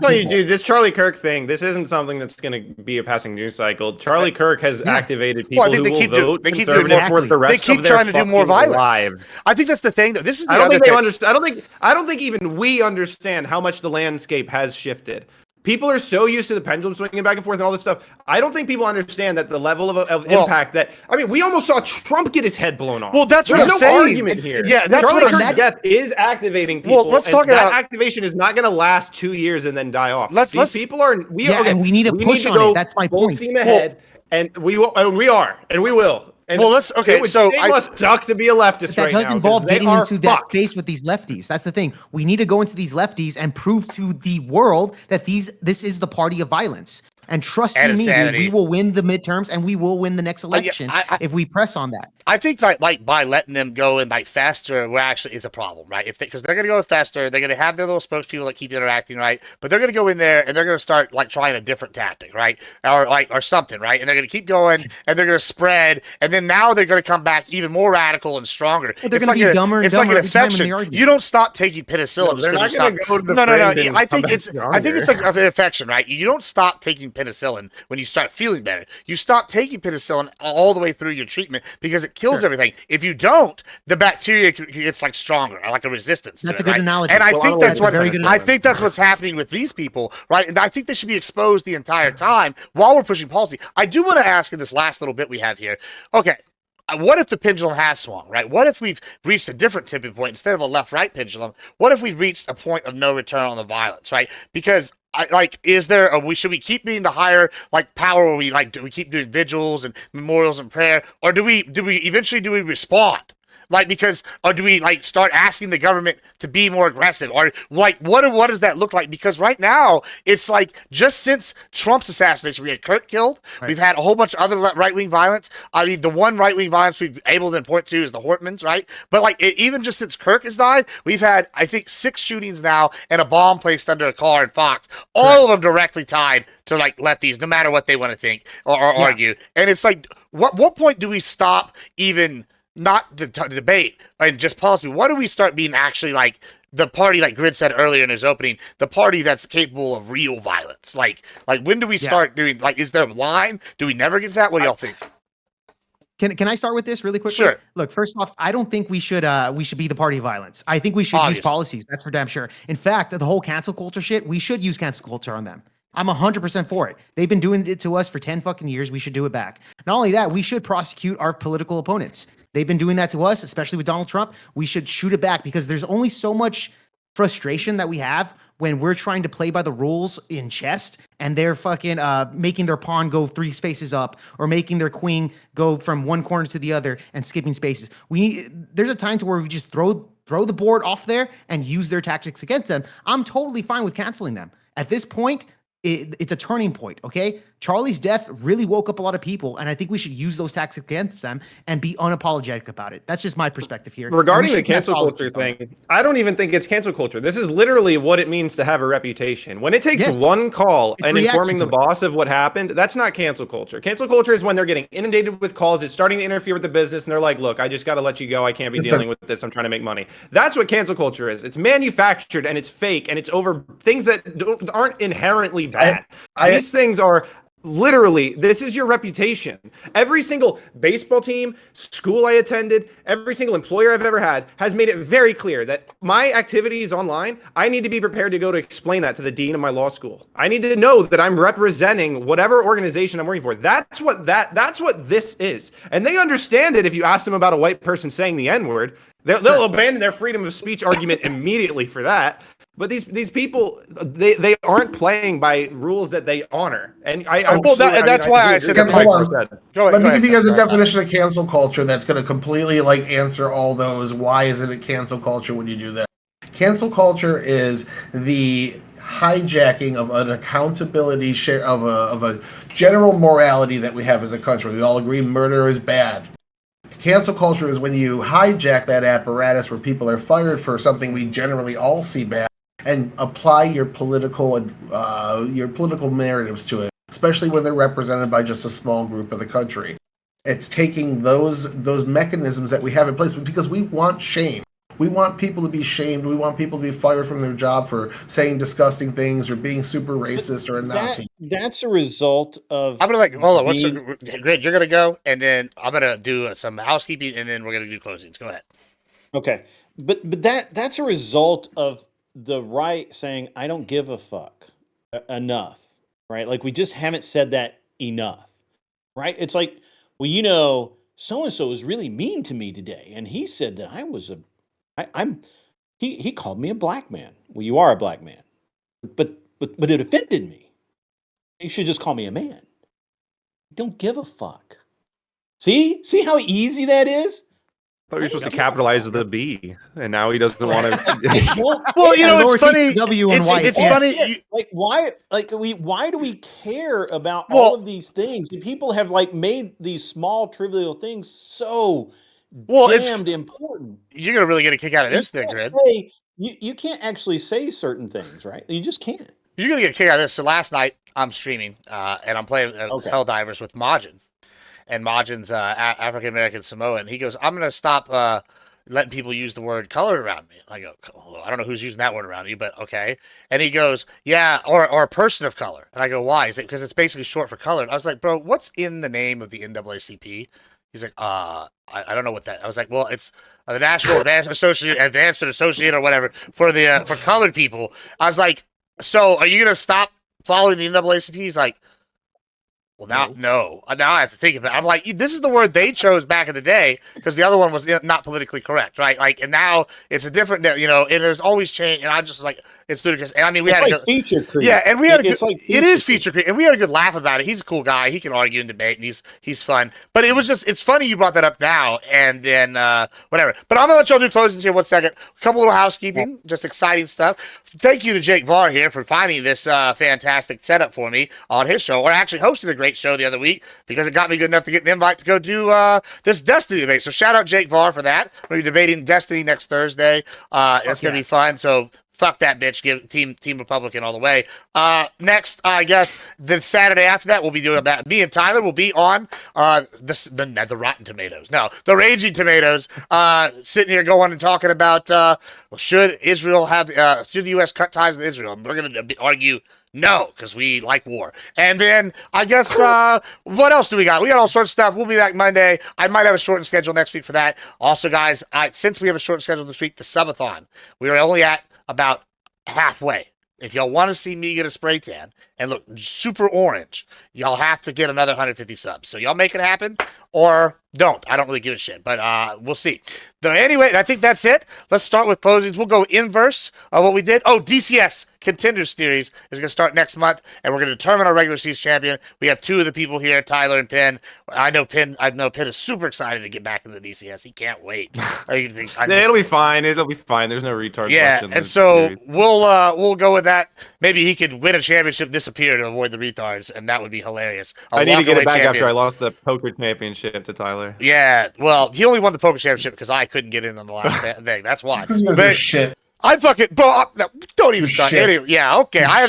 telling you, dude, this Charlie Kirk thing, this isn't something that's going to be a passing news cycle. Charlie Kirk has activated people who will vote conservative for the rest of their trying to do more violence. Lives. I think that's the thing, though. This is the I don't think they understand. I don't think even we understand how much the landscape has shifted. People are so used to the pendulum swinging back and forth and all this stuff. I don't think people understand that the level of impact that, I mean, we almost saw Trump get his head blown off. Well, that's what I'm saying. There's no argument here. Yeah, that's Charlie what Kirk's death is activating people. Well, let's talk about that activation is not going to last 2 years and then die off. And we need to push on it. That's my point. Full steam ahead, and we will, and we are, and we will. And it must suck to be a leftist that right now. That does involve getting into that space with these lefties. That's the thing. We need to go into these lefties and prove to the world that this is the party of violence. And trust me, dude, we will win the midterms and we will win the next election if we press on that. I think like by letting them go in like faster, we're actually is a problem, right? Because they're gonna go faster, they're gonna have their little spokespeople that keep interacting, right? But they're gonna go in there and they're gonna start like trying a different tactic, right? Or something, right? And they're gonna keep going and they're gonna spread, and then now they're gonna come back even more radical and stronger. Well, they're gonna be dumber and dumber every time they argue. You don't stop taking penicillin. They're not gonna go to the no. I think it's like an infection, right? You don't stop taking penicillin when you start feeling better. You stop taking penicillin all the way through your treatment because it kills everything. If you don't, the bacteria gets like stronger, like a resistance. That's a good analogy. And I think that's what's happening with these people, right? And I think they should be exposed the entire time while we're pushing policy. I do want to ask in this last little bit we have here. Okay. What if the pendulum has swung, right? What if we've reached a different tipping point instead of a left-right pendulum? What if we've reached a point of no return on the violence, right? Because should we keep being the higher like power where we do we keep doing vigils and memorials and prayer, or do we eventually respond? Or do we start asking the government to be more aggressive, or what does that look like? Because right now it's like just since Trump's assassination, we had Kirk killed. Right. We've had a whole bunch of other right-wing violence. I mean, the one right-wing violence we've able to point to is the Hortmans, right? But even just since Kirk has died, we've had I think 6 shootings now and a bomb placed under a car in Fox. All of them directly tied to lefties, no matter what they want to think or argue. And it's like, what point do we stop even? Not the debate and just policy. What do we start being actually the party, like Grid said earlier in his opening, the party that's capable of real violence? When do we start doing? Is there a line? Do we never get to that? What do y'all think? Can I start with this really quickly? Sure. Look, first off, I don't think we should be the party of violence. I think we should use policies. That's for damn sure. In fact, the whole cancel culture shit, we should use cancel culture on them. I'm 100% for it. They've been doing it to us for 10 fucking years. We should do it back. Not only that, we should prosecute our political opponents. They've been doing that to us, especially with Donald Trump. We should shoot it back because there's only so much frustration that we have when we're trying to play by the rules in chess and they're fucking making their pawn go 3 spaces up or making their queen go from one corner to the other and skipping spaces. There's a time to where we just throw the board off there and use their tactics against them. I'm totally fine with canceling them. At this point, it's a turning point, okay? Charlie's death really woke up a lot of people, and I think we should use those tactics against them and be unapologetic about it. That's just my perspective here. Regarding the cancel culture thing, I don't even think it's cancel culture. This is literally what it means to have a reputation. When it takes one call and informing the boss of what happened, that's not cancel culture. Cancel culture is when they're getting inundated with calls, it's starting to interfere with the business, and they're like, look, I just got to let you go. I can't be dealing with this. I'm trying to make money. That's what cancel culture is. It's manufactured, and it's fake, and it's over things that aren't inherently bad. These things are... Literally, this is your reputation. Every single baseball team, school I attended, every single employer I've ever had has made it very clear that my activities online, I need to be prepared to go to explain that to the dean of my law school. I need to know that I'm representing whatever organization I'm working for. That's what this is. And they understand it if you ask them about a white person saying the N-word. They'll abandon their freedom of speech argument immediately for that. But these people, they aren't playing by rules that they honor. And that's why I said Hold on. Let me give you guys a Sorry. definition of cancel culture that's going to completely answer all those. Why isn't it cancel culture when you do that? Cancel culture is the hijacking of an accountability share of a general morality that we have as a country. We all agree murder is bad. Cancel culture is when you hijack that apparatus where people are fired for something we generally all see bad and apply your political narratives to it, especially when they're represented by just a small group of the country. It's taking those mechanisms that we have in place because we want shame. We want people to be shamed. We want people to be fired from their job for saying disgusting things or being super racist or a Nazi. That's a result of. I'm gonna hold on. Great, you're gonna go, and then I'm gonna do some housekeeping, and then we're gonna do closings. Go ahead. Okay, but that's a result of the right saying I don't give a fuck enough, right? Like we just haven't said that enough, right? It's like, well, so and so was really mean to me today, and he said that I was he called me a black man. Well, you are a black man, but it offended me. You should just call me a man. Don't give a fuck. See how easy that is? But you're supposed to capitalize the B, and now he doesn't want to. Well, it's funny. W and white. It's funny. Why do we care about all of these things? People have made these small trivial things so damned important. You're gonna really get a kick out of this thing, Grid. You can't actually say certain things, right? You just can't. You're gonna get a kick out of this. So last night I'm streaming, and I'm playing Helldivers with Majin. And Majin's African American Samoan. He goes, I'm going to stop letting people use the word colored around me. I go, well, I don't know who's using that word around you, but okay. And he goes, yeah, or a person of color. And I go, why? He's like, because it's basically short for colored. I was like, bro, what's in the name of the NAACP? He's like, I don't know what that. I was like, well, it's the National Advancement Associate or whatever for colored people. I was like, so are you going to stop following the NAACP? He's like, well, now I have to think about it. I'm like, this is the word they chose back in the day because the other one was not politically correct, right? And now it's a different, and there's always change. And I just was like, it's ludicrous. And I mean, we had feature creep. Yeah, and we had it is feature creep, and we had a good laugh about it. He's a cool guy. He can argue and debate, and he's fun. But it's funny you brought that up now, and then whatever. But I'm gonna let y'all do closings here 1 second. A couple little housekeeping, just exciting stuff. Thank you to Jake Varr here for finding this fantastic setup for me on his show, or actually hosting a great show the other week because it got me good enough to get an invite to go do this Destiny debate. So shout out Jake Varr for that. We'll be debating Destiny next Thursday. It's gonna be fun. So fuck that bitch. Give Team Republican all the way. Next, I guess the Saturday after that, we'll be doing that. Me and Tyler will be on the Rotten Tomatoes. No, the Raging Tomatoes. Sitting here going and talking about should the U.S. cut ties with Israel? And we're gonna argue no, because we like war. And then I guess what else do we got? We got all sorts of stuff. We'll be back Monday. I might have a shortened schedule next week for that. Also, guys, since we have a shortened schedule this week, the Subathon, we are only at about halfway. If y'all want to see me get a spray tan and look super orange, y'all have to get another 150 subs. So y'all make it happen or don't. I don't really give a shit, but we'll see. Anyway, I think that's it. Let's start with closings. We'll go inverse of what we did. Oh, DCS Contenders Series is going to start next month, and we're going to determine our regular season champion. We have two of the people here, Tyler and Penn. I know Penn is super excited to get back into the DCS. He can't wait. It'll be fine. It'll be fine. There's no retards left in and the so series. we'll go with that. Maybe he could win a championship, disappear to avoid the retards, and that would be hilarious. I need to get it back after I lost the poker championship to Tyler. Yeah, well, he only won the poker championship because I couldn't get in on the last thing. That's why. Shit. I fucking bro. Don't even start. Anyway, yeah, okay. I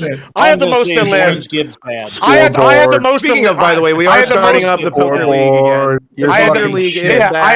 had the most to live. I had the most. Speaking of, by the way, we are starting up the poker league again. I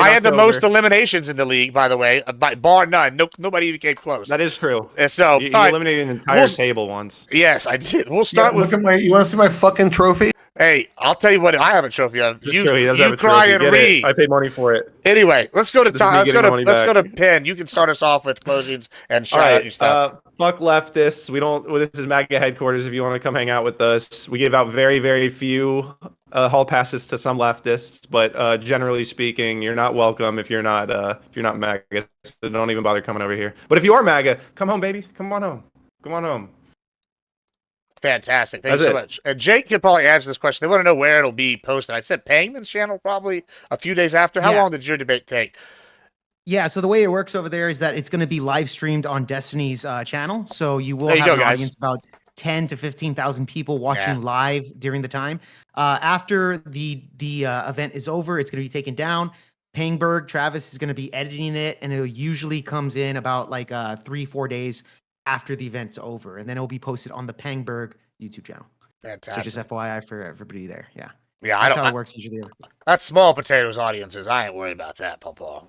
had the most eliminations in the league, by the way, bar none. Nobody even came close. That is true. And so you eliminated an entire table once. Yes, I did. We'll start with. You want to see my fucking trophy? Hey, I'll tell you what. I have a trophy of. It's true, he does have You a cry trophy. and Get read. it. I paid money for it. Anyway, let's go to This is me getting money let's go to back. Penn. You can start us off with closings and All shout out your right. stuff. Fuck leftists. We don't. Well, this is MAGA headquarters. If you want to come hang out with us, we give out very, very few hall passes to some leftists, but generally speaking, you're not welcome if you're not MAGA. So don't even bother coming over here. But if you are MAGA, come home, baby. Come on home. Come on home. Fantastic. Thank That's you so it. much. And Jake could probably answer this question. They want to know where it'll be posted. I said Pangman's channel probably a few days after. How Yeah. long did your debate take? Yeah, so the way it works over there is that it's going to be live streamed on Destiny's channel. So you will There you have go, an guys. audience about 10 to 15,000 people watching Yeah. live during the time. After the event is over, it's going to be taken down. Pangberg, Travis is going to be editing it, and it usually comes in about like 3-4 days after the event's over, and then it'll be posted on the Pangberg YouTube channel. Fantastic. So just FYI for everybody there. Yeah. Yeah, That's how it works usually. That's small potatoes audiences. I ain't worried about that, Papa.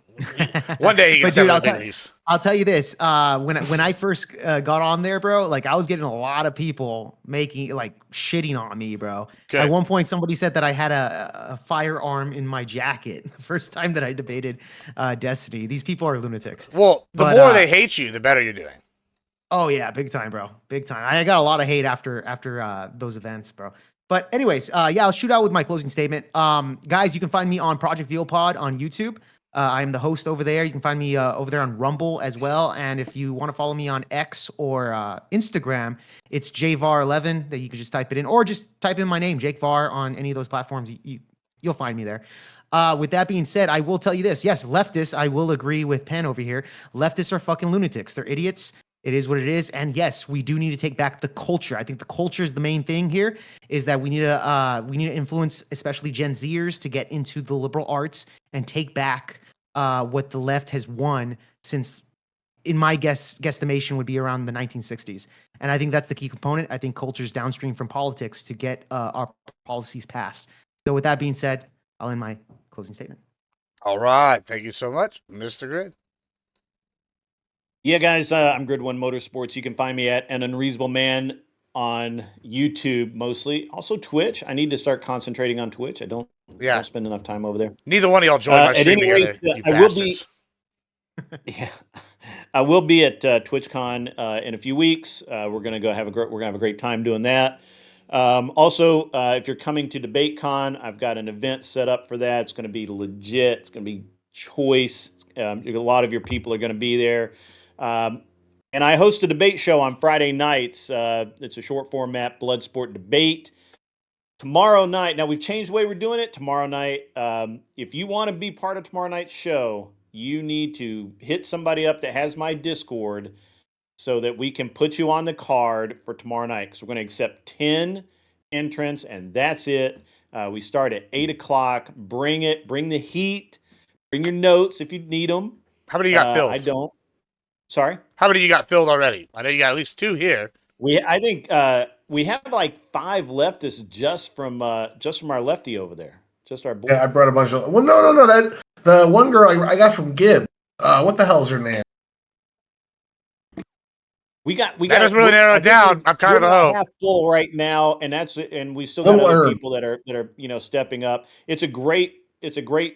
One day he can But step dude, on the big leagues. I'll tell you this. When I first got on there, bro, like I was getting a lot of people making like shitting on me, bro. Okay. At one point, somebody said that I had a firearm in my jacket the first time that I debated Destiny. These people are lunatics. Well, the But, more they hate you, the better you're doing. Oh yeah, big time, bro. Big time. I got a lot of hate after those events, bro. But anyways, yeah, I'll shoot out with my closing statement. Guys, you can find me on Project VealPod on YouTube. I am the host over there. You can find me over there on Rumble as well. And if you want to follow me on X or Instagram, it's JVAR11 that you can just type it in, or just type in my name, Jake VAR, on any of those platforms. You'll find me there. With that being said, I will tell you this. Yes, leftists, I will agree with Penn over here. Leftists are fucking lunatics. They're idiots. It is what it is. And yes, we do need to take back the culture. I think the culture is the main thing here, is that we need to influence, especially Gen Zers, to get into the liberal arts and take back what the left has won since, in my guesstimation, would be around the 1960s. And I think that's the key component. I think culture is downstream from politics to get our policies passed. So with that being said, I'll end my closing statement. All right. Thank you so much, Mr. Grid. Yeah, guys, I'm Grid One Motorsports. You can find me at An Unreasonable Man on YouTube mostly. Also Twitch. I need to start concentrating on Twitch. I don't spend enough time over there. Neither one of y'all join my At stream any rate, together. You I will be. bastards. Yeah, I will be at TwitchCon in a few weeks. We're gonna go have a great time doing that. Also, if you're coming to DebateCon, I've got an event set up for that. It's going to be legit. It's going to be choice. A lot of your people are going to be there. And I host a debate show on Friday nights. It's a short format blood sport debate. Tomorrow night, now we've changed the way we're doing it. Tomorrow night, if you want to be part of tomorrow night's show, you need to hit somebody up that has my Discord so that we can put you on the card for tomorrow night, because we're going to accept 10 entrants, and that's it. We start at 8 o'clock. Bring it. Bring the heat. Bring your notes if you need them. How many you got filled? I don't. Sorry? How many you got filled already? I know you got at least 2 here. I think we have like 5 leftists just from our lefty over there. Just our boy. Yeah, I brought a bunch of. Well, no. That the one girl I got from Gibb. What the hell's her name? We got. That doesn't really narrow it down. I'm kind of a hoe. Half full right now, and we still got Little other Herb. people that are stepping up. It's a great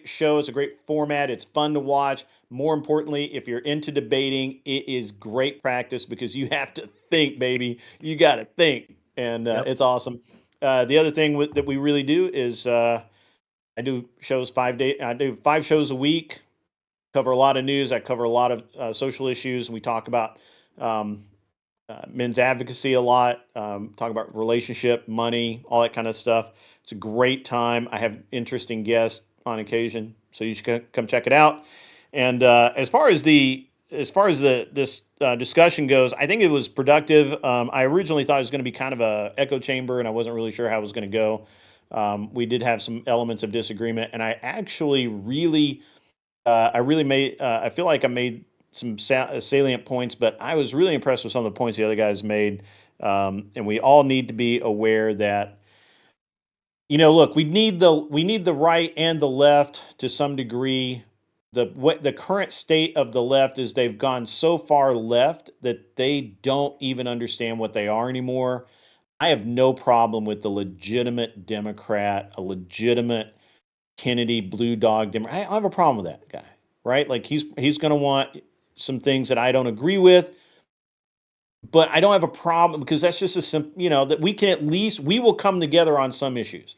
show. It's a great format. It's fun to watch. More importantly, if you're into debating, it is great practice because you have to think, baby. You got to think, and it's awesome. The other thing that we really do is I do shows 5 days. I do 5 shows a week. Cover a lot of news. I cover a lot of social issues. We talk about men's advocacy a lot. Talk about relationship, money, all that kind of stuff. It's a great time. I have interesting guests on occasion, so you should come check it out. And as far as this discussion goes, I think it was productive. I originally thought it was going to be kind of a echo chamber, and I wasn't really sure how it was going to go. We did have some elements of disagreement, and I actually I feel like I made some salient points, but I was really impressed with some of the points the other guys made. And we all need to be aware that, look, we need the right and the left to some degree. The current state of the left is they've gone so far left that they don't even understand what they are anymore. I have no problem with the legitimate Democrat, a legitimate Kennedy Blue Dog Democrat. I don't have a problem with that guy, right? Like he's going to want some things that I don't agree with, but I don't have a problem because that's just a simple, that we can at least we will come together on some issues.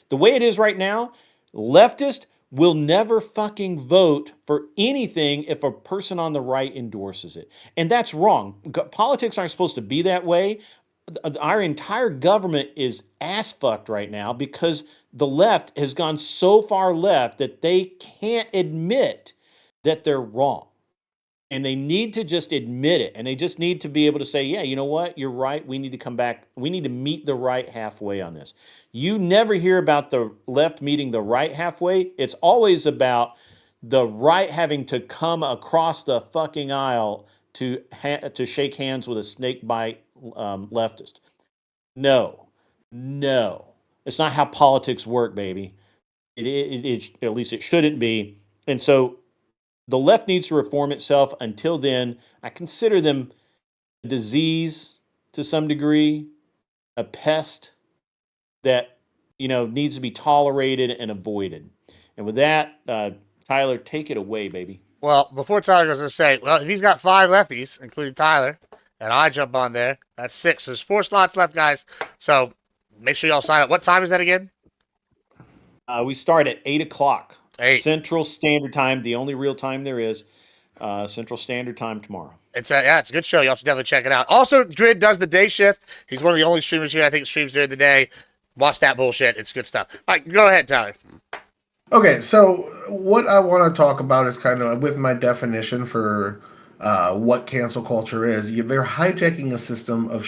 The way it is right now, leftist will never fucking vote for anything if a person on the right endorses it. And that's wrong. Politics aren't supposed to be that way. Our entire government is ass fucked right now because the left has gone so far left that they can't admit that they're wrong. And they need to just admit it. And they just need to be able to say, yeah, you know what? You're right. We need to come back. We need to meet the right halfway on this. You never hear about the left meeting the right halfway. It's always about the right having to come across the fucking aisle to shake hands with a snake bite leftist. No. It's not how politics work, baby. At least it shouldn't be. And so the left needs to reform itself. Until then, I consider them a disease to some degree, a pest that needs to be tolerated and avoided. And with that, Tyler, take it away, baby. Well, before Tyler goes, going to say, well, if he's got 5 lefties, including Tyler, and I jump on there, that's 6. There's 4 slots left, guys. So make sure y'all sign up. What time is that again? We start at 8 o'clock 8. Central Standard Time, the only real time there is. Central Standard Time tomorrow. It's a good show. Y'all should definitely check it out. Also, Grid does the day shift. He's one of the only streamers here I think streams during the day. Watch that bullshit. It's good stuff. All right, go ahead, Tyler. Okay, so what I want to talk about is kind of with my definition for what cancel culture is. They're hijacking a system of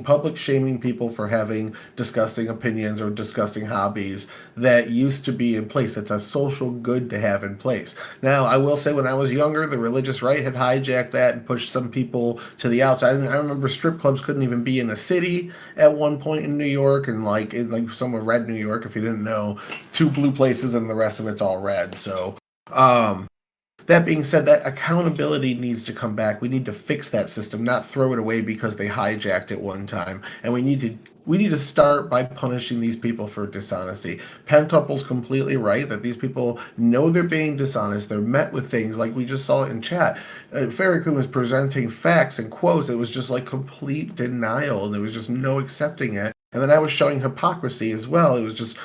public shaming people for having disgusting opinions or disgusting hobbies that used to be in place. It's a social good to have in place. Now, I will say when I was younger, the religious right had hijacked that and pushed some people to the outside. I remember strip clubs couldn't even be in a city at one point in New York, and like somewhere red New York, if you didn't know, 2 blue places and the rest of it's all red. So, that being said, that accountability needs to come back. We need to fix that system, not throw it away because they hijacked it one time. And we need to start by punishing these people for dishonesty. Pentuple's completely right that these people know they're being dishonest. They're met with things like we just saw in chat. Farrakhan was presenting facts and quotes. It was just like complete denial. There was just no accepting it. And then I was showing hypocrisy as well. It was just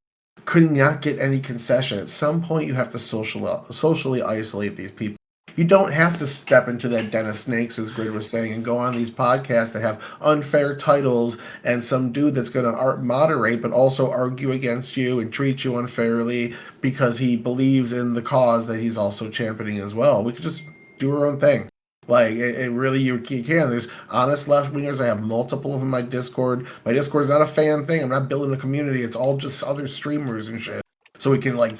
could not get any concession. At some point, you have to socially isolate these people. You don't have to step into that den of snakes, as Grid was saying, and go on these podcasts that have unfair titles and some dude that's going to moderate but also argue against you and treat you unfairly because he believes in the cause that he's also championing as well. We could just do our own thing. Like, it really, you can. There's honest left-wingers. I have multiple of them in my Discord. My Discord is not a fan thing. I'm not building a community. It's all just other streamers and shit. So we can, like,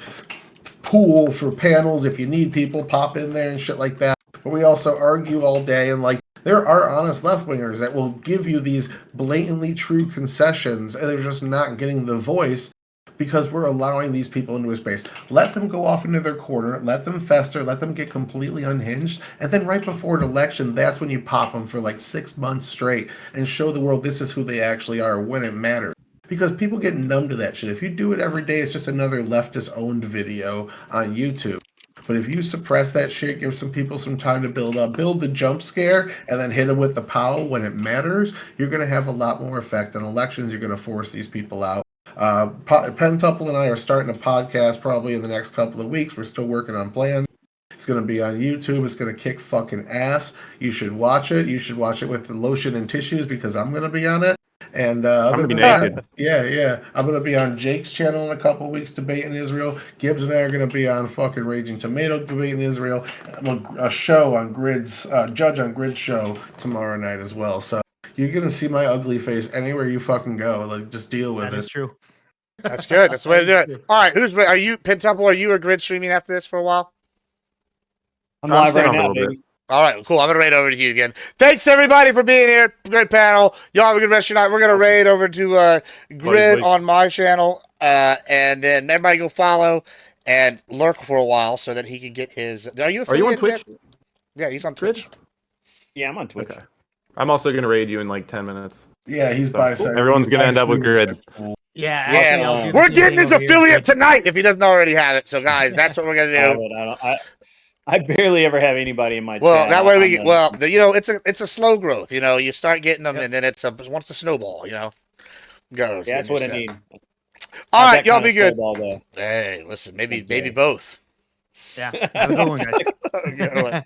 pool for panels if you need people, pop in there and shit like that. But we also argue all day, and, like, there are honest left-wingers that will give you these blatantly true concessions, and they're just not getting the voice because we're allowing these people into a space. Let them go off into their corner, let them fester, let them get completely unhinged, and then right before an election, that's when you pop them for like 6 months straight and show the world this is who they actually are when it matters. Because people get numb to that shit. If you do it every day, it's just another leftist-owned video on YouTube. But if you suppress that shit, give some people some time to build the jump scare, and then hit them with the pow when it matters, you're going to have a lot more effect on elections. You're going to force these people out. Pentuple and I are starting a podcast probably in the next couple of weeks. We're still working on plans. It's going to be on YouTube. It's going to kick fucking ass. You should watch it. You should watch it with the lotion and tissues because I'm going to be on it. And I'm gonna be naked. Yeah. I'm going to be on Jake's channel in a couple of weeks debating Israel. Gibbs and I are going to be on fucking Raging Tomato debating Israel. A show on Grid's, Judge on Grid's show tomorrow night as well. So you're going to see my ugly face anywhere you fucking go. Like, just deal with it. That is true. That's good. That's the way to do it. All right, are you, Pentuple, are you or Grid streaming after this for a while? I'm live staying right on a now, little baby. bit. All right, good. I'm going to raid over to you again. Thanks, everybody, for being here. Good panel. Y'all have a good rest of your night. We're going to raid over to Grid on my channel, and then everybody go follow and lurk for a while so that he can get his... Are you on Twitch? Yeah, he's on Twitch. Yeah, I'm on Twitch. Okay. I'm also going to raid you in like 10 minutes. Yeah, he's So, bisexual. everyone's gonna end up with Grid. Yeah, Yeah, actually, I'll do the we're same getting thing his over here. affiliate tonight if he doesn't already have it. So, guys, that's what we're gonna I do. would- I don't. I barely ever have anybody in my Well, chat. that way we on get. the- Well, it's a slow growth. You start getting them, and then once the snowball, goes. Yeah, that's then what I you're set. need. All Not right, that y'all kind be of good. snowball, though. Hey, listen, maybe That's gay. both. Yeah, have a good one, guys. Okay, all right.